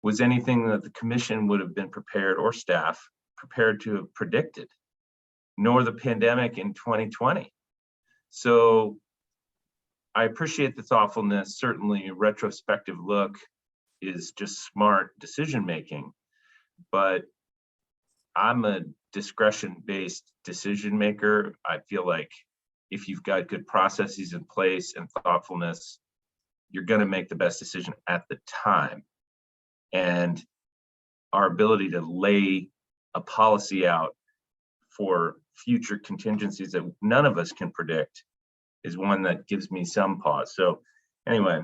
was anything that the commission would have been prepared, or staff prepared, to have predicted, nor the pandemic in 2020. So I appreciate the thoughtfulness. Certainly a retrospective look is just smart decision making, but I'm a discretion-based decision maker. I feel like if you've got good processes in place and thoughtfulness, you're going to make the best decision at the time. And our ability to lay a policy out for future contingencies that none of us can predict is one that gives me some pause. So anyway,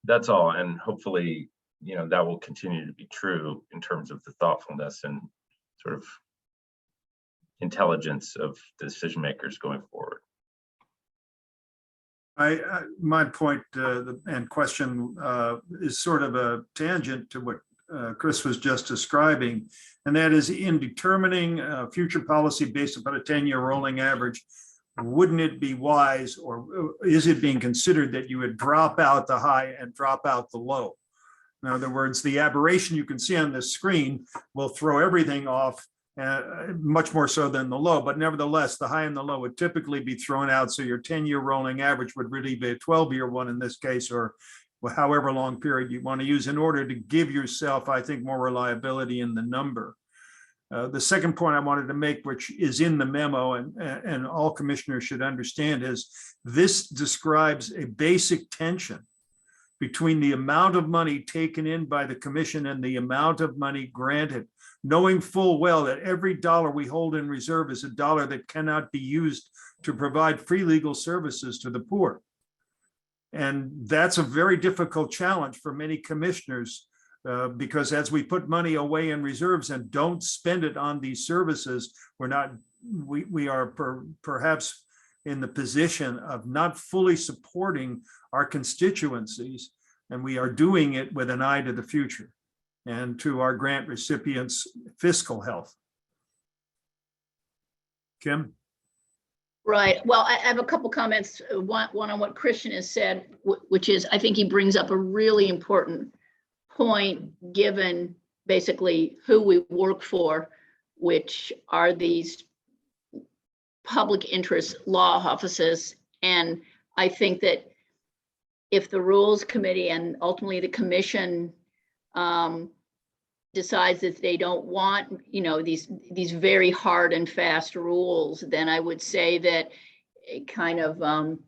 that's all. And hopefully, you know, that will continue to be true in terms of the thoughtfulness and sort of intelligence of the decision makers going forward. My point and question is sort of a tangent to what Chris was just describing, and that is, in determining future policy based upon a 10-year rolling average, wouldn't it be wise, or is it being considered, that you would drop out the high and drop out the low? In other words, the aberration you can see on this screen will throw everything off, much more so than the low, but nevertheless, the high and the low would typically be thrown out. So your 10-year rolling average would really be a 12-year one in this case, or however long period you want to use, in order to give yourself, I think, more reliability in the number. The second point I wanted to make, which is in the memo and all commissioners should understand, is this describes a basic tension between the amount of money taken in by the commission and the amount of money granted. knowing full well that every dollar we hold in reserve is a dollar that cannot be used to provide free legal services to the poor. And that's a very difficult challenge for many commissioners, because as we put money away in reserves and don't spend it on these services, we are perhaps in the position of not fully supporting our constituencies, and we are doing it with an eye to the future and to our grant recipients' fiscal health. Kim? Right. Well, I have a couple comments. One on what Christian has said, which is, I think he brings up a really important point, given basically who we work for, which are these public interest law offices. And I think that if the Rules Committee and ultimately the Commission decides that they don't want, these very hard and fast rules, then I would say that a kind of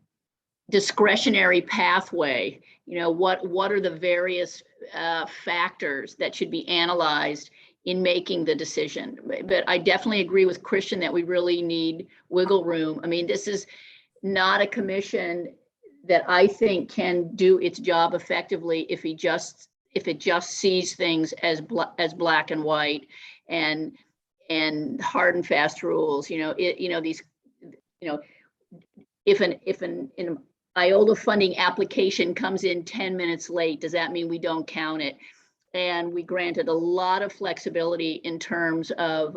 discretionary pathway, what are the various factors that should be analyzed in making the decision. But I definitely agree with Christian that we really need wiggle room. I mean, this is not a commission that I think can do its job effectively if it just sees things as black and white and hard and fast rules. If an IOLTA funding application comes in 10 minutes late, does that mean we don't count it? And we granted a lot of flexibility in terms of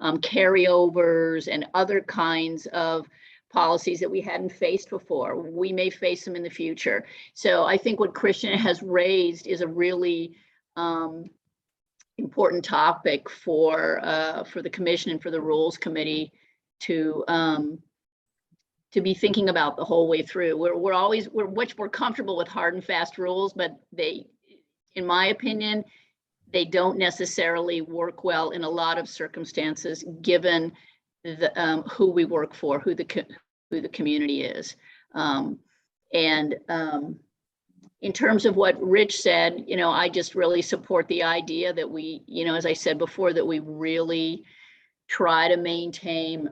carryovers and other kinds of policies that we hadn't faced before. We may face them in the future. So I think what Christian has raised is a really important topic for the Commission and for the Rules Committee to be thinking about the whole way through. We're much more comfortable with hard and fast rules, but they, in my opinion, they don't necessarily work well in a lot of circumstances, given the who we work for, who the community is. In terms of what Rich said, I just really support the idea that we, as I said before, that we really try to maintain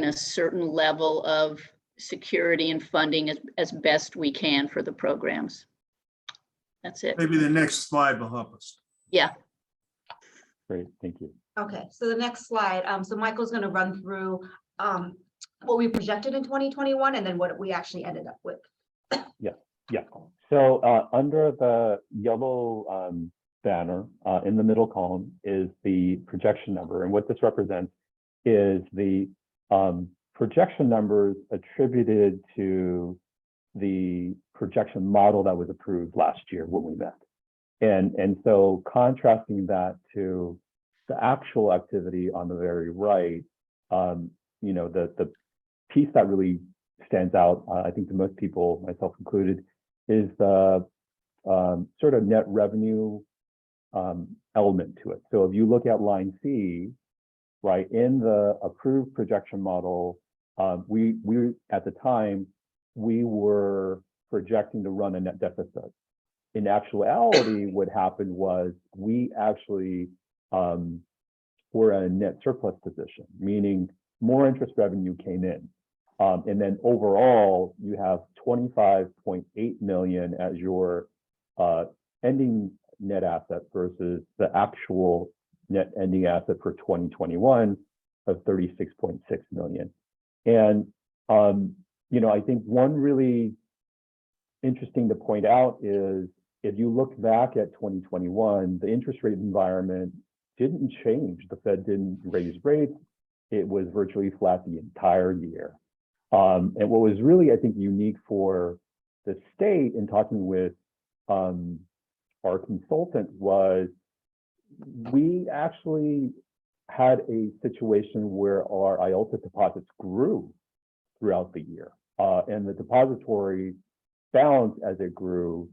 a certain level of security and funding as best we can for the programs. That's it. Maybe the next slide will help us. Yeah. Great, thank you. Okay, so the next slide. So Michael's going to run through what we projected in 2021 and then what we actually ended up with. Yeah. So under the yellow banner in the middle column is the projection number. And what this represents is the projection numbers attributed to the projection model that was approved last year when we met. And so contrasting that to the actual activity on the very right, the piece that really stands out, I think to most people, myself included, is the sort of net revenue element to it. So if you look at line C, right, in the approved projection model, we at the time, we were projecting to run a net deficit. In actuality, what happened was we actually were in a net surplus position, meaning more interest revenue came in. And then overall, you have 25.8 million as your ending net asset versus the actual net ending asset for 2021 of 36.6 million. And, I think one really interesting to point out is if you look back at 2021, the interest rate environment didn't change. The Fed didn't raise rates. It was virtually flat the entire year. And what was really, I think, unique for the state in talking with our consultant was we actually had a situation where our IOLTA deposits grew throughout the year. And the depository balance as it grew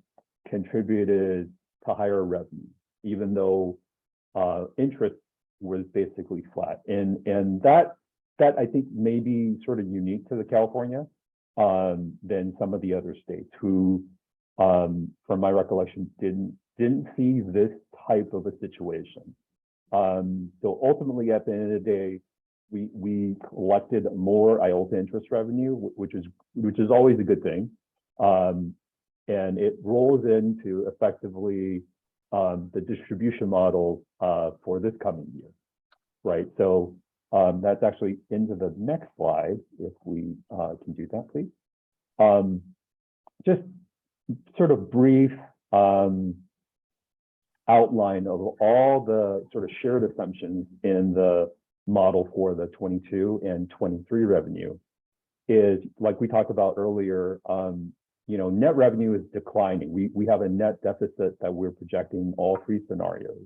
contributed to higher revenue, even though interest was basically flat. And that I think may be sort of unique to the California than some of the other states who, from my recollection, didn't see this type of a situation. So ultimately, at the end of the day, we collected more IOLTA interest revenue, which is always a good thing. And it rolls into effectively the distribution model for this coming year, right? So that's actually into the next slide, if we can do that, please. Just sort of brief outline of all the sort of shared assumptions in the model for the 22 and 23 revenue is, like we talked about earlier, net revenue is declining. We have a net deficit that we're projecting in all three scenarios.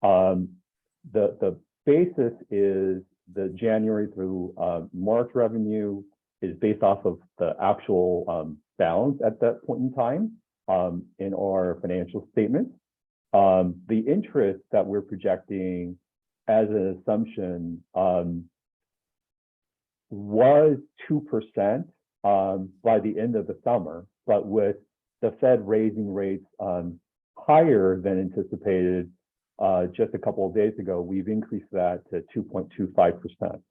The basis is the January through March revenue is based off of the actual balance at that point in time in our financial statements. The interest that we're projecting as an assumption was 2% by the end of the summer, but with the Fed raising rates higher than anticipated just a couple of days ago, we've increased that to 2.25%.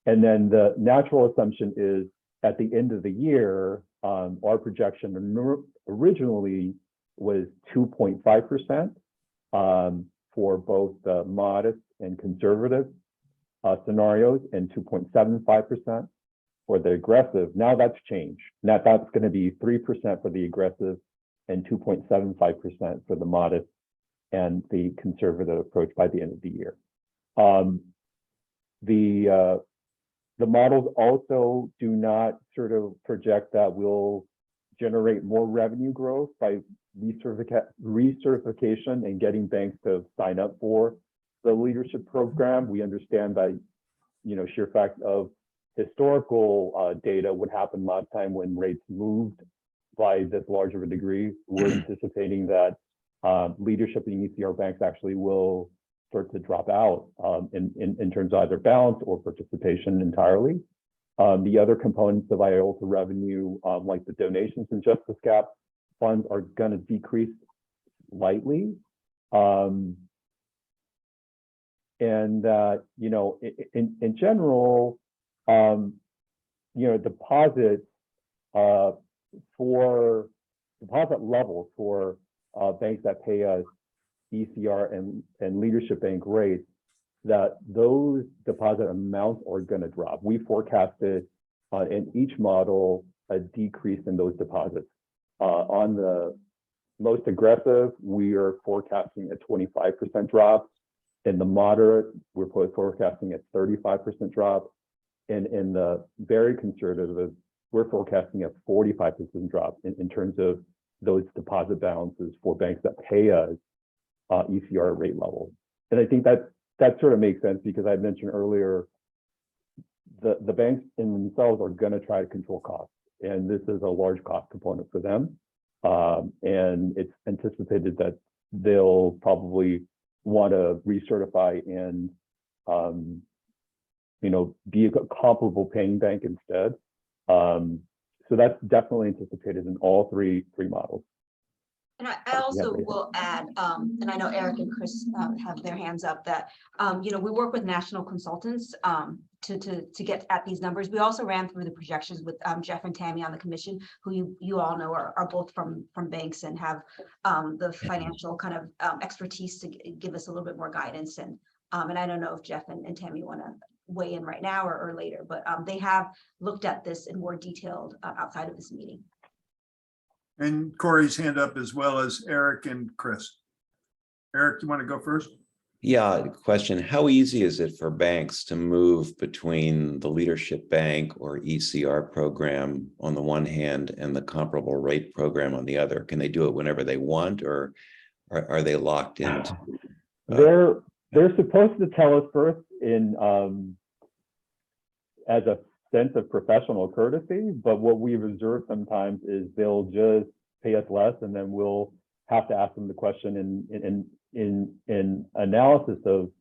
And then the natural assumption is at the end of the year, our projection originally was 2.5% for both the modest and conservative scenarios, and 2.75% for the aggressive. Now that's changed. Now that's going to be 3% for the aggressive and 2.75% for the modest and the conservative approach by the end of the year. The models also do not sort of project that we'll generate more revenue growth by recertification and getting banks to sign up for the leadership program. We understand that, sheer fact of historical data, what happened last time when rates moved by this large of a degree. We're anticipating that leadership in ECR banks actually will start to drop out in terms of either balance or participation entirely. The other components of IOLTA revenue, like the donations and justice gap funds, are going to decrease slightly. In general, deposits for deposit levels for banks that pay us ECR and leadership bank rates, that those deposit amounts are going to drop. We forecasted in each model a decrease in those deposits. On the most aggressive, we are forecasting a 25% drop. In the moderate, we're forecasting a 35% drop. And in the very conservative, we're forecasting a 45% drop in terms of those deposit balances for banks that pay us ECR rate levels. And I think that sort of makes sense, because I mentioned earlier, the banks in themselves are going to try to control costs, and this is a large cost component for them. And it's anticipated that they'll probably want to recertify and be a comparable paying bank instead. So that's definitely anticipated in all three models. And I also will add, and I know Eric and Chris have their hands up, that we work with national consultants to get at these numbers. We also ran through the projections with Jeff and Tammy on the commission, who you all know are both from banks and have the financial kind of expertise to give us a little bit more guidance. And I don't know if Jeff and Tammy want to weigh in right now or later, but they have looked at this in more detailed outside of this meeting. And Corey's hand up, as well as Eric and Chris. Eric, you want to go first? Yeah, question. How easy is it for banks to move between the leadership bank or ECR program on the one hand and the comparable rate program on the other? Can they do it whenever they want, or are they locked into? They're supposed to tell us first in as a sense of professional courtesy, but what we've observed sometimes is they'll just pay us less, and then we'll have to ask them the question in analysis of,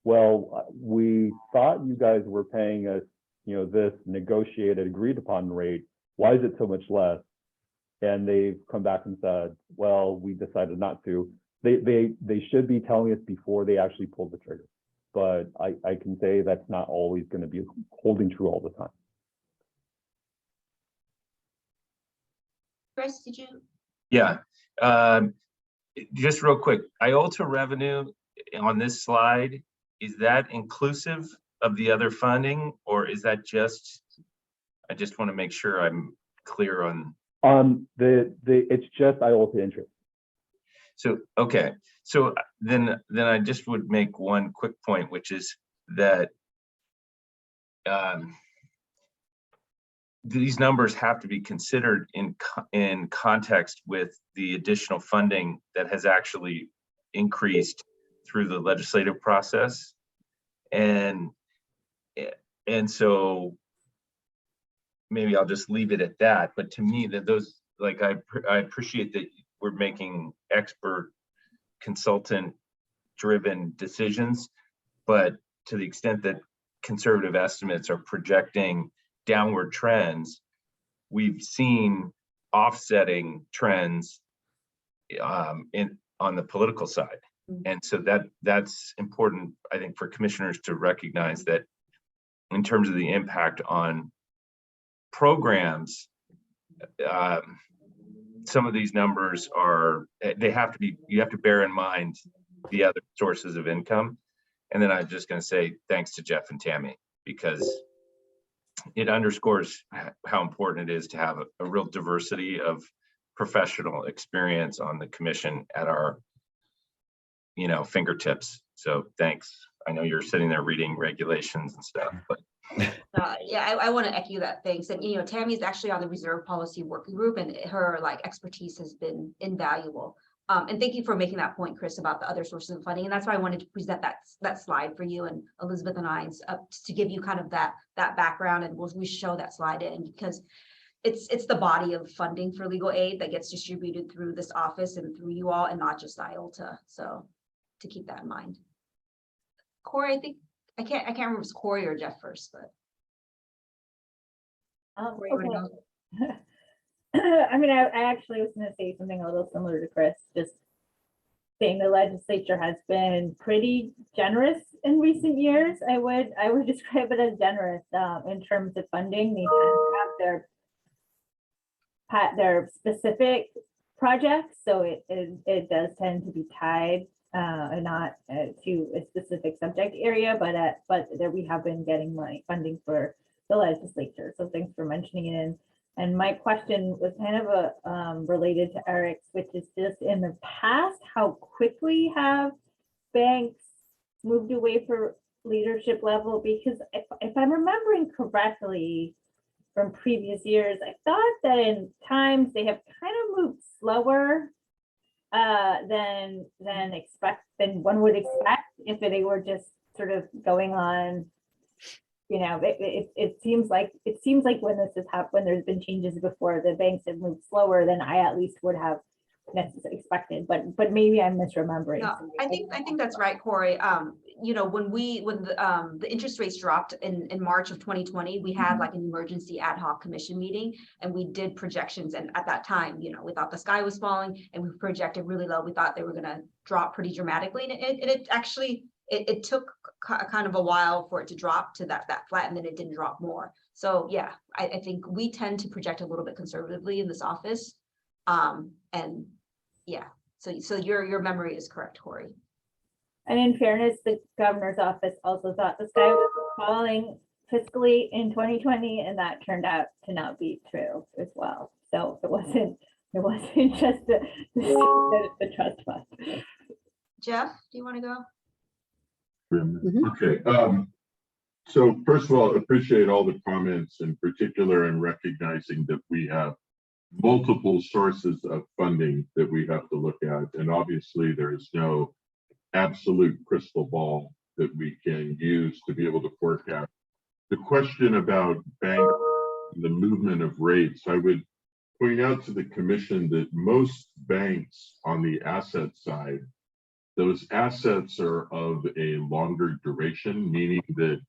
well, we thought you guys were paying us, this negotiated, agreed upon rate. Why is it so much less? And they've come back and said, well, we decided not to. They should be telling us before they actually pull the trigger. But I can say that's not always going to be holding true all the time. Chris, did you? Yeah, just real quick, IOLTA revenue on this slide, is that inclusive of the other funding, or is that just, I just want to make sure I'm clear on. It's just IOLTA interest. So, okay, so then I just would make one quick point, which is that these numbers have to be considered in context with the additional funding that has actually increased through the legislative process. And so maybe I'll just leave it at that. But to me, that those, like, I appreciate that we're making expert consultant driven decisions, but to the extent that conservative estimates are projecting downward trends, we've seen offsetting trends on the political side. And so that's important, I think, for commissioners to recognize that in terms of the impact on programs, some of these numbers are, you have to bear in mind the other sources of income. And then I'm just going to say thanks to Jeff and Tammy, because it underscores how important it is to have a real diversity of professional experience on the commission at our, fingertips. So thanks. I know you're sitting there reading regulations and stuff, but Yeah, I want to echo that. Thanks. And Tammy's actually on the reserve policy working group, and her expertise has been invaluable. And thank you for making that point, Chris, about the other sources of funding. And that's why I wanted to present that slide for you and Elizabeth and I, to give you kind of that background, and we show that slide in, because it's the body of funding for legal aid that gets distributed through this office and through you all, and not just IOLTA. So to keep that in mind. Corey, I think I can't remember if it's Corey or Jeff first, but. Okay. I mean, I actually was going to say something a little similar to Chris, just saying the legislature has been pretty generous in recent years. I would describe it as generous in terms of funding. They tend to have their specific projects, so it does tend to be tied and not to a specific subject area, but there we have been getting funding for the legislature. So thanks for mentioning it. And my question was kind of related to Eric's, which is just in the past, how quickly have banks moved away for leadership level? Because if I'm remembering correctly from previous years, I thought that in times they have kind of moved slower than one would expect if they were just sort of going on. It seems like when this has happened, when there's been changes before, the banks have moved slower than I at least would have necessarily expected. But maybe I'm misremembering. No, I think that's right, Corey. When the interest rates dropped in March of 2020, we had an emergency ad hoc commission meeting, and we did projections. And at that time, we thought the sky was falling, and we projected really low. We thought they were going to drop pretty dramatically, and it actually. It took kind of a while for it to drop to that flat, and then it didn't drop more. So yeah, I think we tend to project a little bit conservatively in this office. And yeah, so your memory is correct, Corey. And in fairness, the governor's office also thought the sky was falling fiscally in 2020, and that turned out to not be true as well. So it wasn't just the trust fund. Jeff, do you want to go? Okay, so first of all, appreciate all the comments, in particular in recognizing that we have multiple sources of funding that we have to look at, and obviously there is no absolute crystal ball that we can use to be able to forecast. The question about banks and the movement of rates, I would point out to the commission that most banks on the asset side, those assets are of a longer duration, meaning that,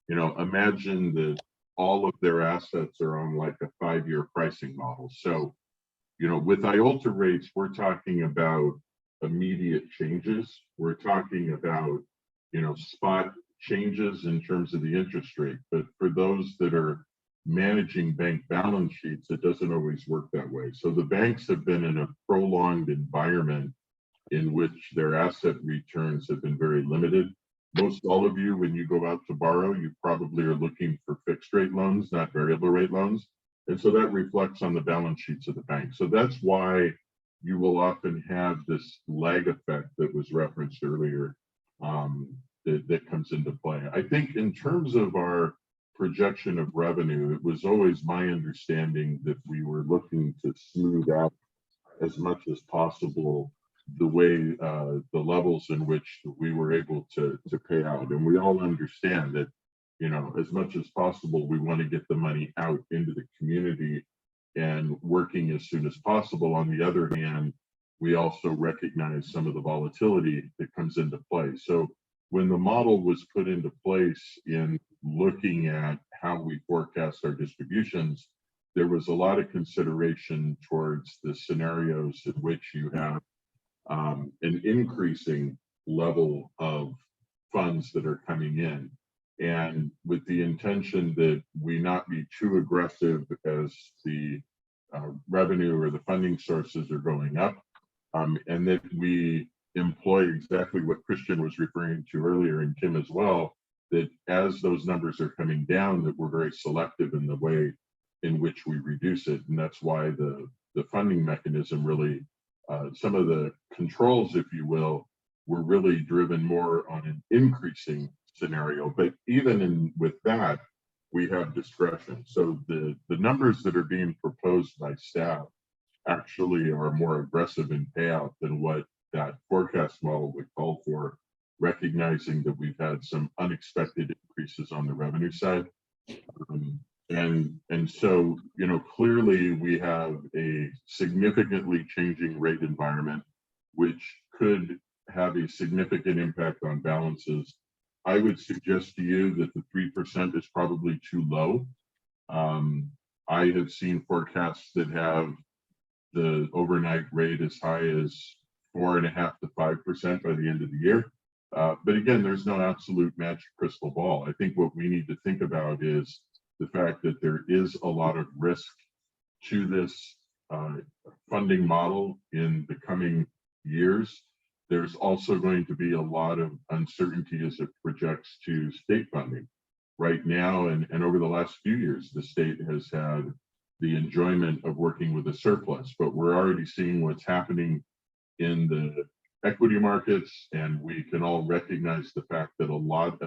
imagine that all of their assets are on a 5-year pricing model. So, with IOLTA rates, we're talking about immediate changes. We're talking about, spot changes in terms of the interest rate. But for those that are managing bank balance sheets, it doesn't always work that way. So the banks have been in a prolonged environment in which their asset returns have been very limited. Most all of you, when you go out to borrow, you probably are looking for fixed rate loans, not variable rate loans. And so that reflects on the balance sheets of the bank. So that's why you will often have this lag effect that was referenced earlier that comes into play. I think in terms of our projection of revenue, it was always my understanding that we were looking to smooth out as much as possible the way the levels in which we were able to pay out. And we all understand that, as much as possible, we want to get the money out into the community and working as soon as possible. On the other hand, we also recognize some of the volatility that comes into play. So when the model was put into place in looking at how we forecast our distributions, there was a lot of consideration towards the scenarios in which you have an increasing level of funds that are coming in, and with the intention that we not be too aggressive as the revenue or the funding sources are going up, and that we employ exactly what Christian was referring to earlier, and Kim as well, that as those numbers are coming down, that we're very selective in the way in which we reduce it. And that's why the funding mechanism really, some of the controls, if you will, were really driven more on an increasing scenario. But even with that, we have discretion. So the numbers that are being proposed by staff actually are more aggressive in payout than what that forecast model would call for, recognizing that we've had some unexpected increases on the revenue side. And so, clearly we have a significantly changing rate environment, which could have a significant impact on balances. I would suggest to you that the 3% is probably too low. I have seen forecasts that have the overnight rate as high as 4.5% to 5% by the end of the year. But again, there's no absolute magic crystal ball. I think what we need to think about is the fact that there is a lot of risk to this funding model in the coming years. There's also going to be a lot of uncertainty as it projects to state funding. Right now, and over the last few years, the state has had the enjoyment of working with a surplus, but we're already seeing what's happening in the equity markets, and we can all recognize the fact that a lot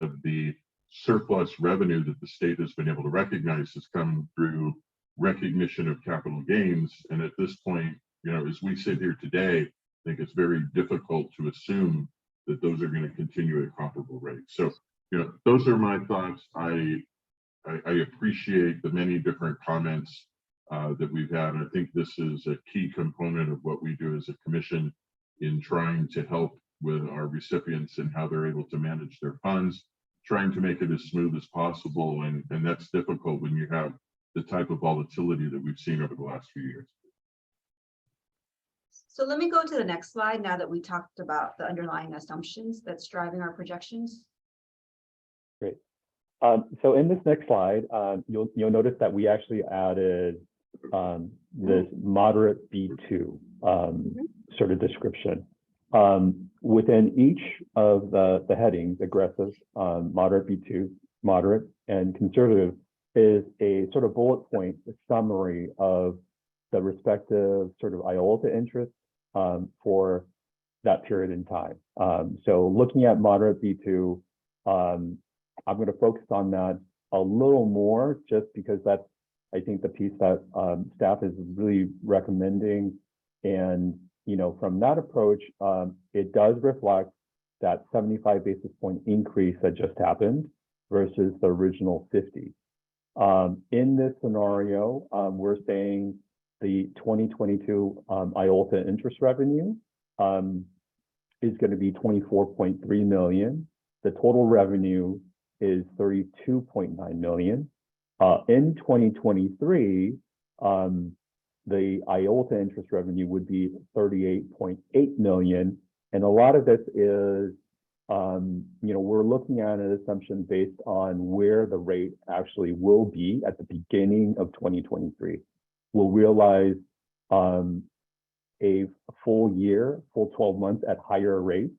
of the surplus revenue that the state has been able to recognize has come through recognition of capital gains. And at this point, as we sit here today, I think it's very difficult to assume that those are going to continue at a comparable rate. So, those are my thoughts. I appreciate the many different comments that we've had. And I think this is a key component of what we do as a commission in trying to help with our recipients and how they're able to manage their funds, trying to make it as smooth as possible. And that's difficult when you have the type of volatility that we've seen over the last few years. So let me go to the next slide now that we talked about the underlying assumptions that's driving our projections. Great. So in this next slide, you'll notice that we actually added this moderate B2 sort of description. Within each of the headings, aggressive, moderate B2, moderate, and conservative, is a sort of bullet point summary of the respective sort of IOLTA interest for that period in time. So looking at moderate B2, I'm going to focus on that a little more just because that's, I think, the piece that staff is really recommending. And, from that approach, it does reflect that 75 basis point increase that just happened versus the original 50. In this scenario, we're saying the 2022 IOLTA interest revenue is going to be 24.3 million. The total revenue is 32.9 million. In 2023, the IOLTA interest revenue would be 38.8 million. And a lot of this is, we're looking at an assumption based on where the rate actually will be at the beginning of 2023. We'll realize a full year, full 12 months at higher rates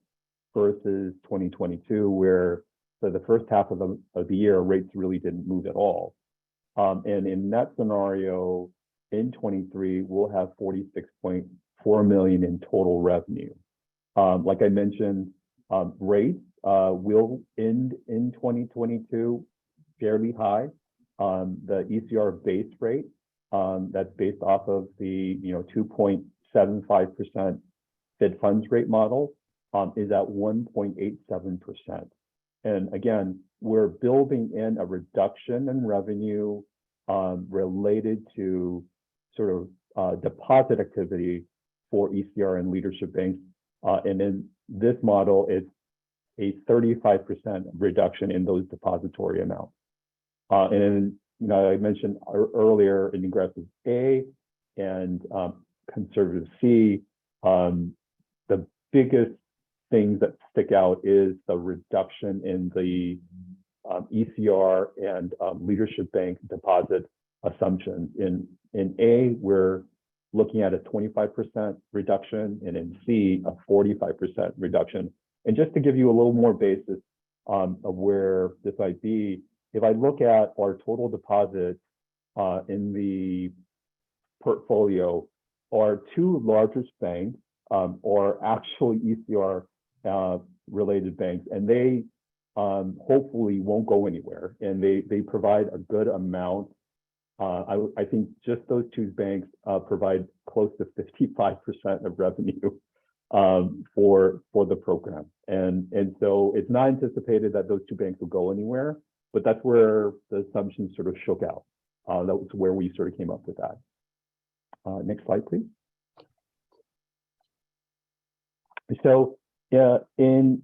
versus 2022, where for the first half of the year, rates really didn't move at all. And in that scenario, in 23, we'll have 46.4 million in total revenue. Like I mentioned, rates will end in 2022 fairly high. The ECR base rate, that's based off of the 2.75% Fed funds rate model, is at 1.87%. And again, we're building in a reduction in revenue related to sort of deposit activity for ECR and leadership banks. And in this model, it's a 35% reduction in those depository amounts. And I mentioned earlier in aggressive A and conservative C, the biggest things that stick out is the reduction in the ECR and leadership bank deposit assumptions. In A, we're looking at a 25% reduction, and in C, a 45% reduction. And just to give you a little more basis of where this might be, if I look at our total deposits in the portfolio, our two largest banks are actually ECR related banks, and they hopefully won't go anywhere, and they provide a good amount. I think just those two banks provide close to 55% of revenue for the program, and so it's not anticipated that those two banks will go anywhere, but that's where the assumptions sort of shook out. That was where we sort of came up with that. Next slide, please. So in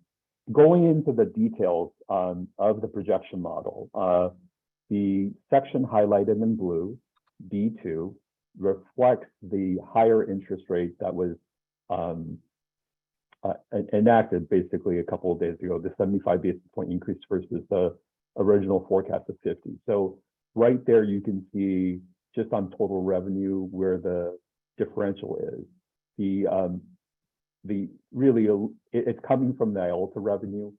going into the details of the projection model, the section highlighted in blue, B2, reflects the higher interest rate that was enacted basically a couple of days ago, the 75 basis point increase versus the original forecast of 50. So right there, you can see just on total revenue where the differential is. It's coming from the IOLTA revenue.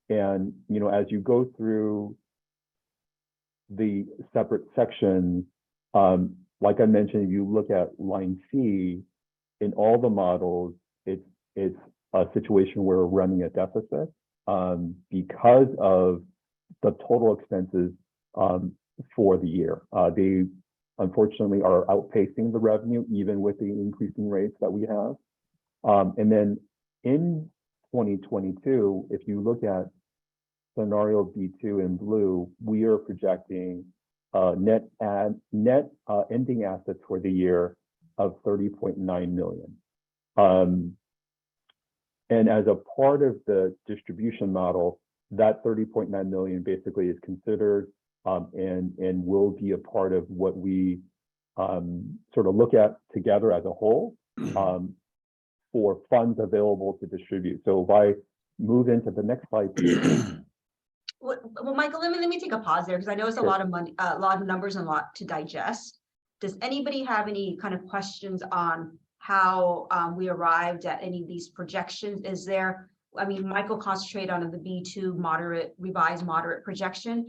And, as you go through the separate sections, like I mentioned, if you look at line C, in all the models, it's a situation where we're running a deficit because of the total expenses for the year. They unfortunately are outpacing the revenue, even with the increasing rates that we have. And then in 2022, if you look at scenario B2 in blue, we are projecting net ending assets for the year of 30.9 million. And as a part of the distribution model, that 30.9 million basically is considered and will be a part of what we sort of look at together as a whole for funds available to distribute. So if I move into the next slide, please. Well, Michael, let me take a pause there because I know it's a lot of money, a lot of numbers and a lot to digest. Does anybody have any kind of questions on how we arrived at any of these projections? Is there, Michael concentrated on the B2 revised moderate projection.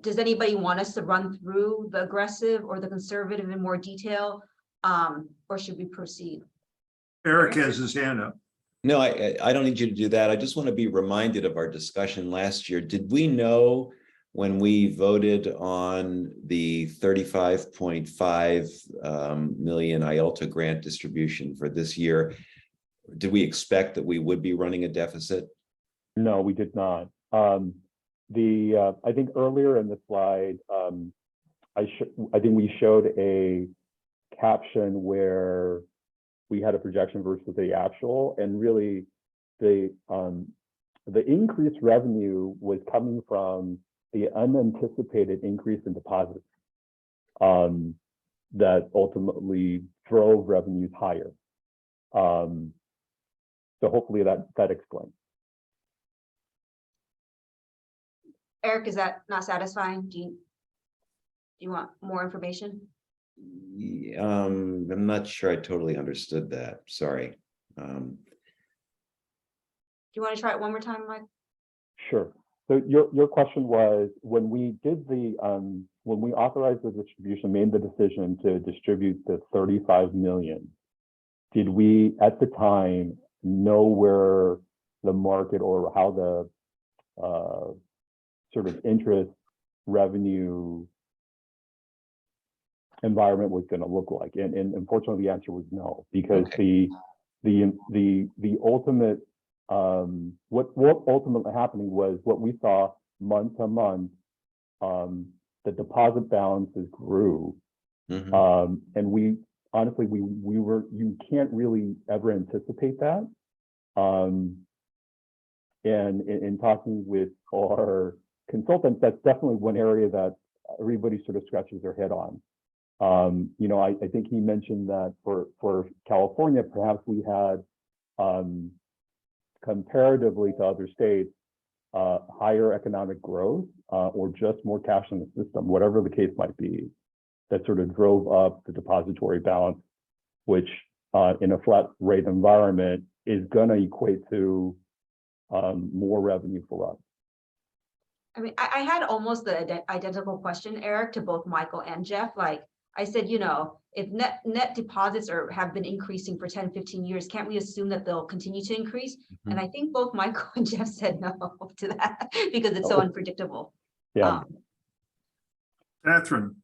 Does anybody want us to run through the aggressive or the conservative in more detail, or should we proceed? Eric has his hand up. No, I don't need you to do that. I just want to be reminded of our discussion last year. Did we know when we voted on the 35.5 million IOLTA grant distribution for this year, did we expect that we would be running a deficit? No, we did not. I think earlier in the slide, I think we showed a caption where we had a projection versus the actual, and really the increased revenue was coming from the unanticipated increase in deposits. that ultimately drove revenues higher. So hopefully that explains. Eric, is that not satisfying? Do you want more information? I'm not sure I totally understood that. Sorry. Do you want to try it one more time, Mike? Sure. So your question was, when we did the when we authorized the distribution, made the decision to distribute the 35 million, did we at the time know where the market or how the sort of interest revenue environment was going to look like? And unfortunately, the answer was no, because the ultimate what ultimately happening was what we saw month to month. The deposit balances grew, and we honestly we were, you can't really ever anticipate that. And in talking with our consultants, that's definitely one area that everybody sort of scratches their head on. You know, I think he mentioned that for California, perhaps we had comparatively to other states, higher economic growth or just more cash in the system, whatever the case might be, that sort of drove up the depository balance, which in a flat rate environment is going to equate to more revenue for us. I mean, I had almost the identical question, Eric, to both Michael and Jeff. Like I said, you know, if net deposits have been increasing for 10, 15 years, can't we assume that they'll continue to increase? And I think both Michael and Jeff said no to that because it's so unpredictable. Yeah. Catherine.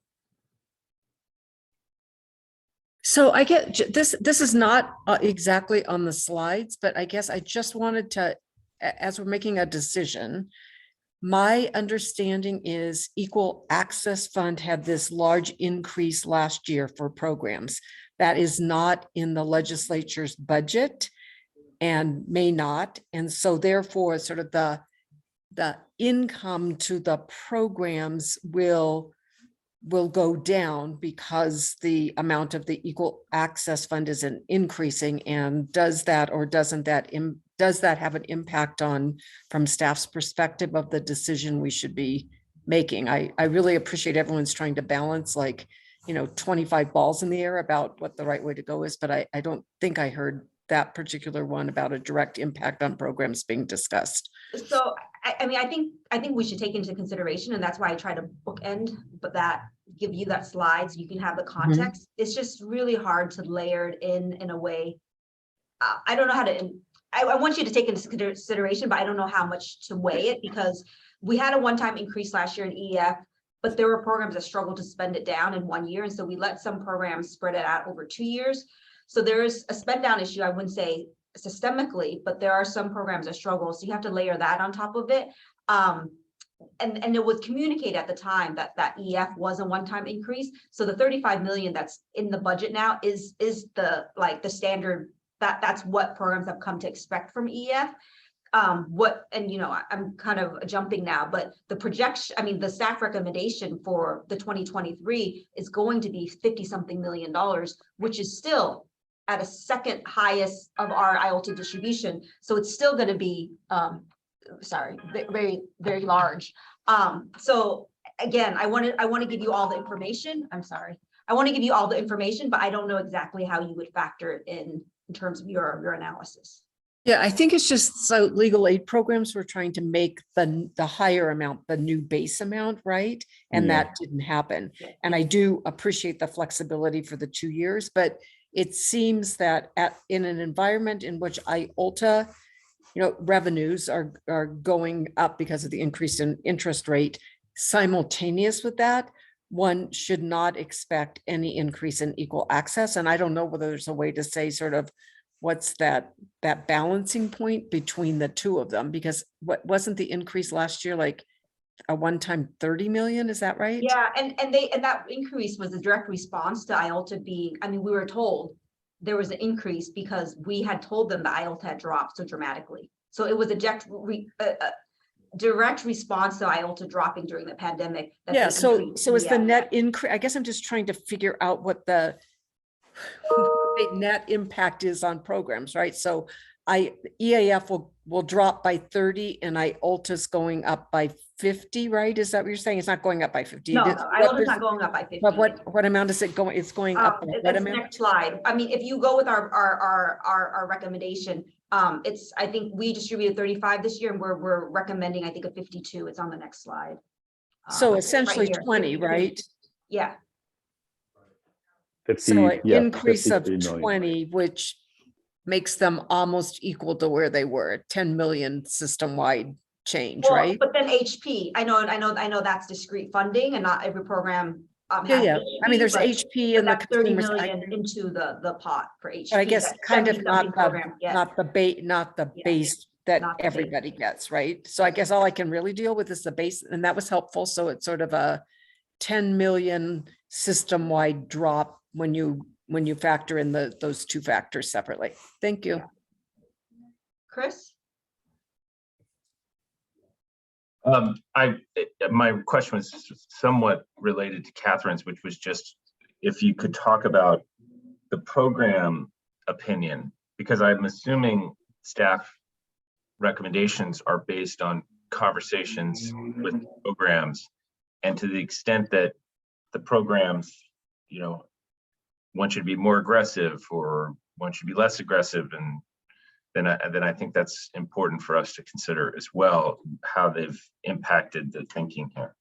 So I get this is not exactly on the slides, but I guess I just wanted to, as we're making a decision, my understanding is Equal Access Fund had this large increase last year for programs. That is not in the legislature's budget and may not. And so therefore, sort of the income to the programs will go down because the amount of the Equal Access Fund isn't increasing. And does that or doesn't that have an impact on, from staff's perspective, of the decision we should be making? I really appreciate everyone's trying to balance, like, you know, 25 balls in the air about what the right way to go is, but I don't think I heard that particular one about a direct impact on programs being discussed. So I mean, I think we should take into consideration, and that's why I try to bookend, but that give you that slide so you can have the context. It's just really hard to layer it in a way. I don't know how to. I want you to take into consideration, but I don't know how much to weigh it, because we had a one-time increase last year in EF, but there were programs that struggled to spend it down in 1 year. And so we let some programs spread it out over 2 years. So there is a spend down issue, I wouldn't say systemically, but there are some programs that struggle. So you have to layer that on top of it. And it was communicated at the time that EF was a one-time increase. So the 35 million that's in the budget now is the standard. That's what programs have come to expect from EF. And you know, I'm kind of jumping now, but the projection, I mean, the staff recommendation for the 2023 is going to be $50-something million, which is still at a second highest of our IOLTA distribution. So it's still going to be, very, very large. So again, I want to give you all the information. I want to give you all the information, but I don't know exactly how you would factor it in terms of your analysis. Yeah, I think it's just, so legal aid programs were trying to make the higher amount the new base amount, right? And that didn't happen. And I do appreciate the flexibility for the 2 years, but it seems that in an environment in which IOLTA, you know, revenues are going up because of the increase in interest rate, simultaneous with that, one should not expect any increase in equal access. And I don't know whether there's a way to say sort of what's that balancing point between the two of them, because what wasn't the increase last year like a one-time 30 million? Is that right? Yeah, and that increase was a direct response to IOLTA being, I mean, we were told there was an increase because we had told them the IOLTA had dropped so dramatically. So it was direct response to IOLTA dropping during the pandemic. that Yeah, they so increased. is the Yeah. net increase, I guess I'm just trying to figure out what the net impact is on programs, right? So EAF will drop by 30 and IOLTA's going up by 50, right? Is that what you're saying? It's not going up by 50. No, It is- no, what IOLTA's not perc- going up by 50. But what amount is it going? It's going up by what That's amount? next slide. I mean, if you go with our recommendation, it's, I think we distributed 35 this year and we're recommending, I think, a 52. It's on the next slide. So Right essentially here, 20, 52. right? Yeah. 50, So an yeah, increase of 53 million. 20, which makes them almost equal to where they were, 10 million system-wide change, Well, right? but then HP, I know that's discrete funding and not every program Yeah, has yeah. I mean, there's but HP and the that's 30 consumers. million into the pot for HP. But I guess that kind of 70-something not program, yeah. not the Yeah. base that Not the base. everybody gets, right? So I guess all I can really deal with is the base, and that was helpful. So it's sort of a 10 million system-wide drop when you factor in those two factors separately. Thank you. Chris? My question was somewhat related to Catherine's, which was just if you could talk about the program opinion, because I'm assuming staff recommendations are based on conversations with programs, and to the extent that the programs, one should be more aggressive or one should be less aggressive, and then I think that's important for us to consider as well, how they've impacted the thinking here.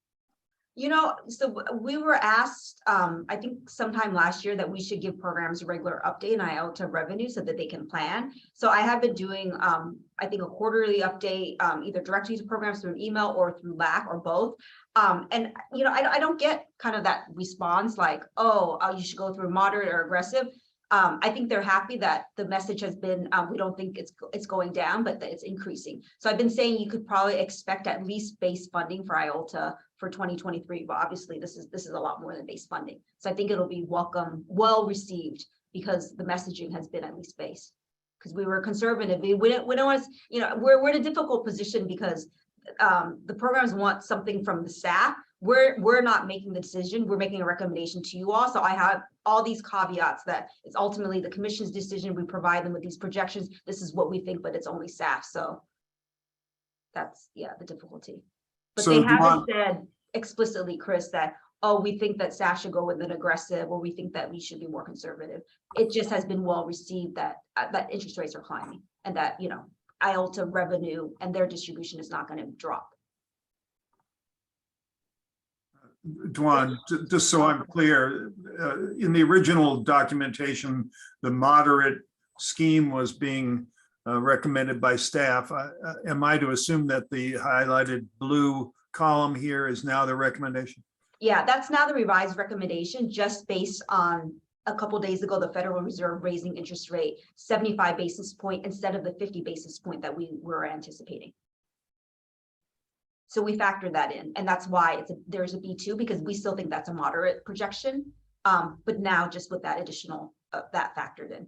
So we were asked, I think sometime last year, that we should give programs a regular update on IOLTA revenue so that they can plan. So I have been doing, I think, a quarterly update, either directly to programs through an email or through LAC or both. And I don't get kind of that response like, oh, you should go through moderate or aggressive. I think they're happy that the message has been, we don't think it's going down, but that it's increasing. So I've been saying you could probably expect at least base funding for IOLTA for 2023, but obviously this is a lot more than base funding. So I think it'll be well received, because the messaging has been at least base. Because we were conservative, we don't want to, we're in a difficult position because the programs want something from the staff. We're not making the decision, we're making a recommendation to you all. So I have all these caveats that it's ultimately the commission's decision. We provide them with these projections. This is what we think, but it's only staff. So that's, the difficulty. But So they haven't said explicitly, Chris, that, oh, we think that staff should go with an aggressive, or we think that we should be more conservative. It just has been well received that that interest rates are climbing, and that, IOLTA revenue and their distribution is not going to drop. Dwan, just so I'm clear, in the original documentation, the moderate scheme was being recommended by staff. Am I to assume that the highlighted blue column here is now the recommendation? Yeah, that's now the revised recommendation, just based on a couple of days ago, the Federal Reserve raising interest rate 75 basis point instead of the 50 basis point that we were anticipating. So we factored that in, and that's why there's a B2, because we still think that's a moderate projection, but now just with that additional, that factored in.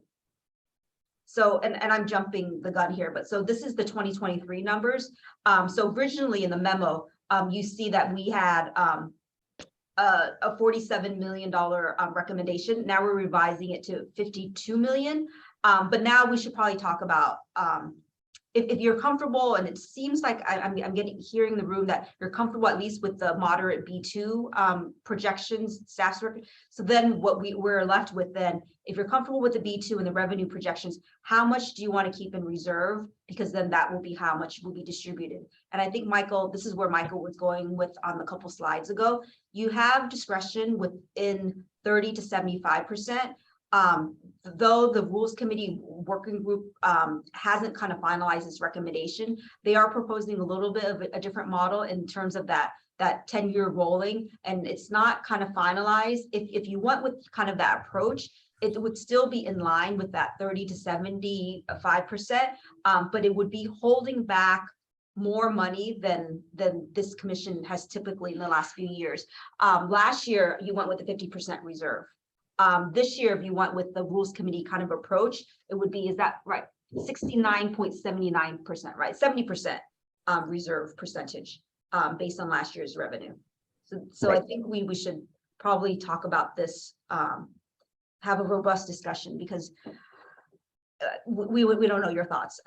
So, and I'm jumping the gun here, but so this is the 2023 numbers. So originally in the memo, you see that we had a $47 million recommendation. Now we're revising it to 52 million. But now we should probably talk about, if you're comfortable, and it seems like I'm hearing in the room that you're comfortable at least with the moderate B2 projections, staff's work. So then what we're left with then, if you're comfortable with the B2 and the revenue projections, how much do you want to keep in reserve? Because then that will be how much will be distributed. And I think Michael, this is where Michael was going with on the couple slides ago. You have discretion within 30 to 75%. Though the rules committee working group hasn't kind of finalized this recommendation, they are proposing a little bit of a different model in terms of that 10-year rolling, and it's not kind of finalized. If you went with kind of that approach, it would still be in line with that 30 to 75%, but it would be holding back more money than this commission has typically in the last few years. Last year, you went with the 50% reserve. This year, if you went with the rules committee kind of approach, it would be, is that right? 69.79%, right? 70%. reserve percentage based on last year's revenue. So I think we should probably talk about this, have a robust discussion, because we don't know your thoughts.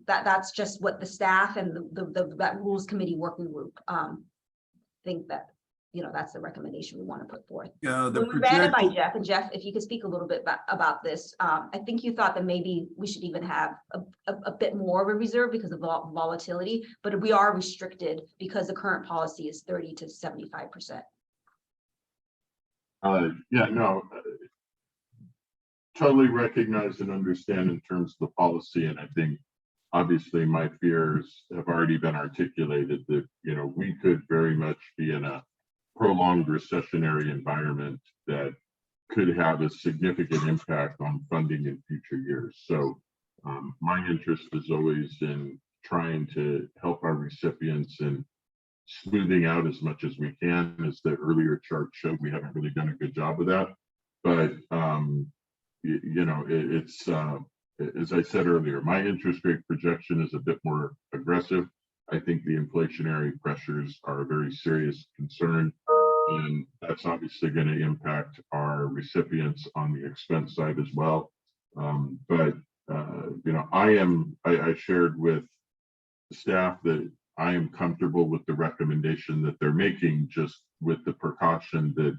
That's just what the staff and that rules committee working group think that, that's the recommendation we want to put forth. Yeah, When we ran it by Jeff, and Jeff, if you could speak a little bit about this, I think you thought that maybe we should even have a bit more of a reserve because of volatility, but we are restricted because the current policy is 30 to 75%. Yeah, no, totally recognize and understand in terms of the policy, and I think obviously my fears have already been articulated that we could very much be in a prolonged recessionary environment that could have a significant impact on funding in future years. So my interest is always in trying to help our recipients and smoothing out as much as we can. As the earlier chart showed, we haven't really done a good job of that, but it's as I said earlier, my interest rate projection is a bit more aggressive. I think the inflationary pressures are a very serious concern, and that's obviously going to impact our recipients on the expense side as well. But I shared with staff that I am comfortable with the recommendation that they're making, just with the precaution that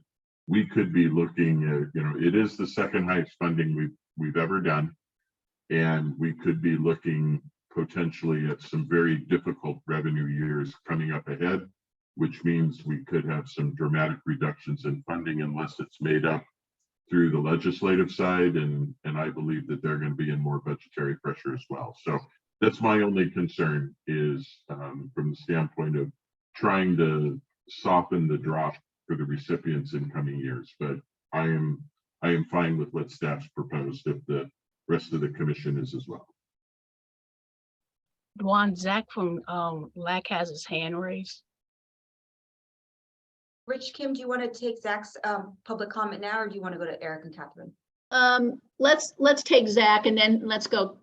we could be looking at, it is the second highest funding we've ever done, and we could be looking potentially at some very difficult revenue years coming up ahead, which means we could have some dramatic reductions in funding unless it's made up through the legislative side, and I believe that they're going to be in more budgetary pressure as well. So that's my only concern, is from the standpoint of trying to soften the drop for the recipients in coming years. But I am fine with what staff's proposed if the rest of the commission is as well. Dwan, Zach from LAC has his hand raised. Rich, Kim, do you want to take Zach's public comment now, or do you want to go to Eric and Catherine? Let's take Zach, and then let's go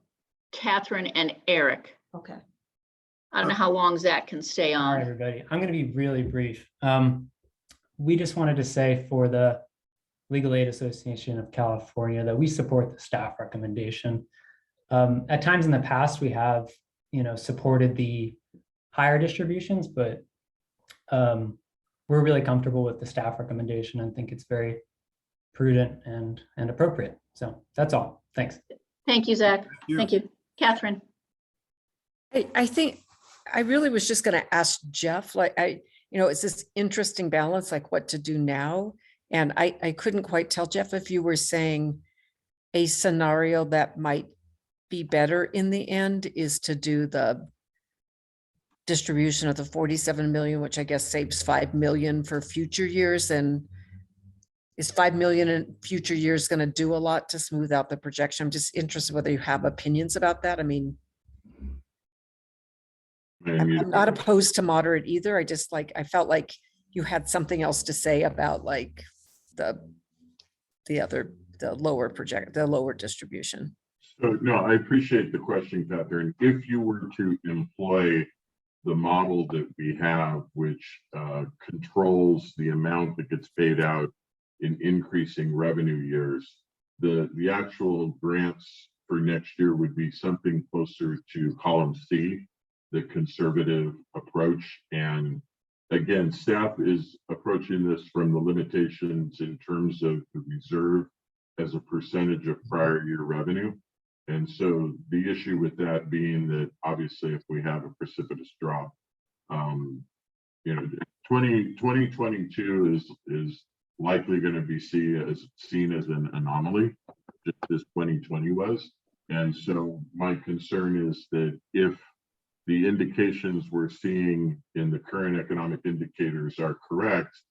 Catherine and Eric. Okay. I don't know how long Zach can stay on. All right, everybody. I'm going to be really brief. We just wanted to say for the Legal Aid Association of California that we support the staff recommendation. At times in the past, we have, supported the higher distributions, but we're really comfortable with the staff recommendation and think it's very prudent and appropriate. So that's all. Thanks. Thank you, Zach. Thank you. Catherine. I think I really was just going to ask Jeff, it's this interesting balance, like what to do now. And I couldn't quite tell, Jeff, if you were saying a scenario that might be better in the end is to do the distribution of the 47 million, which I guess saves 5 million for future years. And is 5 million in future years going to do a lot to smooth out the projection? I'm just interested whether you have opinions about that. I mean, I'm not opposed to moderate either. I just I felt like you had something else to say about the lower distribution. So no, I appreciate the question, Catherine. If you were to employ the model that we have, which controls the amount that gets paid out in increasing revenue years, the actual grants for next year would be something closer to column C, the conservative approach. And again, staff is approaching this from the limitations in terms of the reserve as a percentage of prior year revenue. And so the issue with that being that obviously if we have a precipitous drop, 2022 is likely going to be seen as an anomaly, just as 2020 was. And so my concern is that if the indications we're seeing in the current economic indicators are correct,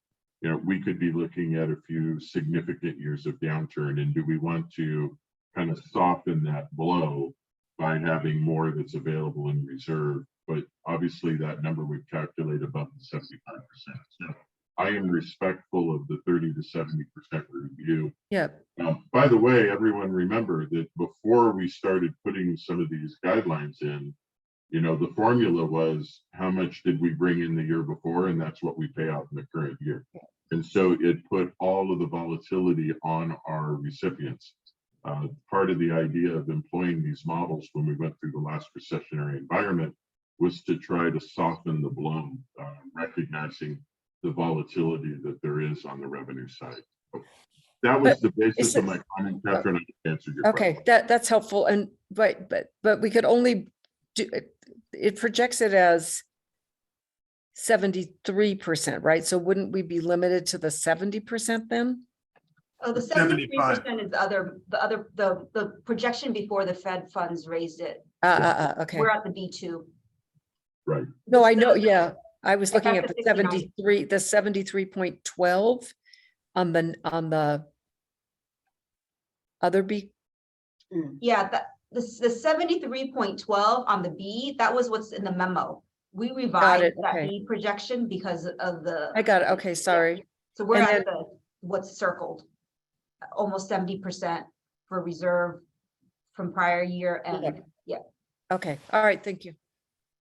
we could be looking at a few significant years of downturn. And do we want to kind of soften that blow by having more that's available in reserve? But obviously that number would calculate above the 75%. So I am respectful of the 30 to 70% review. Yeah. By the way, everyone remember that before we started putting some of these guidelines in, You know, the formula was how much did we bring in the year before, and that's what we pay out in the current year. And so it put all of the volatility on our recipients. Part of the idea of employing these models when we went through the last recessionary environment was to try to soften the blow, recognizing the volatility that there is on the revenue side. That was the basis of my comment, Catherine. I answered your question. Okay, that's helpful. And but we could only do it projects it as 73%, right? So wouldn't we be limited to the 70% then? Oh, the 73% is the projection before the Fed funds raised it. Okay. We're at the B2. Right. No, I know. Yeah, I was looking Back at to the 69. 73, the 73.12 on the other B. Yeah, the 73.12 on the B, that was what's in the memo. We revised that okay. B projection because of the. I got it. Okay, sorry. Yeah. So we're And at then- what's circled, almost 70% for reserve from prior year and yeah. Okay, all right, thank you.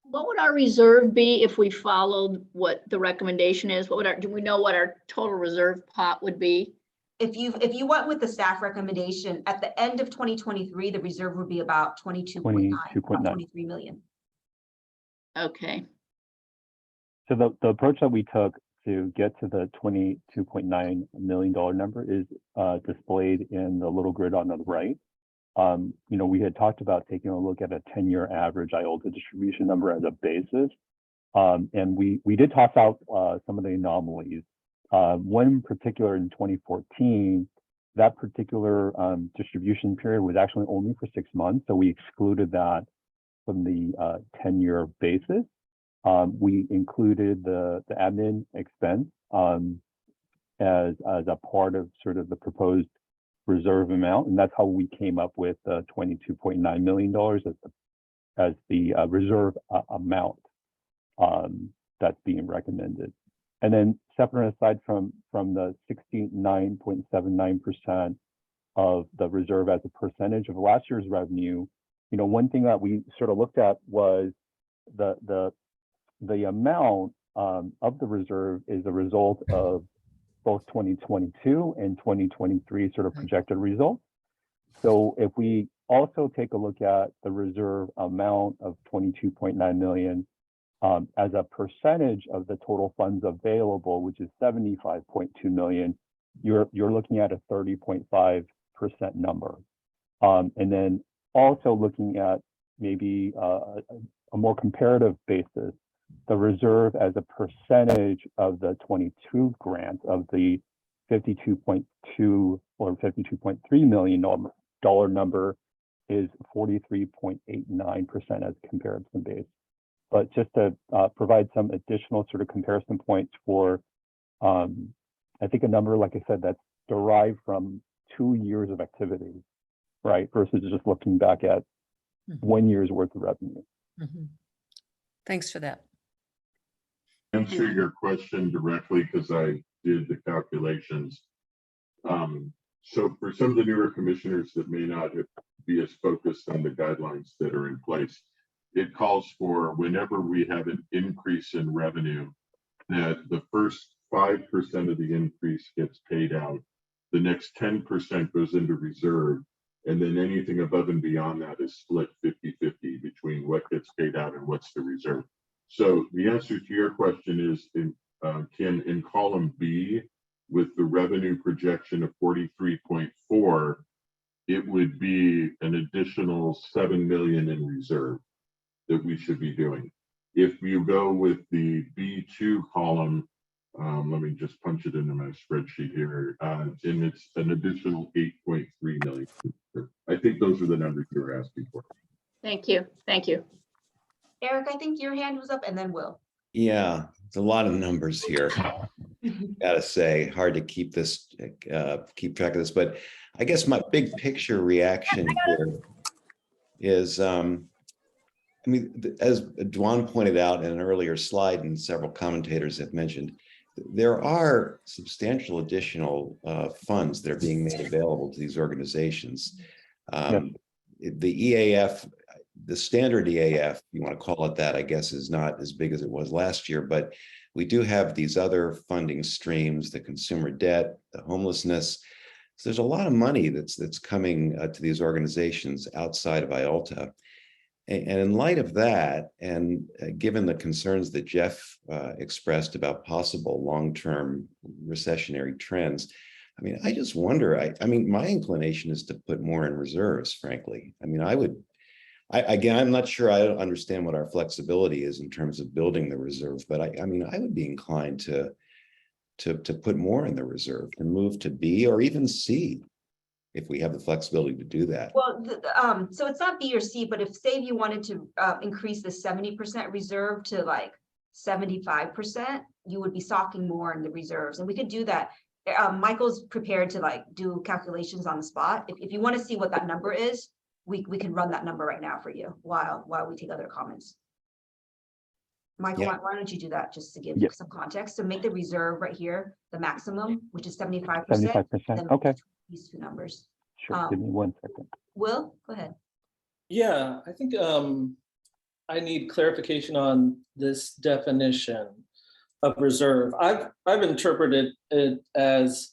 What would our reserve be if we followed what the recommendation is? What would do we know what our total reserve pot would be? If you went with the staff recommendation, at the end of 2023, the reserve would be about 22.9, about 23 million. Okay. So the approach that we took to get to the $22.9 million number is displayed in the little grid on the right. You know, we had talked about taking a look at a 10-year average IOLTA distribution number as a basis. And we did toss out some of the anomalies. One in particular in 2014, that particular distribution period was actually only for 6 months. So we excluded that from the 10-year basis. We included the admin expense as a part of sort of the proposed reserve amount, and that's how we came up with $22.9 million as the reserve amount that's being recommended. And then separate and aside from the 69.79% of the reserve as a percentage of last year's revenue, you know, one thing that we sort of looked at was the amount of the reserve is a result of both 2022 and 2023 sort of projected results. So if we also take a look at the reserve amount of 22.9 million as a percentage of the total funds available, which is 75.2 million, you're looking at a 30.5% number. And then also looking at maybe a more comparative basis, the reserve as a percentage of the 22 grants of the 52.2 or $52.3 million number is 43.89% as a comparison base. But just to provide some additional sort of comparison points for, I think a number, like I said, that's derived from 2 years of activity, right? Versus just looking back at 1 year's worth of revenue. Thanks for that. Answer your question directly because I did the calculations. So for some of the newer commissioners that may not be as focused on the guidelines that are in place, it calls for whenever we have an increase in revenue, that the first 5% of the increase gets paid out. The next 10% goes into reserve. And then anything above and beyond that is split 50-50 between what gets paid out and what's the reserve. So the answer to your question is Kim, in column B with the revenue projection of 43.4, it would be an additional 7 million in reserve that we should be doing. If you go with the B2 column, let me just punch it into my spreadsheet here, and it's an additional 8.3 million. I think those are the numbers you were asking for. Thank you. Thank you. Eric, I think your hand was up and then Will. Yeah, it's a lot of numbers here. Gotta say, hard to keep this, keep track of this, but I guess my big picture reaction here is, I mean, as Dwan pointed out in an earlier slide and several commentators have mentioned, there are substantial additional funds that are being made available to these organizations. The EAF the standard EAF, you want to call it that, I guess, is not as big as it was last year, but we do have these other funding streams, the consumer debt, the homelessness. So there's a lot of money that's coming to these organizations outside of IOLTA. And in light of that, and given the concerns that Jeff expressed about possible long-term recessionary trends, I mean, I just wonder, I mean, my inclination is to put more in reserves, frankly. I mean, again, I'm not sure I understand what our flexibility is in terms of building the reserve, but I mean, I would be inclined to put more in the reserve, to move to B or even C, if we have the flexibility to do that. Well, so it's not B or C, but if say you wanted to increase the 70% reserve to like 75%, you would be stocking more in the reserves, and we could do that. Michael's prepared to like do calculations on the spot. If you want to see what that number is, we can run that number right now for you while we take other comments. Michael, why don't you do that just to give some context? So make the reserve right here the maximum, which is 75%. 75%. Okay. These two numbers. Sure. Give me 1 second. Will, go ahead. Yeah, I think I need clarification on this definition of reserve. I've interpreted it as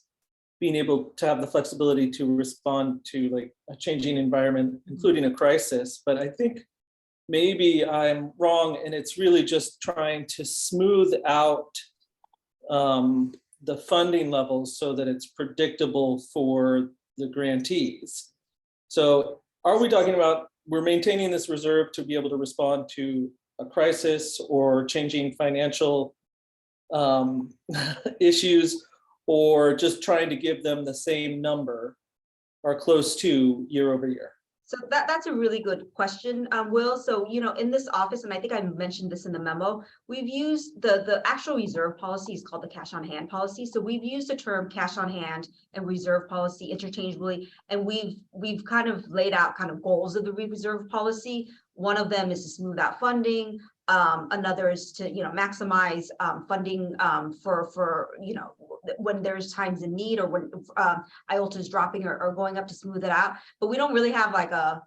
being able to have the flexibility to respond to like a changing environment, including a crisis. But I think maybe I'm wrong, and it's really just trying to smooth out the funding levels so that it's predictable for the grantees. So are we talking about we're maintaining this reserve to be able to respond to a crisis or changing financial issues, or just trying to give them the same number or close to year over year? So that's a really good question, Will. So, you know, in this office, and I think I mentioned this in the memo, we've used the actual reserve policy is called the cash on hand policy. So we've used the term cash on hand and reserve policy interchangeably, and we've kind of laid out kind of goals of the reserve policy. One of them is to smooth out funding. Another is to, you know, maximize funding for, you know, when there's times in need or when IOLTA is dropping or going up, to smooth it out. But we don't really have like a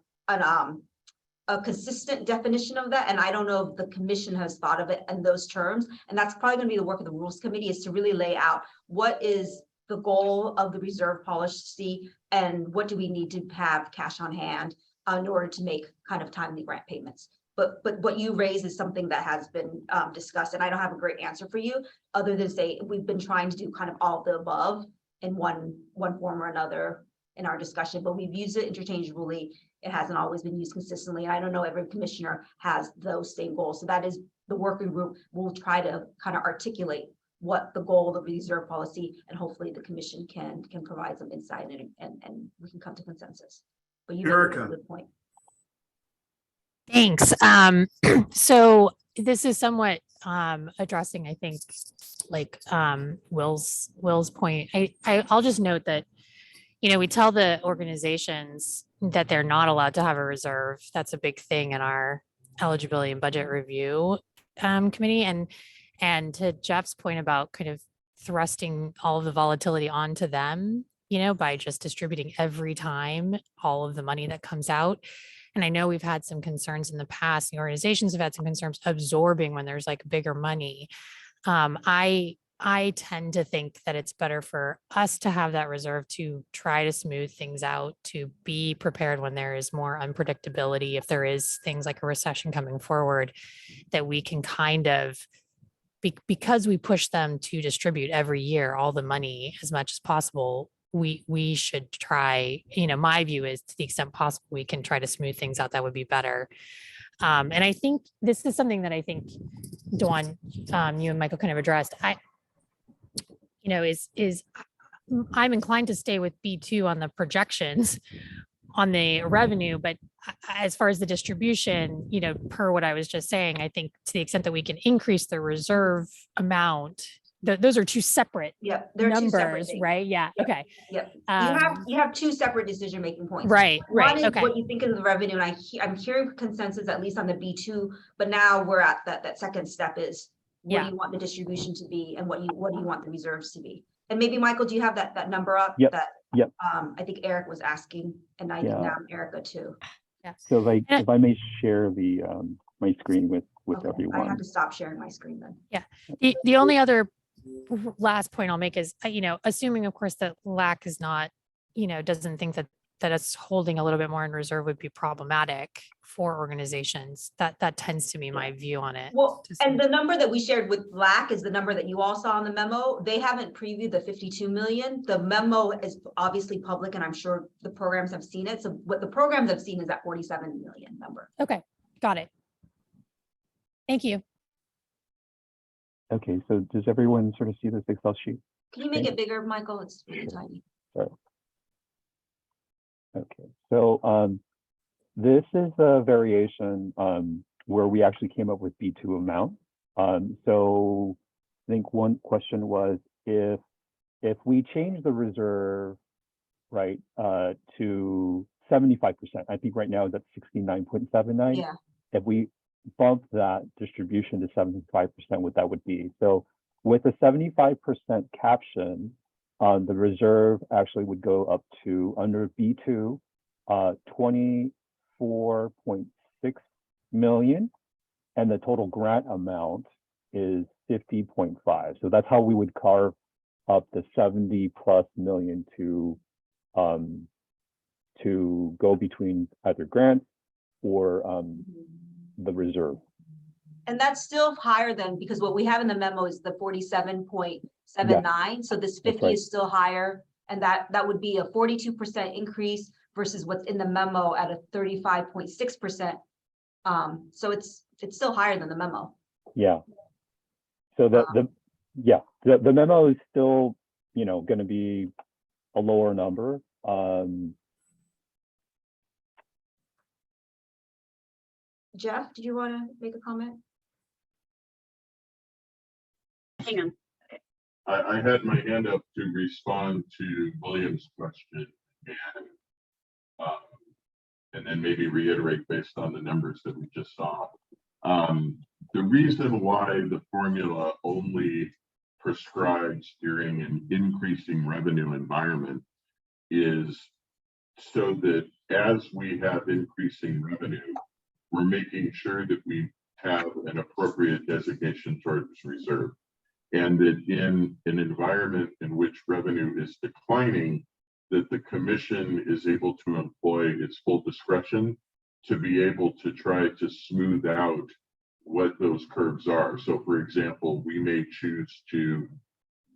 consistent definition of that. And I don't know if the commission has thought of it in those terms. And that's probably going to be the work of the rules committee, is to really lay out what is the goal of the reserve policy and what do we need to have cash on hand in order to make kind of timely grant payments. But what you raise is something that has been discussed, and I don't have a great answer for you other than say we've been trying to do kind of all of the above in one form or another in our discussion, but we've used it interchangeably. It hasn't always been used consistently. I don't know every commissioner has those same goals. So that is the working group will try to kind of articulate what the goal of the reserve policy, and hopefully the commission can provide some insight and we can come to consensus. But you make a good point. Thanks. So this is somewhat addressing, I think, like Will's point. I'll just note that, you know, we tell the organizations that they're not allowed to have a reserve. That's a big thing in our eligibility and budget review committee. And to Jeff's point about kind of thrusting all of the volatility onto them, you know, by just distributing every time all of the money that comes out. And I know we've had some concerns in the past. The organizations have had some concerns absorbing when there's like bigger money. I tend to think that it's better for us to have that reserve to try to smooth things out, to be prepared when there is more unpredictability. If there is things like a recession coming forward, that we can kind of, because we push them to distribute every year all the money as much as possible, we should try, you know, my view is to the extent possible, we can try to smooth things out. That would be better. And I think this is something that I think, Dawn, you and Michael kind of addressed. I'm inclined to stay with B2 on the projections on the revenue, but as far as the distribution, you know, per what I was just saying, I think to the extent that we can increase the reserve amount, those are two separate numbers, right? Yeah. Yep. Okay. Yep. You have two separate decision-making points. Right. One is okay. what you think of the revenue, and I'm hearing consensus at least on the B2, but now we're at that second step is what do you want the distribution to be, and what do you want the reserves to be? And maybe Michael, do you have that number up? Yep. I think Eric was asking, and I think now Erica too. Yeah. So And if I may share the my screen with Okay, I everyone. had to stop sharing my screen then. yeah, the only other last point I'll make is, assuming of course that LAC is not, doesn't think that us holding a little bit more in reserve would be problematic for organizations. That tends to be my view on it. Well, to some and the number that we shared with LAC is the number that you all saw in the memo. They haven't previewed the 52 million. The memo is obviously public and I'm sure the programs have seen it. So what the programs have seen is that 47 million number. Okay, got it. Thank you. Okay, so does everyone sort of see this Excel sheet? Can you make it bigger, Michael? It's really tiny. Sorry. Okay, so this is a variation where we actually came up with B2 amount. So I think one question was if we change the reserve, right, to 75%, I think right now that's 69.79. Yeah. If we bump that distribution to 75%, what that would be. So with a 75% caption, the reserve actually would go up to under B2, 24.6 million, and the total grant amount is 50.5. So that's how we would carve up the 70+ million to go between either grants or the reserve. And that's still higher than, because what we have in the memo is the 47.79. So this 50 right. is still higher. And that would be a 42% increase versus what's in the memo at a 35.6%. So it's still higher than the memo. Yeah. So the memo is still, going to be a lower number. Jeff, did you want to make a comment? Hang on. I had my hand up to respond to William's question and then maybe reiterate based on the numbers that we just saw. The reason why the formula only prescribes during an increasing revenue environment is so that as we have increasing revenue, we're making sure that we have an appropriate designation towards reserve. And that in an environment in which revenue is declining, that the commission is able to employ its full discretion to be able to try to smooth out what those curves are. So for example, we may choose to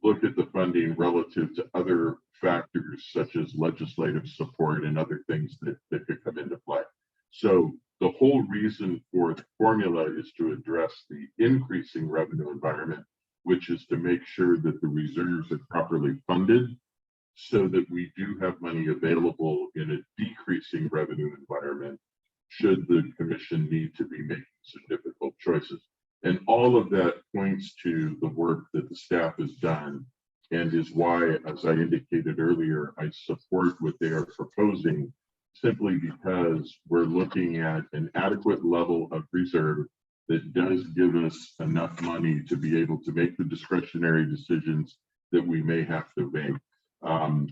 look at the funding relative to other factors such as legislative support and other things that could come into play. So the whole reason for the formula is to address the increasing revenue environment, which is to make sure that the reserves are properly funded so that we do have money available in a decreasing revenue environment should the commission need to be making some difficult choices. And all of that points to the work that the staff has done and is why, as I indicated earlier, I support what they are proposing simply because we're looking at an adequate level of reserve that does give us enough money to be able to make the discretionary decisions that we may have to make.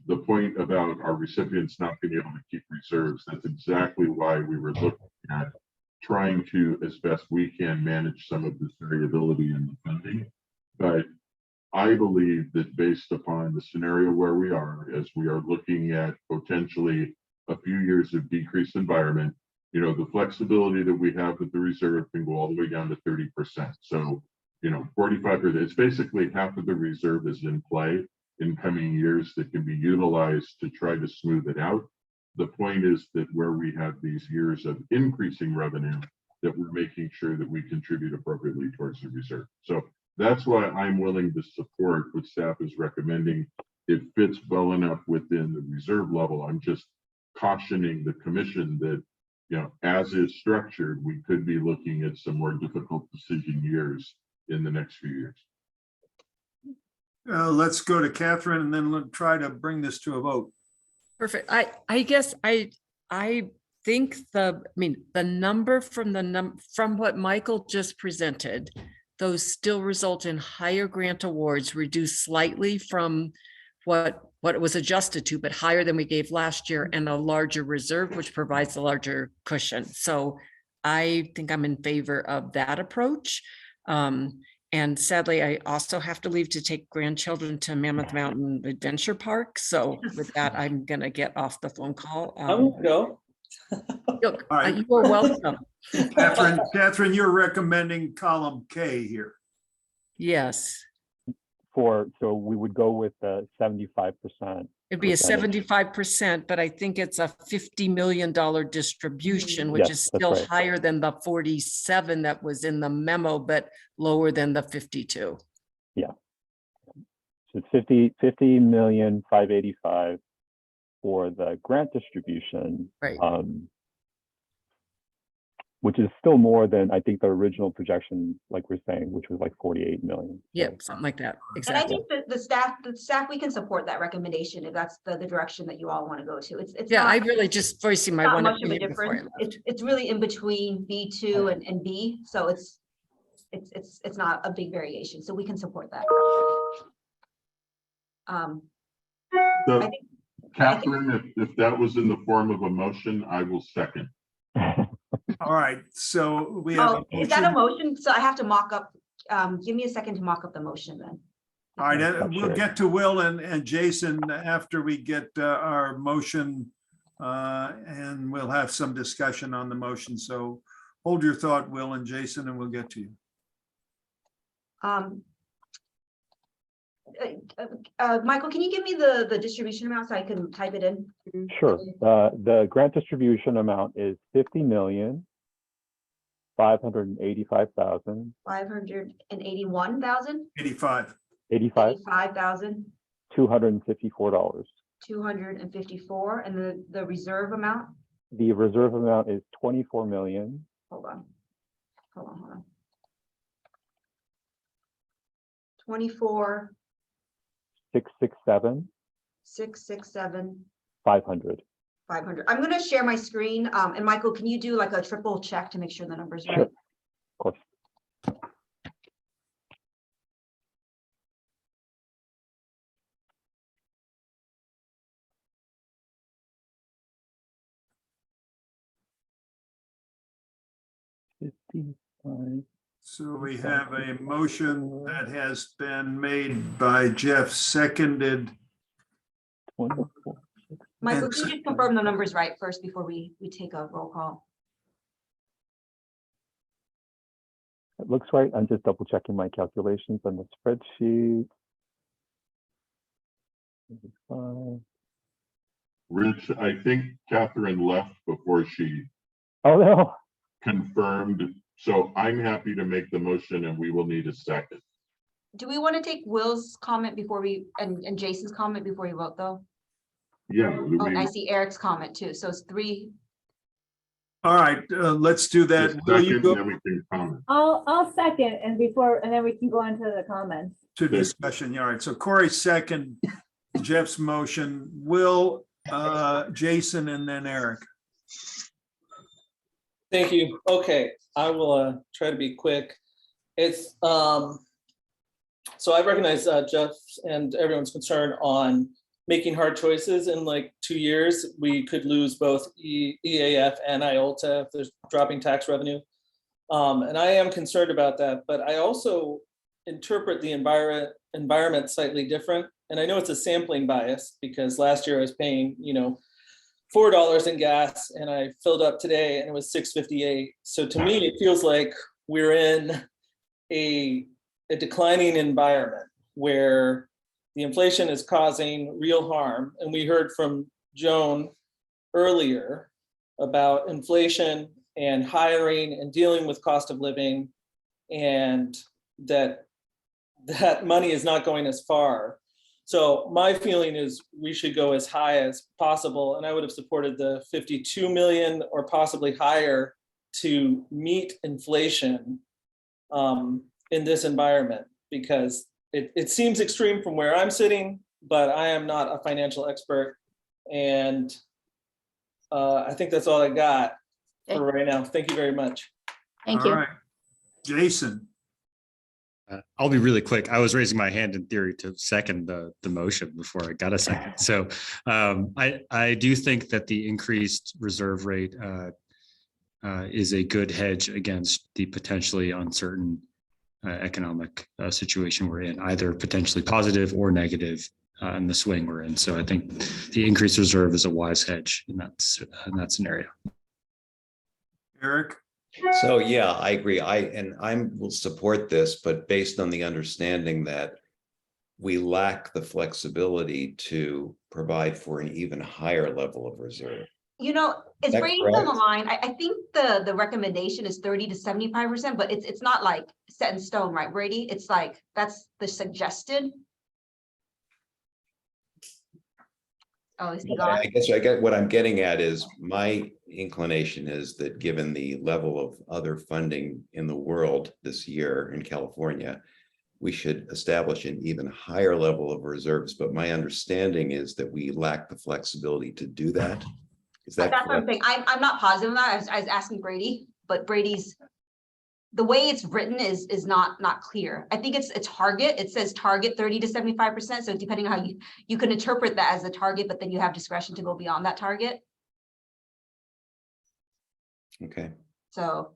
The point about our recipients not being able to keep reserves, that's exactly why we were looking at trying to, as best we can, manage some of this variability in the funding. But I believe that based upon the scenario where we are, as we are looking at potentially a few years of decreased environment, the flexibility that we have with the reserve can go all the way down to 30%. So, 45%, it's basically half of the reserve is in play in coming years that can be utilized to try to smooth it out. The point is that where we have these years of increasing revenue, that we're making sure that we contribute appropriately towards the reserve. So that's why I'm willing to support what staff is recommending. It fits well enough within the reserve level. I'm just cautioning the commission that, as is structured, we could be looking at some more difficult decision years in the next few years. Let's go to Catherine and then let's try to bring this to a vote. Perfect. I guess I think the number from what Michael just presented, those still result in higher grant awards, reduced slightly from what it was adjusted to, but higher than we gave last year, and a larger reserve, which provides a larger cushion. So I think I'm in favor of that approach. And sadly, I also have to leave to take grandchildren to Mammoth Mountain Adventure Park. So with that, I'm gonna get off the phone call. I won't go. Look, All right. you are welcome. Catherine, you're recommending column K here. Yes, So we would go with the 75%. it'd be a percentage. 75%, but I think it's a $50 million distribution, which Yes, is that's still right. higher than the 47 that was in the memo, but lower than the 52. Yeah. So it's 50,585,000 for the grant distribution. Right. Which is still more than I think the original projection, like we're saying, which was like 48 million. Yep, something like that. And I Exactly. think that the staff, we can support that recommendation if that's the direction that you all want to go to. It's Yeah, not- I really just voicing my not one much of a opinion before I difference. left. It's really in between B2 and B, so it's not a big variation, so we can support that. So, I think- Catherine, if that was in the form of a motion, I will second. All right, so we have. Oh, is that a motion? So I have to mock up, give me a second to mock up the motion then. All right, we'll get to Will and Jason after we get our motion, and we'll have some discussion on the motion. So hold your thought, Will and Jason, and we'll get to you. Michael, can you give me the distribution amount so I can type it in? Sure. The grant distribution amount is 50,585,000. 581,000? 85. 85,000, $254. 254, and the reserve amount? The reserve amount is 24 million. Hold on. 24, 667. 667, 500. 500. I'm gonna share my screen. And Michael, can you do like a triple check to make sure the number's Sure. right? Of course. So we have a motion that has been made by Jeff, seconded. Michael, can you just confirm the numbers right first before we take a roll call? It looks right. I'm just double checking my calculations on the spreadsheet. Rich, I think Catherine left before she Oh, no. confirmed. So I'm happy to make the motion and we will need a second. Do we want to take Will's comment before we, and Jason's comment before we vote though? Yeah. Oh, and I see Eric's comment too. So it's 3. All right, let's do that. Will you Second, go then we can comment. I'll second and then we can go into the comments. to discussion? All right, so Corey second Jeff's motion, Will, Jason, and then Eric. Thank you. Okay, I will try to be quick. It's so I recognize Jeff's and everyone's concern on making hard choices. In like 2 years, we could lose both EAF and IOLTA if there's dropping tax revenue. And I am concerned about that, but I also interpret the environment slightly different. And I know it's a sampling bias because last year I was paying, $4 in gas and I filled up today and it was $6.58. So to me, it feels like we're in a declining environment where the inflation is causing real harm. And we heard from Joan earlier about inflation and hiring and dealing with cost of living, and that money is not going as far. So my feeling is we should go as high as possible. And I would have supported the 52 million or possibly higher to meet inflation in this environment, because it seems extreme from where I'm sitting, but I am not a financial expert. And I think that's all I got for right now. Thank you very much. Thank All right, Jason. I'll be really quick. I was raising my hand in theory to second the motion before I got a second. So I do think that the increased reserve rate is a good hedge against the potentially uncertain economic situation we're in, either potentially positive or negative in the swing we're in. So I think the increased reserve is a wise hedge in that scenario. Eric? So yeah, I agree. I will support this, but based on the understanding that we lack the flexibility to provide for an even higher level of reserve. You know, it's That Brady's on the correct? line. I think the recommendation is 30 to 75%, but it's not like set in stone, right, Brady? It's like that's the suggested. Oh, is he gone? I guess I get what I'm getting at is my inclination is that given the level of other funding in the world this year in California, we should establish an even higher level of reserves. But my understanding is that we lack the flexibility to do that. Is that That's what I'm correct? saying. I'm not positive on that. I was asking Brady, but Brady's the way it's written is not clear. I think it's a target. It says target 30 to 75%. So depending on how you can interpret that as a target, but then you have discretion to go beyond that target. Okay. So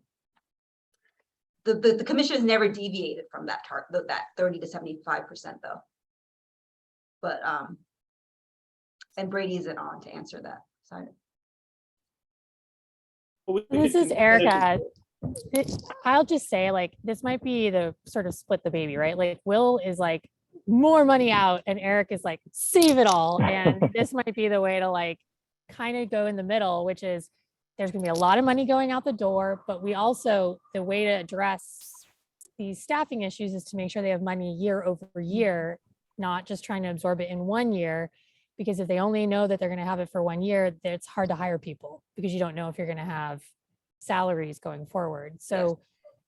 the commission has never deviated from that target, that 30 to 75% though. But and Brady isn't on to answer that. Sorry. This is Erica. I'll just say, like, this might be the sort of split the baby, right? Like, Will is like more money out and Eric is like save it all. And this might be the way to like kind of go in the middle, which is there's going to be a lot of money going out the door, but we also, the way to address these staffing issues is to make sure they have money year over year, not just trying to absorb it in 1 year. Because if they only know that they're going to have it for 1 year, it's hard to hire people because you don't know if you're going to have salaries going forward. So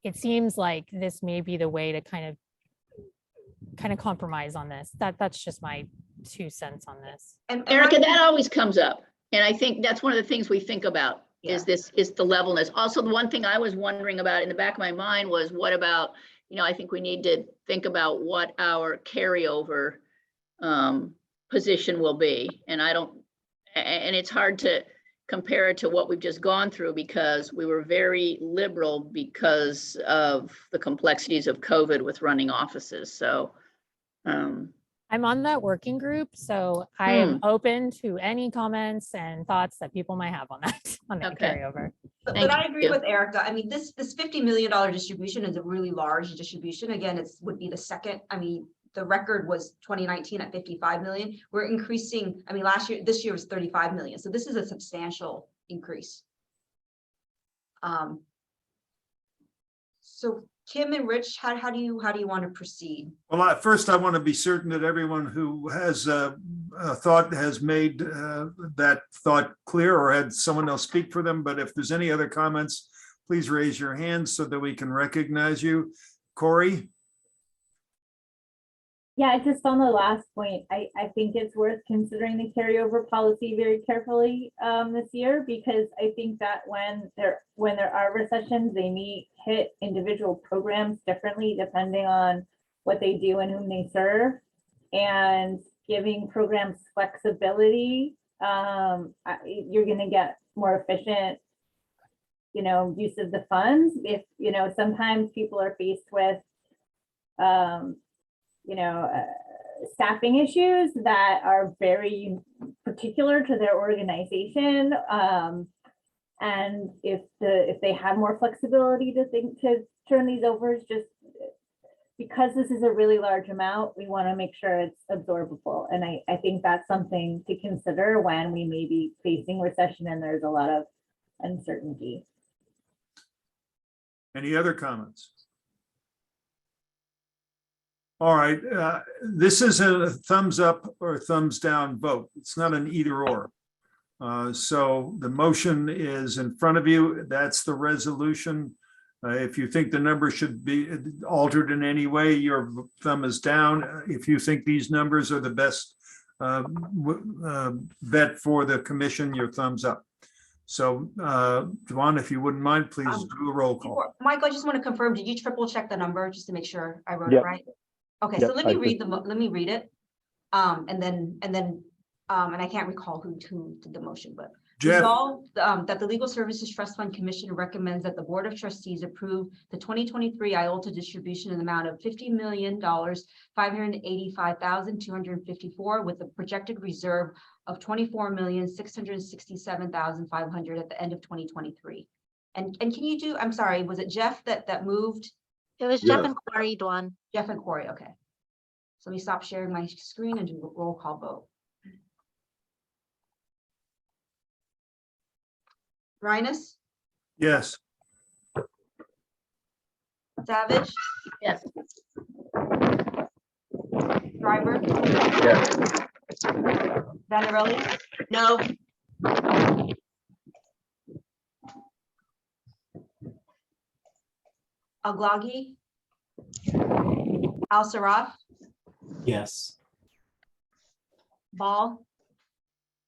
it seems like this may be the way to kind of compromise on this. That's just my 2 cents on this. And Erica, that always comes up. And I think that's one of the things we think about is the levelness. Also, the one thing I was wondering about in the back of my mind was what about, I think we need to think about what our carryover position will be. And it's hard to compare it to what we've just gone through because we were very liberal because of the complexities of COVID with running offices. So I'm on that working group, so I am open to any comments and thoughts that people might have on that carryover. But I agree with Erica. I mean, this $50 million distribution is a really large distribution. Again, would be the second. I mean, the record was 2019 at 55 million. We're increasing. I mean, this year was 35 million. So this is a substantial increase. So Kim and Rich, how do you want to proceed? Well, first I want to be certain that everyone who has a thought has made that thought clear or had someone else speak for them. But if there's any other comments, please raise your hand so that we can recognize you. Corey? Yeah, just on the last point, I think it's worth considering the carryover policy very carefully this year, because I think that when there are recessions, they may hit individual programs differently depending on what they do and whom they serve. And giving programs flexibility, you're going to get more efficient, use of the funds. If, sometimes people are faced with staffing issues that are very particular to their organization. And if they have more flexibility to turn these over, just because this is a really large amount, we want to make sure it's absorbable. And I think that's something to consider when we may be facing recession and there's a lot of uncertainty. Any other comments? All right, this is a thumbs up or thumbs down vote. It's not an either or. So the motion is in front of you. That's the resolution. If you think the number should be altered in any way, your thumb is down. If you think these numbers are the best bet for the commission, your thumbs up. So, Duan, if you wouldn't mind, please do a roll call. Michael, I just want to confirm, did you triple check the number just to make sure I wrote it Yep. right? Okay, Yep, so let me I read let me read it. And I can't recall who did the motion, but Jeff, resolved that the Legal Services Trust Fund Commission recommends that the Board of Trustees approve the 2023 IOLTA distribution in the amount of $50,585,254 with a projected reserve of $24,667,500 at the end of 2023. And can you do, I'm sorry, was it Jeff that moved? It was Yeah. Jeff and Corey, Dwan. Jeff and Corey, okay. So let me stop sharing my screen and do a roll call vote. Rhinus, yes. Savage, Yes. Driver, Yes. Vanarelli, No. Aglagi, Al Saraf, Yes. Ball,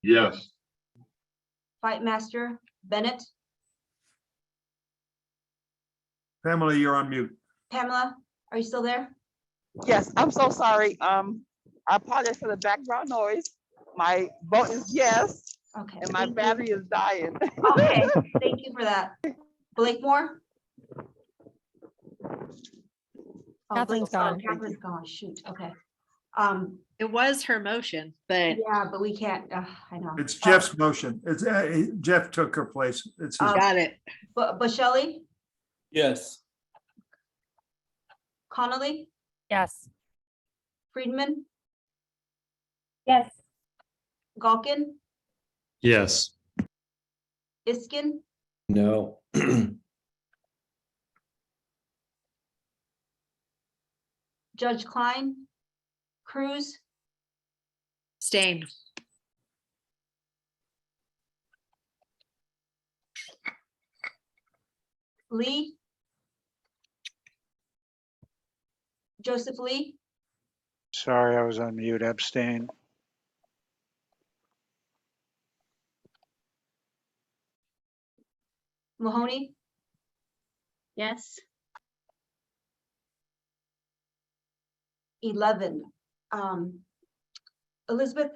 Yes. Fight Master, Bennett, Pamela, you're on mute. Pamela, are you still there? Yes, I'm so sorry. I apologize for the background noise. My vote is yes, Okay. and my thank you. battery is dying. Okay, thank you for that. Blakemore? Oh, Catherine's gone. Catherine's gone, shoot, okay. It was her motion, but Yeah, but we can't, I know. It's Jeff's motion. It's Jeff took her place. It's his. got it. But Shelley, Yes. Connolly, Yes. Friedman, Yes. Galkin, Yes. Iskin, No. Judge Klein, Cruz, Stain. Lee, Joseph Lee, Sorry, I was on mute, abstain. Mahoney, Yes. 11. Elizabeth,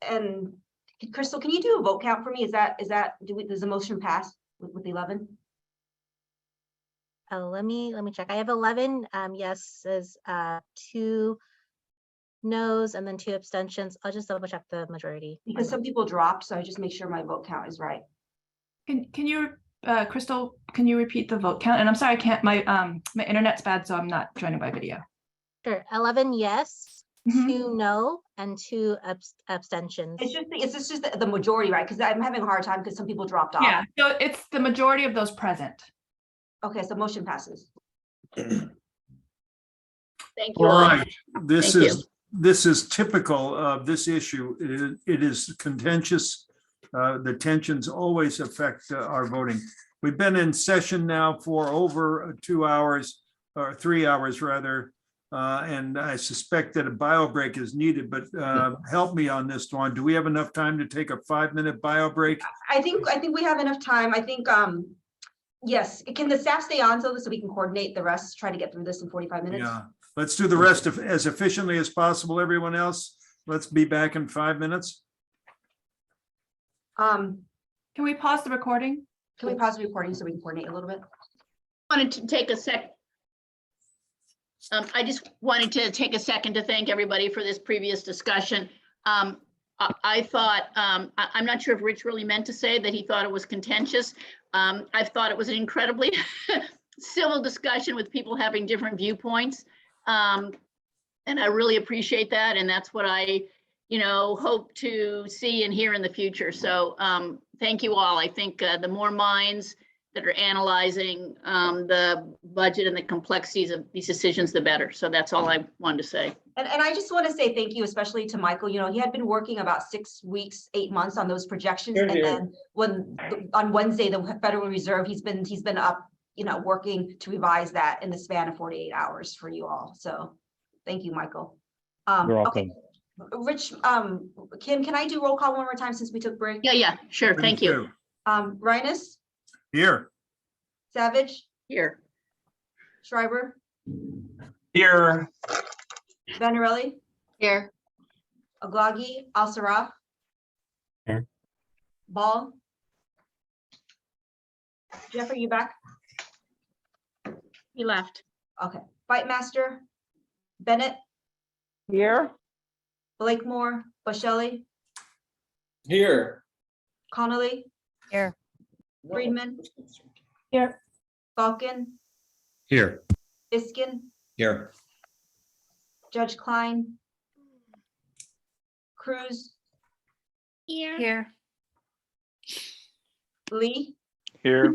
and Crystal, can you do a vote count for me? Does the motion pass with 11? Oh, let me check. I have 11 yeses, 2 noes, and then 2 abstentions. I'll just double check the majority. Because some people dropped, so I just make sure my vote count is right. Can you, Crystal, can you repeat the vote count? And I'm sorry, I can't, my internet's bad, so I'm not joining by video. Sure. 11 yes, Mhm. 2 no, and 2 abstentions. It's just the majority, right? Because I'm having a hard time because some people dropped off. Yeah, so it's the majority of those present. Okay, so motion passes. Thank you. All right, this Thank is typical of this issue. It is contentious. The tensions always affect our voting. We've been in session now for over 2 hours, or 3 hours rather. And I suspect that a bio break is needed, but help me on this one. Do we have enough time to take a 5-minute bio break? I think we have enough time. I think, yes, can the staff stay on so we can coordinate the rest, try to get through this in 45 minutes? Yeah, let's do the rest as efficiently as possible, everyone else. Let's be back in 5 minutes. Can we pause the recording? Can we pause the recording so we can coordinate a little bit? Wanted to take a sec. I just wanted to take a second to thank everybody for this previous discussion. I thought, I'm not sure if Rich really meant to say that he thought it was contentious. I thought it was an incredibly civil discussion with people having different viewpoints. And I really appreciate that. And that's what I, hope to see and hear in the future. So thank you all. I think the more minds that are analyzing the budget and the complexities of these decisions, the better. So that's all I wanted to say. And I just want to say thank you, especially to Michael. He had been working about 6 weeks, 8 months on those projections. Here, And here. then on Wednesday, the Federal Reserve, he's been up, working to revise that in the span of 48 hours for you all. So thank you, Michael. You're Okay. welcome. Rich, Kim, can I do roll call one more time since we took break? Yeah, sure. Thank you. Rhinus, Here. Savage, Here. Schreiber, Here. Vanarelli, Here. Aglagi, Al-Saraf. Here. Ball. Jeff, are you back? He left. Okay. Fightmaster, Bennett, Here. Blakemore, Boschelli, Here. Connolly, Here. Friedman, Here. Falcon, Here. Iskin, Here. Judge Klein, Cruz, Here. Lee, Here.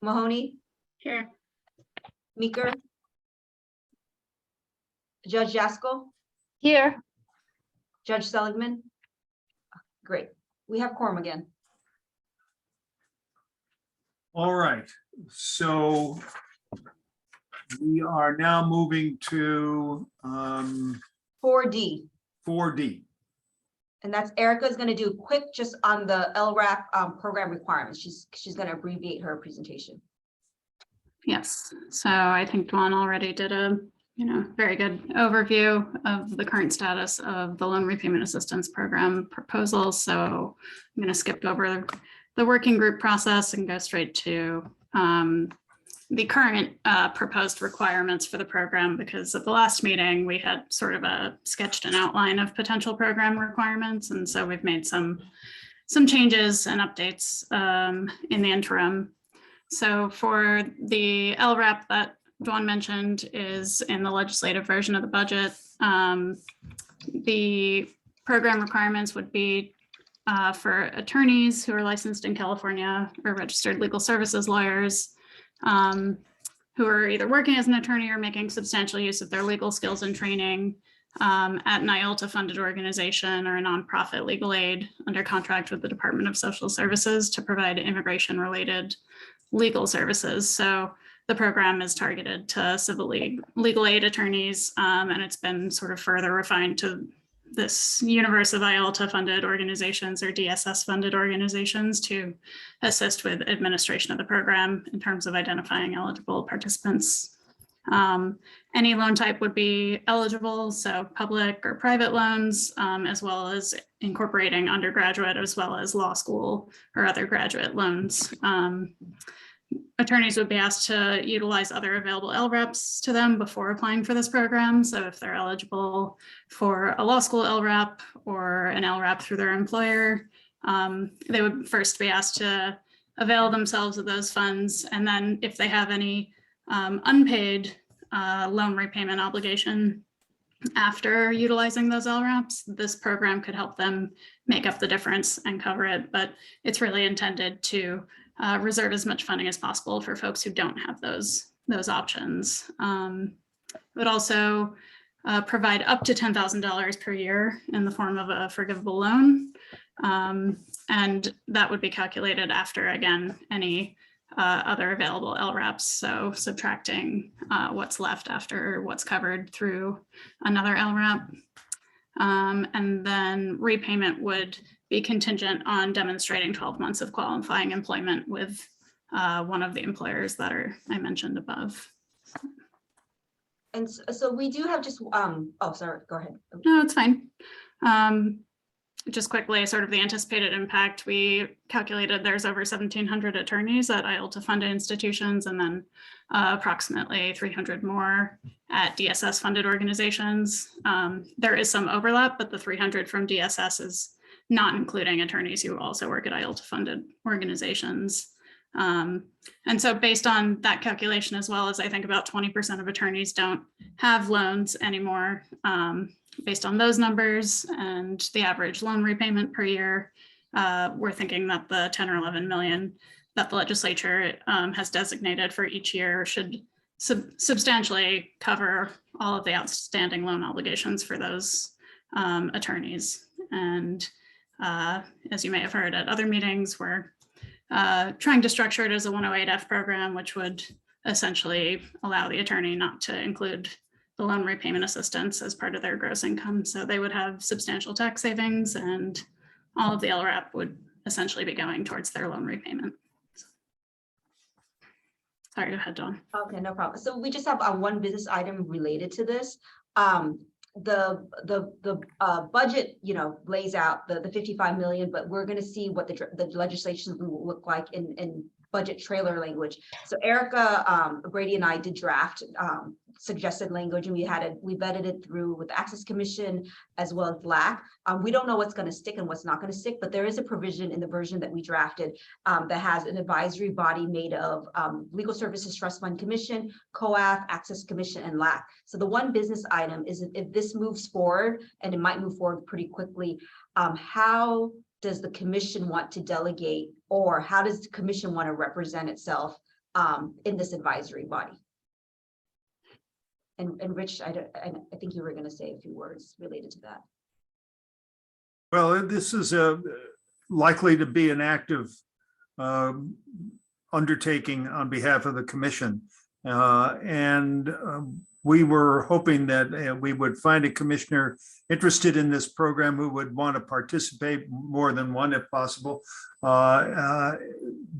Mahoney, Here. Meeker, Judge Jaskell, Here. Judge Seligman. Great. We have quorum again. All right, so we are now moving to 4D, 4D. and that's Erica's going to do quick just on the LRAP program requirements. She's going to abbreviate her presentation. Yes, so I think Dwan already did a very good overview of the current status of the loan repayment assistance program proposal. So I'm going to skip over the working group process and go straight to the current proposed requirements for the program, because at the last meeting we had sort of sketched an outline of potential program requirements, and so we've made some changes and updates in the interim. So for the LRAP that Dwan mentioned is in the legislative version of the budget. The program requirements would be for attorneys who are licensed in California or registered legal services lawyers who are either working as an attorney or making substantial use of their legal skills and training at an IOLTA funded organization or a nonprofit legal aid under contract with the Department of Social Services to provide immigration related legal services. So the program is targeted to civil legal aid attorneys, and it's been sort of further refined to this universe of IOLTA funded organizations or DSS funded organizations to assist with administration of the program in terms of identifying eligible participants. Any loan type would be eligible, so public or private loans, as well as incorporating undergraduate as well as law school or other graduate loans. Attorneys would be asked to utilize other available LRAPs to them before applying for this program. So if they're eligible for a law school LRAP or an LRAP through their employer, they would first be asked to avail themselves of those funds. And then if they have any unpaid loan repayment obligation after utilizing those LRAPs, this program could help them make up the difference and cover it. But it's really intended to reserve as much funding as possible for folks who don't have those options. It would also provide up to $10,000 per year in the form of a forgivable loan. And that would be calculated after, again, any other available LRAPs. So subtracting what's left after what's covered through another LRAP. And then repayment would be contingent on demonstrating 12 months of qualifying employment with one of the employers that I mentioned above. And so we do have just, oh, sorry, go ahead. No, it's fine. Just quickly, sort of the anticipated impact, we calculated there's over 1,700 attorneys at IOLTA funded institutions, and then approximately 300 more at DSS funded organizations. There is some overlap, but the 300 from DSS is not including attorneys who also work at IOLTA funded organizations. And so based on that calculation, as well as I think about 20% of attorneys don't have loans anymore, based on those numbers and the average loan repayment per year, we're thinking that the 10 or 11 million that the legislature has designated for each year should substantially cover all of the outstanding loan obligations for those attorneys. And as you may have heard at other meetings, we're trying to structure it as a 108F program, which would essentially allow the attorney not to include the loan repayment assistance as part of their gross income. So they would have substantial tax savings, and all of the LRAP would essentially be going towards their loan repayment. Sorry, go ahead, Dawn. Okay, no problem. So we just have one business item related to this. The budget, lays out the 55 million, but we're going to see what the legislation will look like in budget trailer language. So Erica, Brady, and I did draft suggested language, and we vetted it through with the Access Commission as well as LRAP. We don't know what's going to stick and what's not going to stick, but there is a provision in the version that we drafted that has an advisory body made of Legal Services Trust Fund Commission, COAF, Access Commission, and LRAP. So the one business item is if this moves forward, and it might move forward pretty quickly, how does the commission want to delegate, or how does the commission want to represent itself in this advisory body? And Rich, I think you were going to say a few words related to that. Well, this is likely to be an active undertaking on behalf of the commission. We were hoping that we would find a commissioner interested in this program who would want to participate, more than one if possible,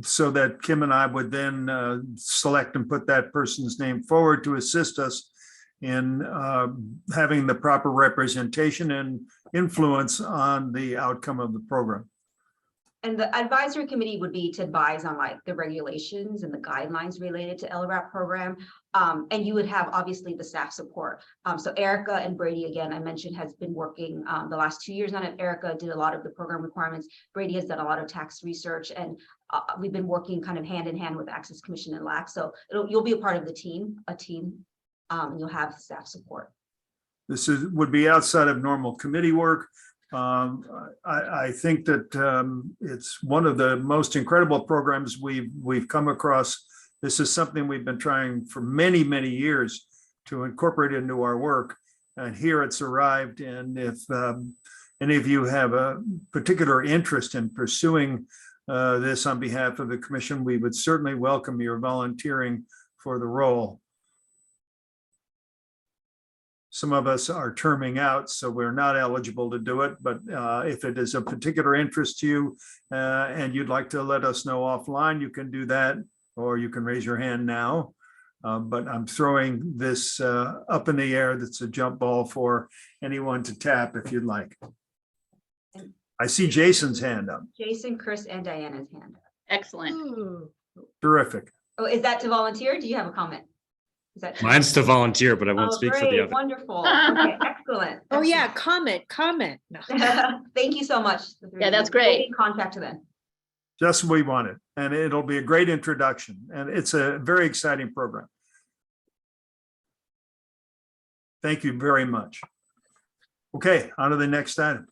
so that Kim and I would then select and put that person's name forward to assist us in having the proper representation and influence on the outcome of the program. And the advisory committee would be to advise on like the regulations and the guidelines related to LRAP program. And you would have obviously the staff support. So Erica and Brady, again, I mentioned, has been working the last 2 years on it. Erica did a lot of the program requirements. Brady has done a lot of tax research, and we've been working kind of hand in hand with Access Commission and LAC. So you'll be a part of the team, and you'll have staff support. This would be outside of normal committee work. I think that it's one of the most incredible programs we've come across. This is something we've been trying for many, many years to incorporate into our work, and here it's arrived. And if any of you have a particular interest in pursuing this on behalf of the commission, we would certainly welcome your volunteering for the role. Some of us are terming out, so we're not eligible to do it. But if it is of particular interest to you and you'd like to let us know offline, you can do that, or you can raise your hand now. But I'm throwing this up in the air. That's a jump ball for anyone to tap if you'd like. I see Jason's hand up. Jason, Chris, and Diana's hand up. Excellent. Ooh. Terrific. Oh, is that to volunteer? Do you have a comment? Is that Mine's to volunteer, but I won't speak for the other. Wonderful. Okay, excellent. Oh, yeah, comment. No. Thank you so much. Yeah, that's great. We'll be in contact then. Just what we wanted. And it'll be a great introduction. And it's a very exciting program. Thank you very much. Okay, on to the next item.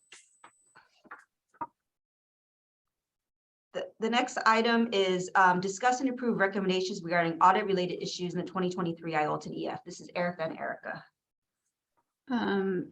The next item is discuss and approve recommendations regarding audit-related issues in the 2023 IOLTA and EF. This is Erica and Erica.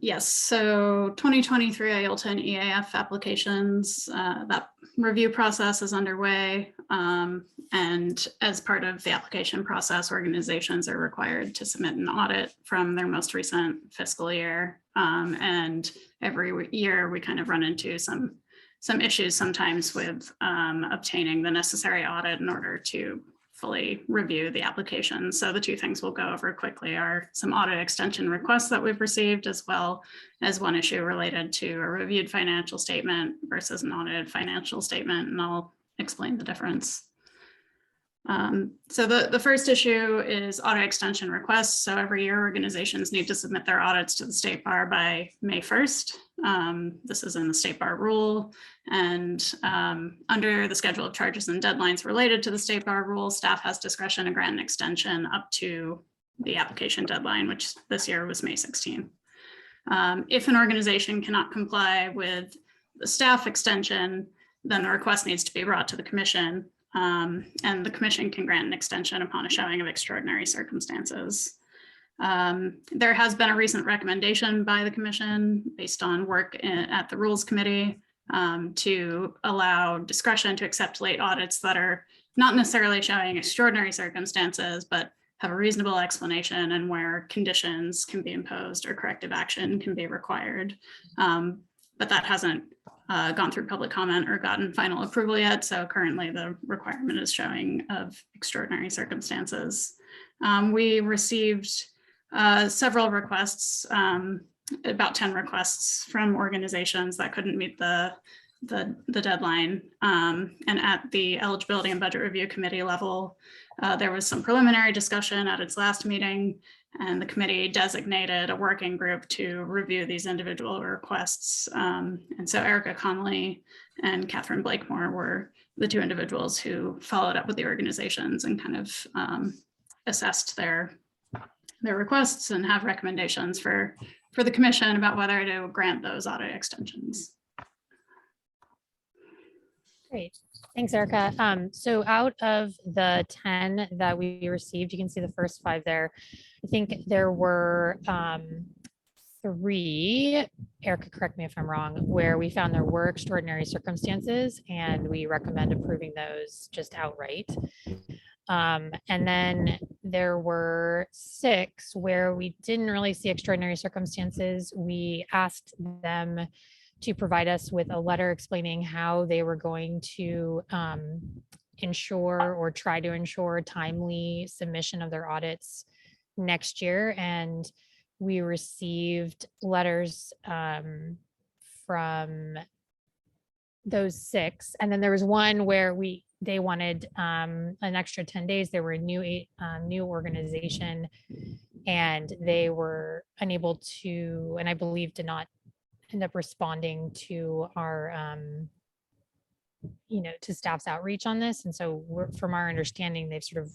Yes, so 2023 IOLTA and EAF applications, that review process is underway. And as part of the application process, organizations are required to submit an audit from their most recent fiscal year. And every year we kind of run into some issues sometimes with obtaining the necessary audit in order to fully review the application. So the two things we'll go over quickly are some audit extension requests that we've received, as well as one issue related to a reviewed financial statement versus an audited financial statement, and I'll explain the difference. So the first issue is audit extension requests. So every year organizations need to submit their audits to the State Bar by May 1st. This is in the State Bar rule, and under the schedule of charges and deadlines related to the State Bar rule, staff has discretion to grant an extension up to the application deadline, which this year was May 16th. If an organization cannot comply with the staff extension, then the request needs to be brought to the commission. And the commission can grant an extension upon a showing of extraordinary circumstances. There has been a recent recommendation by the commission based on work at the Rules Committee to allow discretion to accept late audits that are not necessarily showing extraordinary circumstances, but have a reasonable explanation and where conditions can be imposed or corrective action can be required. But that hasn't gone through public comment or gotten final approval yet. So currently the requirement is showing of extraordinary circumstances. We received several requests, about 10 requests from organizations that couldn't meet the deadline. And at the Eligibility and Budget Review Committee level, there was some preliminary discussion at its last meeting, and the committee designated a working group to review these individual requests. And so Erica Connolly and Catherine Blakemore were the two individuals who followed up with the organizations and kind of assessed their requests and have recommendations for the commission about whether to grant those audit extensions. Great. Thanks, Erica. So out of the 10 that we received, you can see the first 5 there. I think there were 3, Erica, correct me if I'm wrong, where we found there were extraordinary circumstances and we recommend approving those just outright. And then there were 6 where we didn't really see extraordinary circumstances. We asked them to provide us with a letter explaining how they were going to ensure or try to ensure timely submission of their audits next year. And we received letters from those 6. And then there was one where they wanted an extra 10 days. They were a new organization and they were unable to, and I believe did not end up responding to our, to staff's outreach on this. And so from our understanding, they've sort of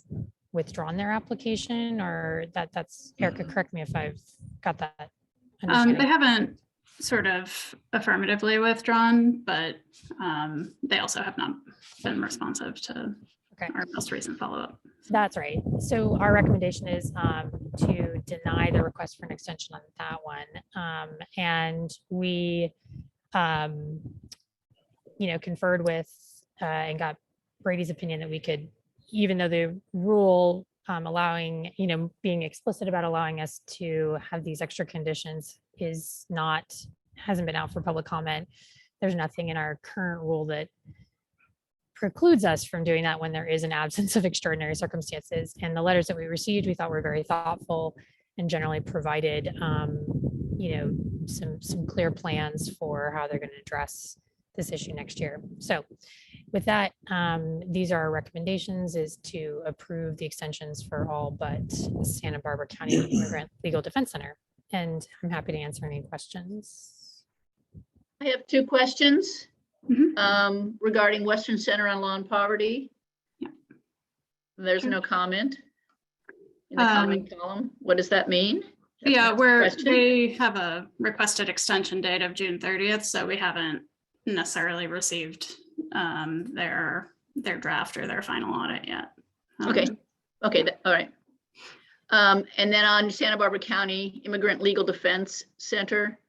withdrawn their application, or that's, Erica, correct me if I've got that. They haven't sort of affirmatively withdrawn, but they also have not been responsive to our most recent follow-up. That's right. So our recommendation is to deny the request for an extension on that one. And we, conferred with and got Brady's opinion that we could, even though the rule allowing, being explicit about allowing us to have these extra conditions hasn't been out for public comment. There's nothing in our current rule that precludes us from doing that when there is an absence of extraordinary circumstances. And the letters that we received, we thought were very thoughtful and generally provided, some clear plans for how they're going to address this issue next year. So with that, these are our recommendations, is to approve the extensions for all but Santa Barbara County Immigrant Legal Defense Center. And I'm happy to answer any questions. I have 2 questions. Regarding Western Center on Law and Poverty. Yeah. There's no comment in the comment column. What does that mean? Yeah, they have a requested extension date of June 30th, so we haven't necessarily received their draft or their final audit yet. Okay, all right. And then on Santa Barbara County Immigrant Legal Defense Center,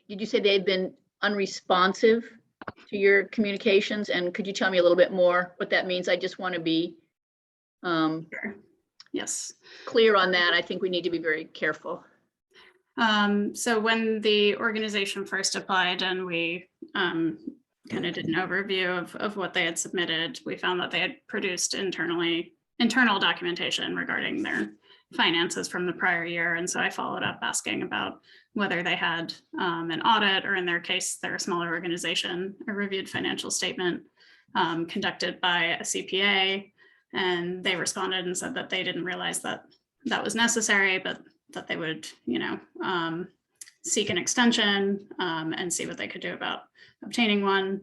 did you say they've been unresponsive to your communications? And could you tell me a little bit more what that means? I just want to be yes, clear on that. I think we need to be very careful. So when the organization first applied and we kind of did an overview of what they had submitted, we found that they had produced internal documentation regarding their finances from the prior year. And so I followed up asking about whether they had an audit, or in their case, they're a smaller organization, a reviewed financial statement conducted by a CPA. And they responded and said that they didn't realize that that was necessary, but that they would, seek an extension and see what they could do about obtaining one.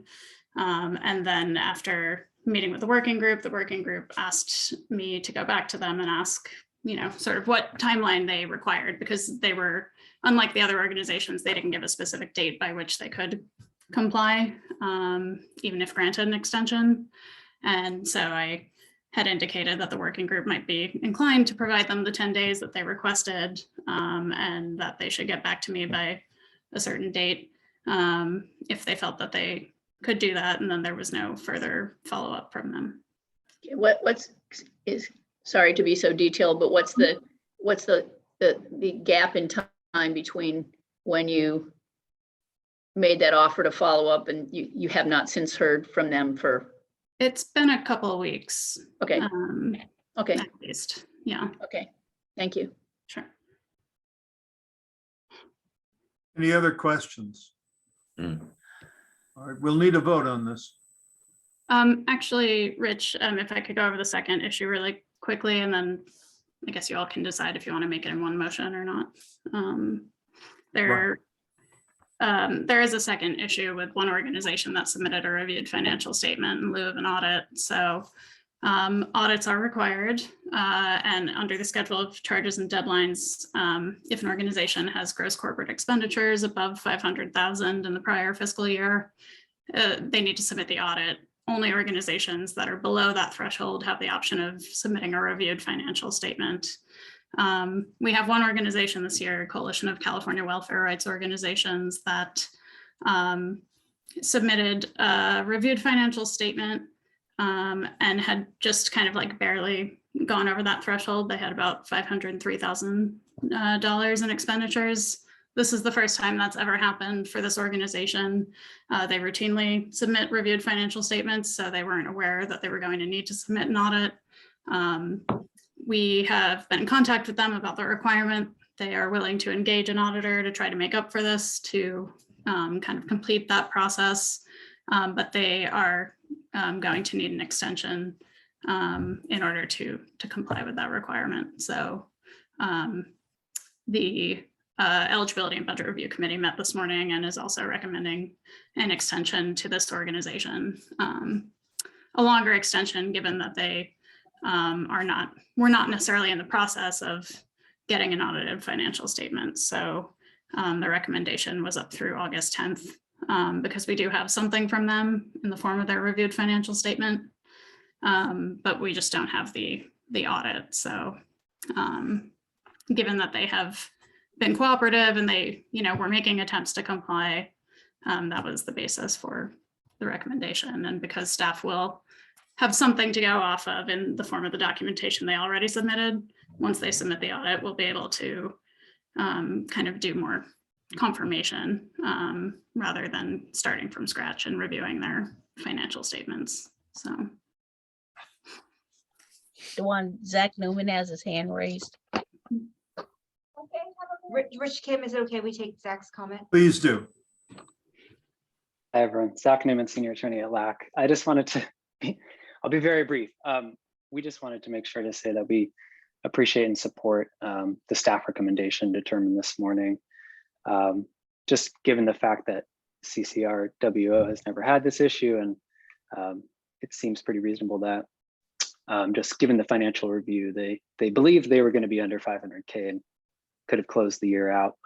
And then after meeting with the working group asked me to go back to them and ask, sort of what timeline they required, because they were, unlike the other organizations, they didn't give a specific date by which they could comply, even if granted an extension. And so I had indicated that the working group might be inclined to provide them the 10 days that they requested, and that they should get back to me by a certain date if they felt that they could do that. And then there was no further follow-up from them. What's sorry to be so detailed, but what's the gap in time between when you made that offer to follow up and you have not since heard from them for? It's been a couple of weeks. Okay. Okay. At least, yeah. Okay, thank you. Sure. Any other questions? All right, we'll need a vote on this. Actually, Rich, if I could go over the second issue really quickly, and then I guess you all can decide if you want to make it in one motion or not. There is a second issue with one organization that submitted a reviewed financial statement in lieu of an audit. So audits are required, and under the schedule of charges and deadlines, if an organization has gross corporate expenditures above 500,000 in the prior fiscal year, they need to submit the audit. Only organizations that are below that threshold have the option of submitting a reviewed financial statement. We have one organization this year, Coalition of California Welfare Rights Organizations, that submitted a reviewed financial statement and had just kind of like barely gone over that threshold. They had about $503,000 in expenditures. This is the first time that's ever happened for this organization. They routinely submit reviewed financial statements, so they weren't aware that they were going to need to submit an audit. We have been in contact with them about the requirement. They are willing to engage an auditor to try to make up for this, to kind of complete that process, but they are going to need an extension in order to comply with that requirement. So the Eligibility and Budget Review Committee met this morning and is also recommending an extension to this organization, a longer extension, given that they we're not necessarily in the process of getting an audited financial statement. So the recommendation was up through August 10th because we do have something from them in the form of their reviewed financial statement, but we just don't have the audit. So given that they have been cooperative and they, were making attempts to comply, that was the basis for the recommendation. And because staff will have something to go off of in the form of the documentation they already submitted, once they submit the audit, we'll be able to kind of do more confirmation rather than starting from scratch and reviewing their financial statements. So. The one Zach Newman has his hand raised. Rich Kim, is it okay we take Zach's comment? Please do. Hi, everyone. Zach Newman, Senior Attorney at LAC. I just wanted to I'll be very brief. We just wanted to make sure to say that we appreciate and support the staff recommendation determined this morning. Just given the fact that CCRWO has never had this issue, and it seems pretty reasonable that just given the financial review, they believed they were going to be under 500K and could have closed the year out,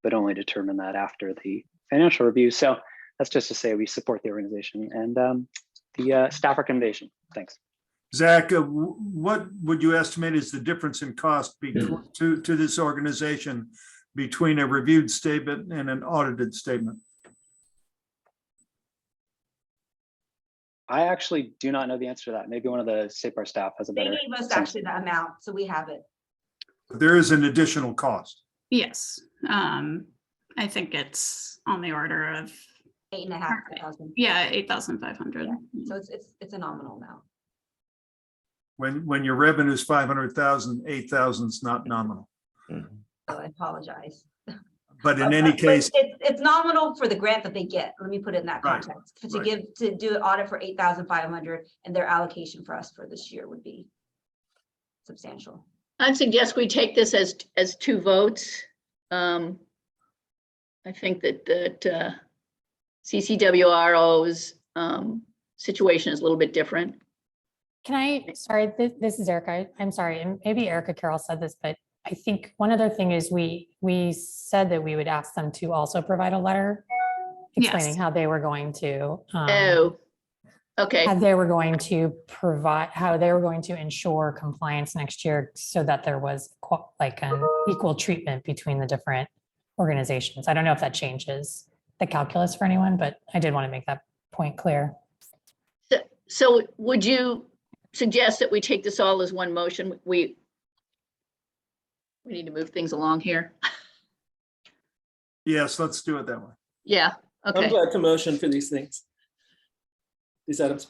but only determined that after the financial review. So that's just to say we support the organization and the staff recommendation. Thanks. Zach, what would you estimate is the difference in cost between, to this organization between a reviewed statement and an audited statement? I actually do not know the answer to that. Maybe one of the State Bar staff has a better They gave us sense. actually the amount, so we have it. There is an additional cost. Yes, I think it's on the order of 8,500. Yeah, 8,500. Yeah. So it's a nominal amount. When your revenue is 500,000, 8,000 is not nominal. So I apologize. But in any case, it's nominal for the grant that they get. Let me put it in that Right, context. right. To do an audit for 8,500, and their allocation for us for this year would be substantial. I'd suggest we take this as two votes. I think that CCWRO's situation is a little bit different. Can I, sorry, this is Erica. I'm sorry, and maybe Erica Carroll said this, but I think one other thing is we said that we would ask them to also provide a letter explaining how they were going to. Okay. How they were going to provide, how they were going to ensure compliance next year so that there was like an equal treatment between the different organizations. I don't know if that changes the calculus for anyone, but I did want to make that point clear. So would you suggest that we take this all as one motion. We need to move things along here. Yes, let's do it that way. Yeah, I'm okay. glad to motion for these things. These items.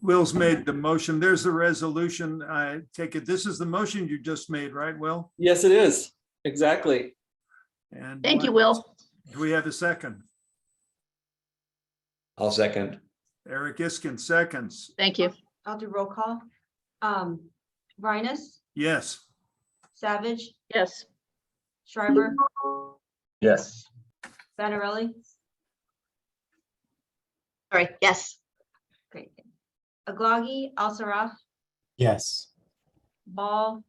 Will's made the motion. There's the resolution. I take it, this is the motion you just made, right, Will? Yes, it is. Exactly. And Thank you, Will. do we have a second? I'll second. Eric Iskin seconds. Thank you. I'll do roll call. Rhinus, Yes. Savage, Yes. Shriver, Yes. Bannerelli. Sorry, yes. Great. Aglagi, Al-Saraf, Yes. Ball,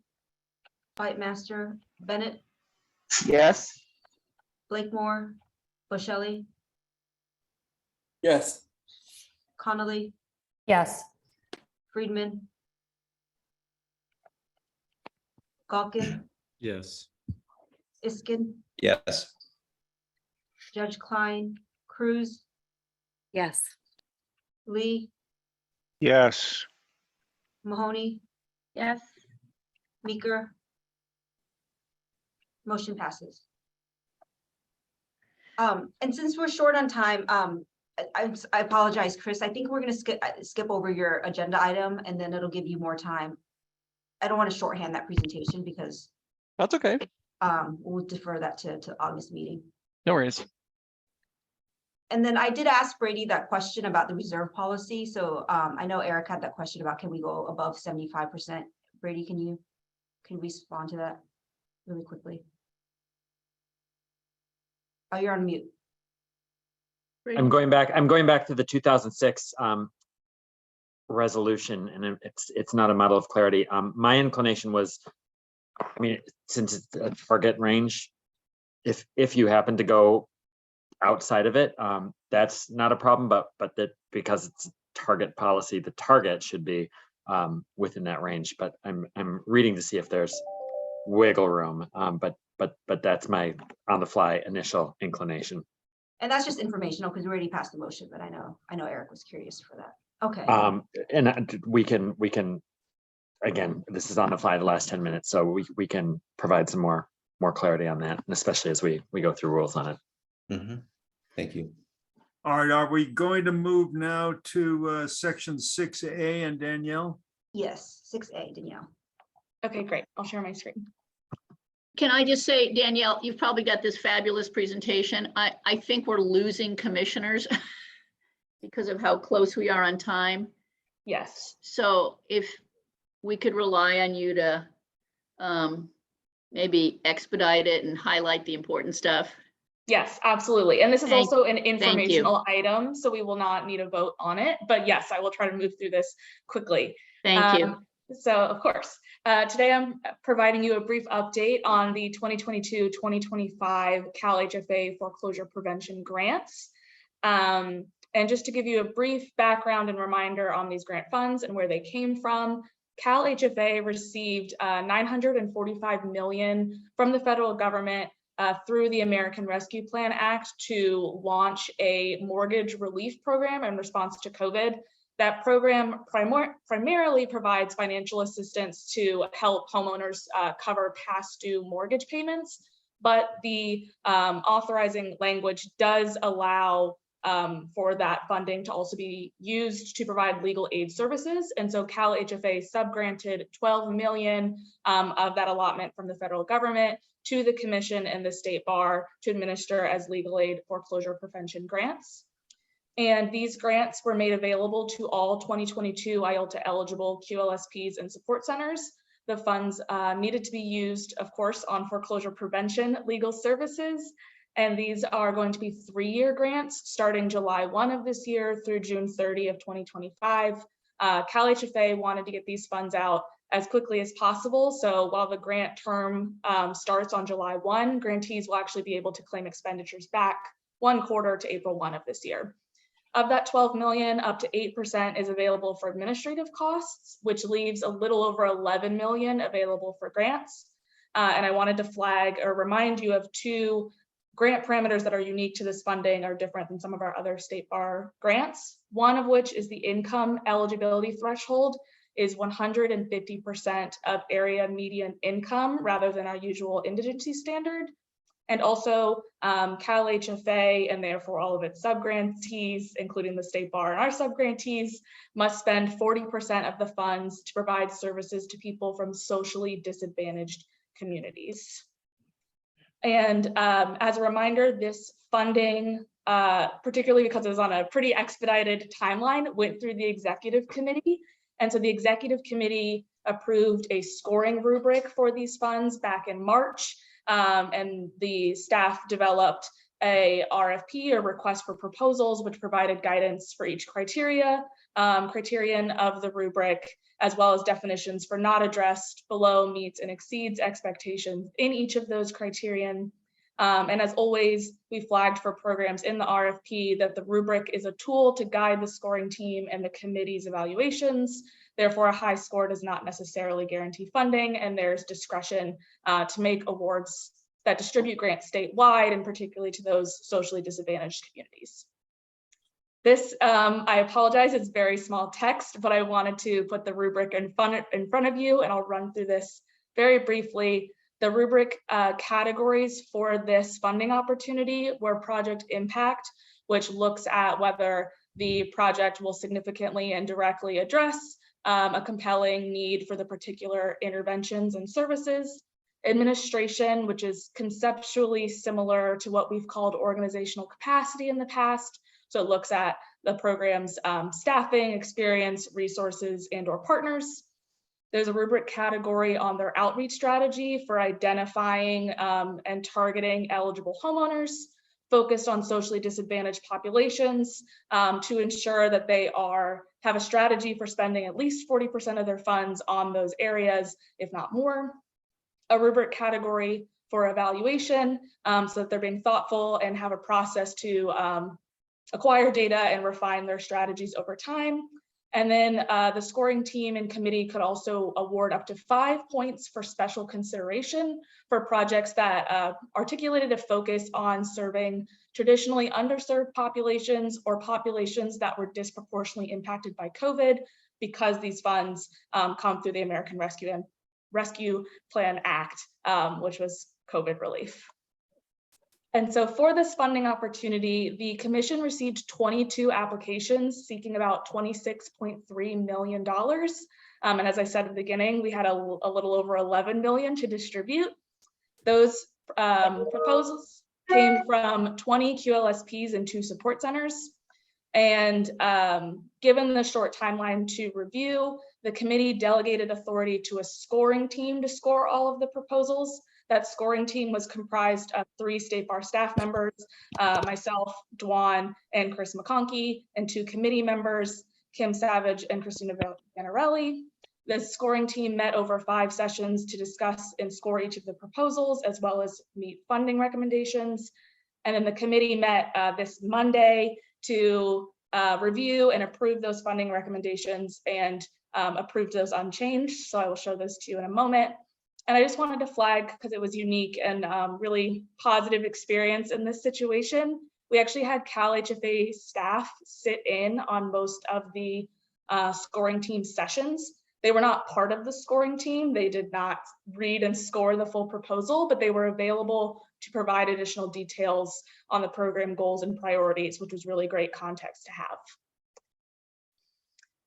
Fight Master, Bennett, Yes. Blakemore, Bushelli, Yes. Connolly, Yes. Friedman, Galkin, Yes. Iskin, Yes. Judge Klein, Cruz, Yes. Lee, Yes. Mahoney, Yes. Meeker. Motion passes. And since we're short on time, I apologize, Chris. I think we're gonna skip over your agenda item and then it'll give you more time. I don't want to shorthand that presentation because That's okay. we'll defer that to August meeting. No worries. And then I did ask Brady that question about the reserve policy. So I know Eric had that question about can we go above 75%? Brady, can you respond to that really quickly? Oh, you're on mute. I'm going back to the 2006 resolution, and it's not a model of clarity. My inclination was, I mean, since it's a target range, if you happen to go outside of it, that's not a problem, but that because it's a target policy, the target should be within that range. But I'm reading to see if there's wiggle room, but that's my on the fly initial inclination. And that's just informational because we already passed the motion, but I know Eric was curious for that. Okay. And we can, again, this is on the fly the last 10 minutes, so we can provide some more clarity on that, and especially as we go through rules on it. Mm-hmm. Thank you. All right, are we going to move now to section 6A and Danielle? Yes, 6A, Danielle. Okay, great. I'll share my screen. Can I just say, Danielle, you've probably got this fabulous presentation. I think we're losing commissioners because of how close we are on time. Yes. So if we could rely on you to maybe expedite it and highlight the important stuff. Yes, absolutely. And this is also an thank you. informational item, so we will not need a vote on it. But yes, I will try to move through this quickly. Thank you. So of course, today I'm providing you a brief update on the 2022-2025 CalHFA foreclosure prevention grants. And just to give you a brief background and reminder on these grant funds and where they came from, CalHFA received $945 million from the federal government through the American Rescue Plan Act to launch a mortgage relief program in response to COVID. That program primarily provides financial assistance to help homeowners cover past due mortgage payments, but the authorizing language does allow for that funding to also be used to provide legal aid services. And so CalHFA subgranted $12 million of that allotment from the federal government to the commission and the state bar to administer as legal aid foreclosure prevention grants. And these grants were made available to all 2022 IOLTA eligible QLSPs and support centers. The funds needed to be used, of course, on foreclosure prevention legal services. And these are going to be 3-year grants starting July 1 of this year through June 30 of 2025. CalHFA wanted to get these funds out as quickly as possible. So while the grant term starts on July 1, grantees will actually be able to claim expenditures back 1 quarter to April 1 of this year. Of that 12 million, up to 8% is available for administrative costs, which leaves a little over 11 million available for grants. And I wanted to flag or remind you of 2 grant parameters that are unique to this funding, are different than some of our other state bar grants. One of which is the income eligibility threshold. is 150% of area median income rather than our usual indigency standard. And also CalHFA and therefore all of its subgrantees, including the State Bar and our subgrantees, must spend 40% of the funds to provide services to people from socially disadvantaged communities. And as a reminder, this funding, particularly because it was on a pretty expedited timeline, went through the executive committee. And so the executive committee approved a scoring rubric for these funds back in March. And the staff developed a RFP, or request for proposals, which provided guidance for each criterion of the rubric, as well as definitions for not addressed, below, meets, and exceeds expectations in each of those criterion. And as always, we flagged for programs in the RFP that the rubric is a tool to guide the scoring team and the committee's evaluations. Therefore, a high score does not necessarily guarantee funding, and there's discretion to make awards that distribute grants statewide, and particularly to those socially disadvantaged communities. This, I apologize, it's very small text, but I wanted to put the rubric in front of you, and I'll run through this very briefly. The rubric categories for this funding opportunity were project impact, which looks at whether the project will significantly and directly address a compelling need for the particular interventions and services. Administration, which is conceptually similar to what we've called organizational capacity in the past. So it looks at the program's staffing, experience, resources, and/or partners. There's a rubric category on their outreach strategy for identifying and targeting eligible homeowners, focused on socially disadvantaged populations to ensure that they have a strategy for spending at least 40% of their funds on those areas, if not more. A rubric category for evaluation, so that they're being thoughtful and have a process to acquire data and refine their strategies over time. And then the scoring team and committee could also award up to 5 points for special consideration for projects that articulated a focus on serving traditionally underserved populations or populations that were disproportionately impacted by COVID, because these funds come through the American Rescue Plan Act, which was COVID relief. And so for this funding opportunity, the commission received 22 applications seeking about $26.3 million. And as I said at the beginning, we had a little over 11 million to distribute. Those proposals came from 20 QLSPs and 2 support centers. And given the short timeline to review, the committee delegated authority to a scoring team to score all of the proposals. That scoring team was comprised of 3 State Bar staff members, myself, Dwan, and Chris McConkey, and 2 committee members, Kim Savage and Christina Ganarelli. The scoring team met over 5 sessions to discuss and score each of the proposals, as well as meet funding recommendations. And then the committee met this Monday to review and approve those funding recommendations, and approved those unchanged. So I will show those to you in a moment. And I just wanted to flag, because it was unique and really positive experience in this situation. We actually had CalHFA staff sit in on most of the scoring team sessions. They were not part of the scoring team. They did not read and score the full proposal, but they were available to provide additional details on the program goals and priorities, which was really great context to have.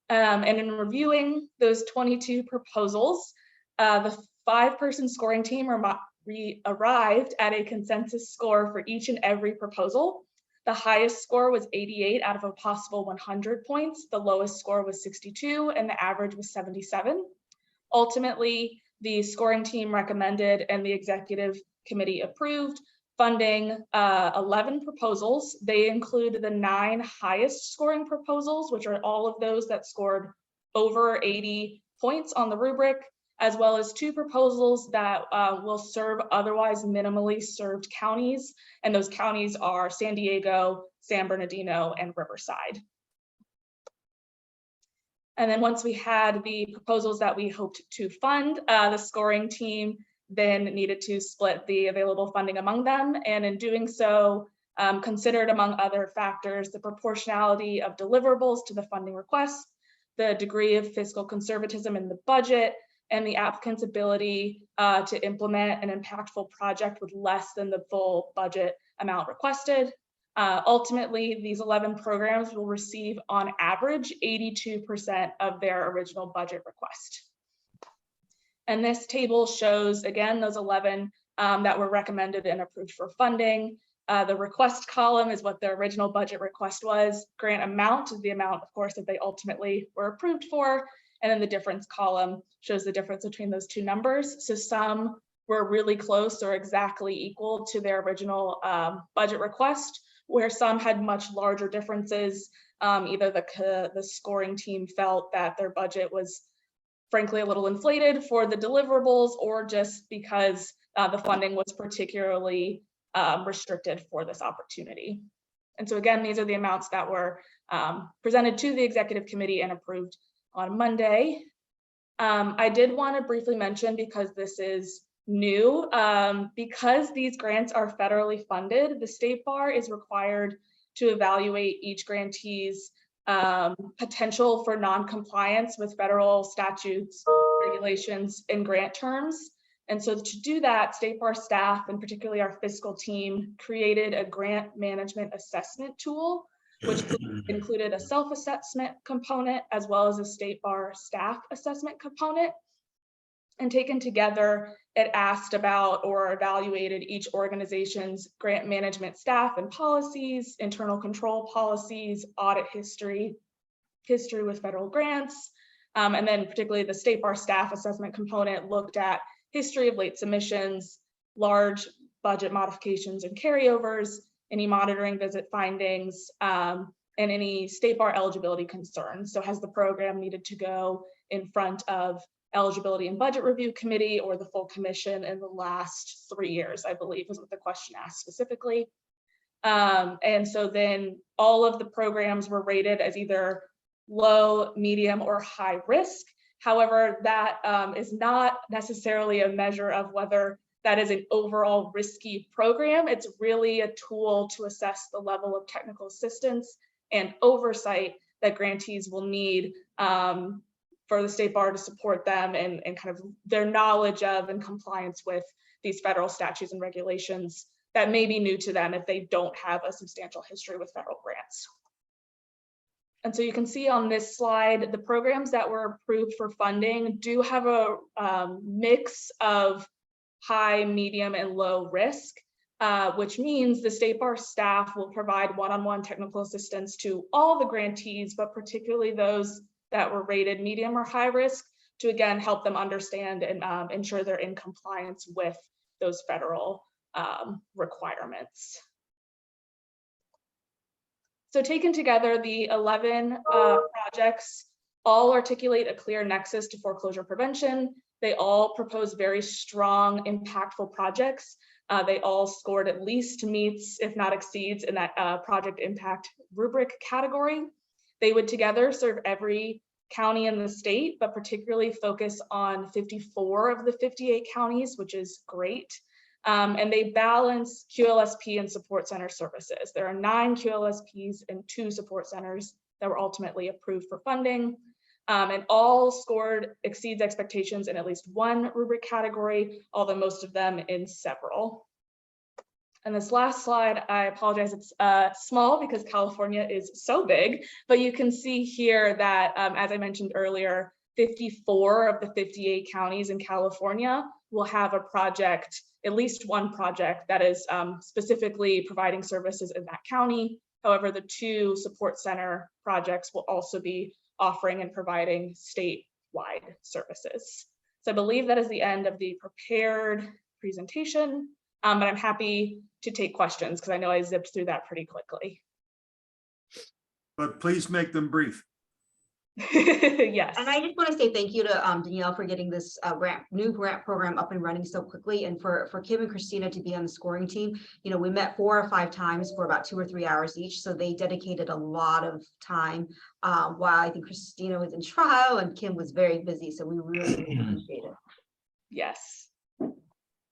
And in reviewing those 22 proposals, the 5-person scoring team arrived at a consensus score for each and every proposal. The highest score was 88 out of a possible 100 points. The lowest score was 62, and the average was 77. Ultimately, the scoring team recommended and the executive committee approved funding 11 proposals. They include the 9 highest scoring proposals, which are all of those that scored over 80 points on the rubric, as well as 2 proposals that will serve otherwise minimally served counties. And those counties are San Diego, San Bernardino, and Riverside. And then once we had the proposals that we hoped to fund, the scoring team then needed to split the available funding among them. And in doing so, considered among other factors, the proportionality of deliverables to the funding requests, the degree of fiscal conservatism in the budget, and the applicant's ability to implement an impactful project with less than the full budget amount requested. Ultimately, these 11 programs will receive on average 82% of their original budget request. And this table shows, again, those 11 that were recommended and approved for funding. The request column is what their original budget request was. Grant amount is the amount, of course, that they ultimately were approved for. And then the difference column shows the difference between those two numbers. So some were really close or exactly equal to their original budget request, where some had much larger differences. Either the scoring team felt that their budget was frankly a little inflated for the deliverables, or just because the funding was particularly restricted for this opportunity. And so again, these are the amounts that were presented to the executive committee and approved on Monday. I did want to briefly mention, because this is new, because these grants are federally funded, the State Bar is required to evaluate each grantee's potential for non-compliance with federal statutes, regulations, and grant terms. And so to do that, State Bar staff, and particularly our fiscal team, created a grant management assessment tool, which included a self-assessment component as well as a State Bar staff assessment component. And taken together, it asked about or evaluated each organization's grant management staff and policies, internal control policies, audit history with federal grants, and then particularly the State Bar staff assessment component looked at history of late submissions, large budget modifications and carryovers, any monitoring visit findings, and any State Bar eligibility concerns. So has the program needed to go in front of Eligibility and Budget Review Committee or the full commission in the last 3 years, I believe is what the question asked specifically. And so then all of the programs were rated as either low, medium, or high risk. However, that is not necessarily a measure of whether that is an overall risky program. It's really a tool to assess the level of technical assistance and oversight that grantees will need for the State Bar to support them and kind of their knowledge of and compliance with these federal statutes and regulations that may be new to them if they don't have a substantial history with federal grants. And so you can see on this slide, the programs that were approved for funding do have a mix of high, medium, and low risk, which means the State Bar staff will provide one-on-one technical assistance to all the grantees, but particularly those that were rated medium or high risk, to again help them understand and ensure they're in compliance with those federal requirements. So taken together, the 11 projects all articulate a clear nexus to foreclosure prevention. They all propose very strong, impactful projects. They all scored at least meets, if not exceeds, in that project impact rubric category. They would together serve every county in the state, but particularly focus on 54 of the 58 counties, which is great. And they balance QLSP and support center services. There are 9 QLSPs and 2 support centers that were ultimately approved for funding, and all scored exceeds expectations in at least one rubric category, although most of them in several. And this last slide, I apologize, it's small because California is so big, but you can see here that, as I mentioned earlier, 54 of the 58 counties in California will have a project, at least one project that is specifically providing services in that county. However, the 2 support center projects will also be offering and providing statewide services. So I believe that is the end of the prepared presentation, but I'm happy to take questions because I know I zipped through that pretty quickly. But please make them brief. Yes. And I just want to say thank you to Danielle for getting this new grant program up and running so quickly, and for Kim and Christina to be on the scoring team. You know, we met 4 or 5 times for about 2 or 3 hours each, so they dedicated a lot of time while I think Christina was in trial and Kim was very busy, so we really appreciate it. Yes.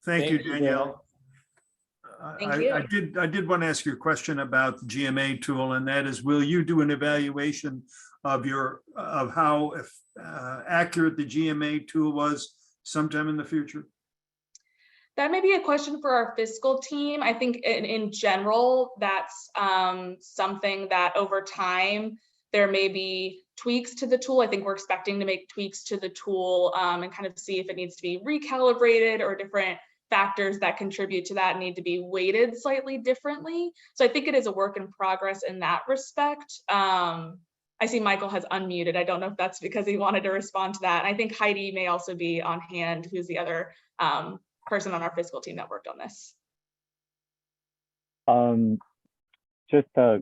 Thank you, Danielle. Thank you. I did want to ask you a question about the GMA tool, and that is, will you do an evaluation of how accurate the GMA tool was sometime in the future? That may be a question for our fiscal team. I think in general, that's something that over time, there may be tweaks to the tool. I think we're expecting to make tweaks to the tool and kind of see if it needs to be recalibrated, or different factors that contribute to that need to be weighted slightly differently. So I think it is a work in progress in that respect. I see Michael has unmuted. I don't know if that's because he wanted to respond to that. And I think Heidi may also be on hand, who's the other person on our fiscal team that worked on this. Just a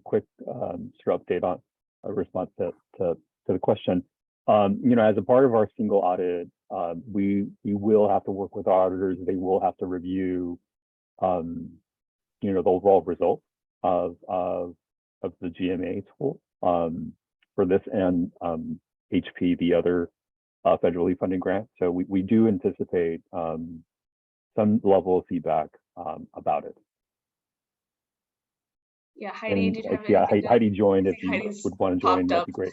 quick sort of update on a response to the question. As a part of our single audit, we will have to work with auditors. They will have to review, the overall results of the GMA tool for this and HP, the other federally funded grant. So we do anticipate some level of feedback about it. Yeah, Heidi, did you have anything? Heidi joined. If you Heidi's would want to join, that'd be great.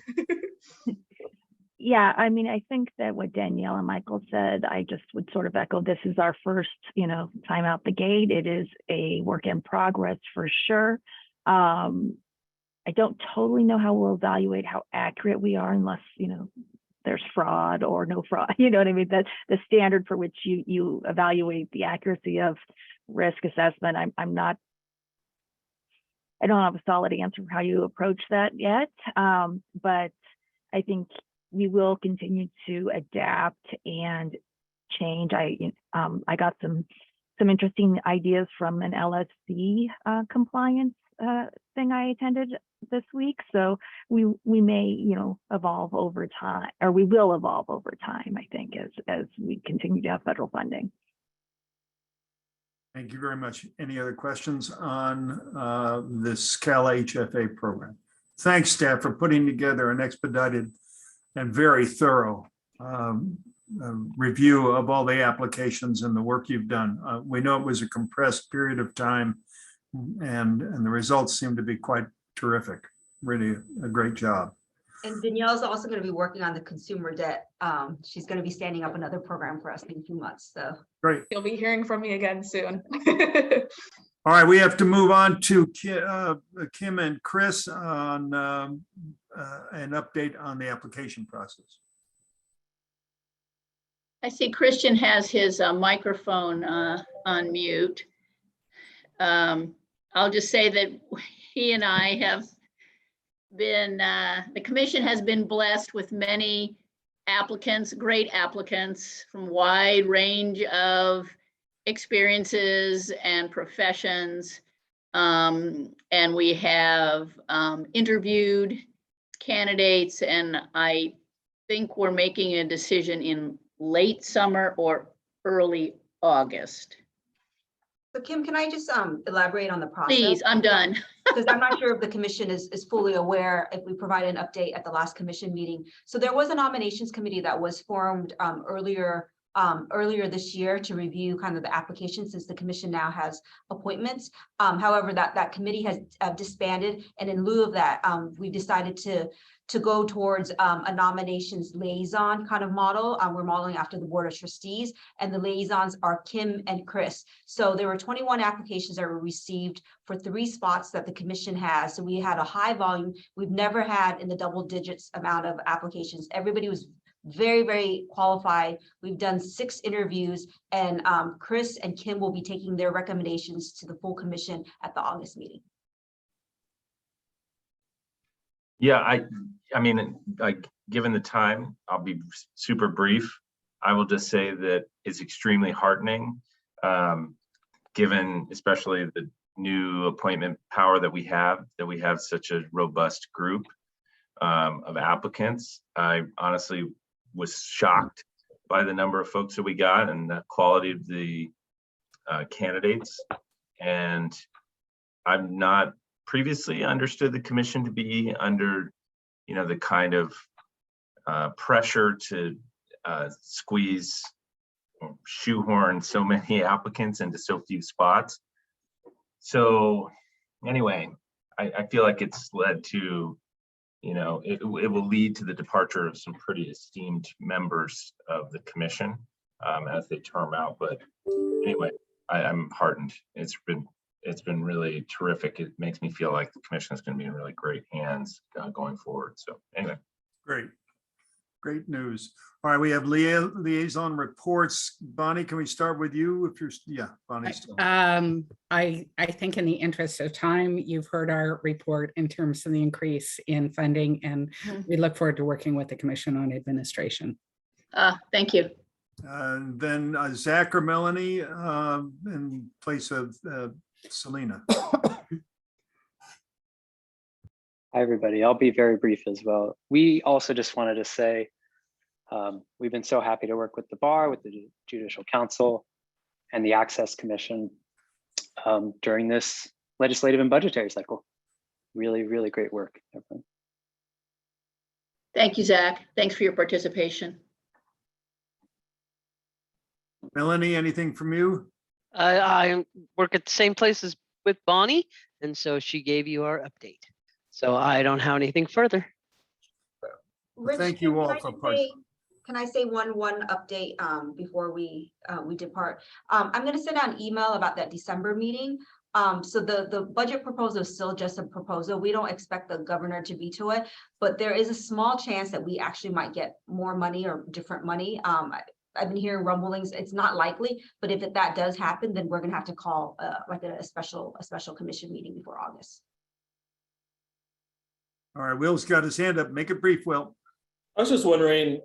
Yeah, I mean, I think that what Danielle and Michael said, I just would sort of echo. This is our first, time out the gate. It is a work in progress for sure. I don't totally know how we'll evaluate how accurate we are unless, there's fraud or no fraud. You know what I mean? That's the standard for which you evaluate the accuracy of risk assessment. I don't have a solid answer for how you approach that yet, but I think we will continue to adapt and change. I got some interesting ideas from an LSC compliance thing I attended this week. So we may evolve over time, or we will evolve over time, I think, as we continue to have federal funding. Thank you very much. Any other questions on this CalHFA program? Thanks, staff, for putting together an expedited and very thorough review of all the applications and the work you've done. We know it was a compressed period of time, and the results seem to be quite terrific. Really a great job. And Danielle's also going to be working on the consumer debt. She's going to be standing up another program for us in a few months. So great. You'll be hearing from me again soon. All right, we have to move on to Kim and Chris on an update on the application process. I see Christian has his microphone on mute. I'll just say that he and I have been, the commission has been blessed with many applicants, great applicants from wide range of experiences and professions. And we have interviewed candidates, and I think we're making a decision in late summer or early August. So Kim, can I just elaborate on the process? Please, I'm done. Because I'm not sure if the commission is fully aware if we provide an update at the last commission meeting. So there was a nominations committee that was formed earlier this year to review kind of the applications, since the commission now has appointments. However, that committee has disbanded, and in lieu of that, we decided to go towards a nominations liaison kind of model. We're modeling after the Board of Trustees, and the liaisons are Kim and Chris. So there were 21 applications that were received for 3 spots that the commission has. So we had a high volume. We've never had in the double digits amount of applications. Everybody was very, very qualified. We've done 6 interviews, and Chris and Kim will be taking their recommendations to the full commission at the August meeting. Yeah, I mean, like, given the time, I'll be super brief. I will just say that it's extremely heartening, given especially the new appointment power that we have such a robust group of applicants. I honestly was shocked by the number of folks that we got and the quality of the candidates. And I'm not previously understood the commission to be under, the kind of pressure to squeeze shoehorn so many applicants into so few spots. So anyway, I feel like it's led to, it will lead to the departure of some pretty esteemed members of the commission as they term out. But anyway, I'm heartened. It's been really terrific. It makes me feel like the commission is going to be in really great hands going forward. So anyway. Great news. All right, we have liaison reports. Bonnie, can we start with you? If you're, yeah, Bonnie's still. I think in the interest of time, you've heard our report in terms of the increase in funding, and we look forward to working with the Commission on Administration. Thank you. Then Zach or Melanie in place of Selena. Hi, everybody. I'll be very brief as well. We also just wanted to say we've been so happy to work with the bar, with the Judicial Council, and the Access Commission during this legislative and budgetary cycle. Really, really great work, everyone. Thank you, Zach. Thanks for your participation. Melanie, anything from you? I work at the same place as with Bonnie, and so she gave you our update. So I don't have anything further. Rich, thank you all for can I say one update before we depart? I'm going to send out an email about that December meeting. So the budget proposal is still just a proposal. We don't expect the governor to veto it, but there is a small chance that we actually might get more money or different money. I've been hearing rumblings. It's not likely, but if that does happen, then we're going to have to call like a special commission meeting before August. All right, Will's got his hand up. Make it brief, Will. I was just wondering,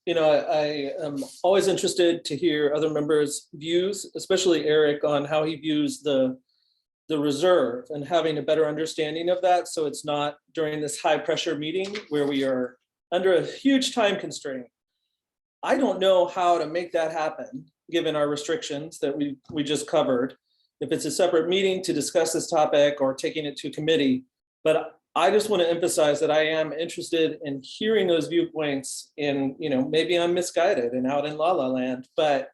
I am always interested to hear other members' views, especially Eric, on how he views the reserve and having a better understanding of that. So it's not during this high pressure meeting where we are under a huge time constraint. I don't know how to make that happen, given our restrictions that we just covered. If it's a separate meeting to discuss this topic or taking it to committee, but I just want to emphasize that I am interested in hearing those viewpoints. In, maybe I'm misguided and out in la la land, but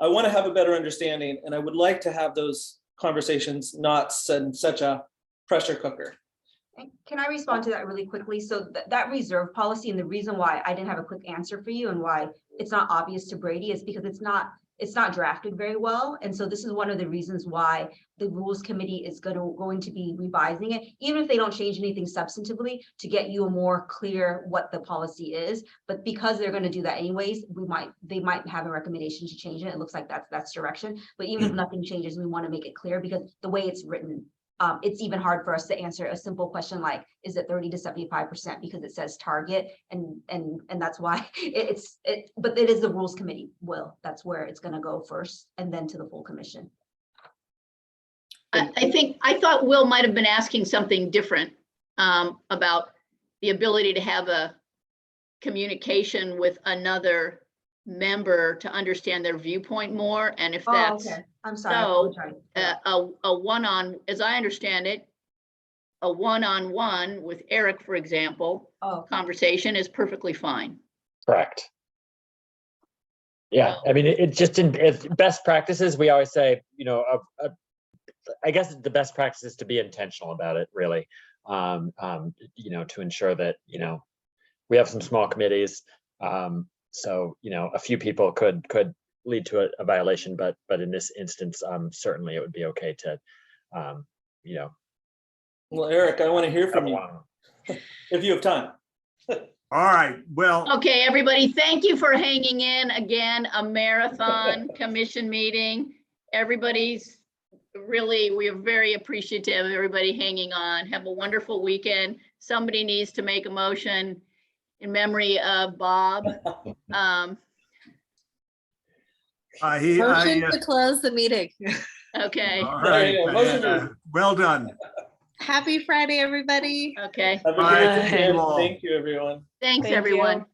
I want to have a better understanding, and I would like to have those conversations not in such a pressure cooker. Can I respond to that really quickly? So that reserve policy, and the reason why I didn't have a quick answer for you and why it's not obvious to Brady is because it's not drafted very well. And so this is one of the reasons why the Rules Committee is going to be revising it, even if they don't change anything substantively, to get you a more clear what the policy is. But because they're going to do that anyways, they might have a recommendation to change it. It looks like that's direction. But even if nothing changes, we want to make it clear, because the way it's written, it's even hard for us to answer a simple question like, is it 30 to 75%, because it says target, and that's why but it is the Rules Committee, Will. That's where it's going to go first, and then to the full commission. I thought Will might have been asking something different about the ability to have a communication with another member to understand their viewpoint more, and if that's okay. I'm sorry. So as I understand it, a one-on-one with Eric, for example, conversation is perfectly fine. Correct. Yeah, I mean, it's just in best practices, we always say, I guess the best practice is to be intentional about it, really, to ensure that, we have some small committees. So, a few people could lead to a violation, but in this instance, certainly it would be okay to, Well, Eric, I want to hear from you if you have time. All right, well. Okay, everybody, thank you for hanging in. Again, a marathon commission meeting. Everybody's we are very appreciative of everybody hanging on. Have a wonderful weekend. Somebody needs to make a motion in memory of Bob. Motion to close the meeting. Okay. All right. Well done. Happy Friday, everybody. Okay. Have a great weekend. Thank you, everyone. Thanks, everyone.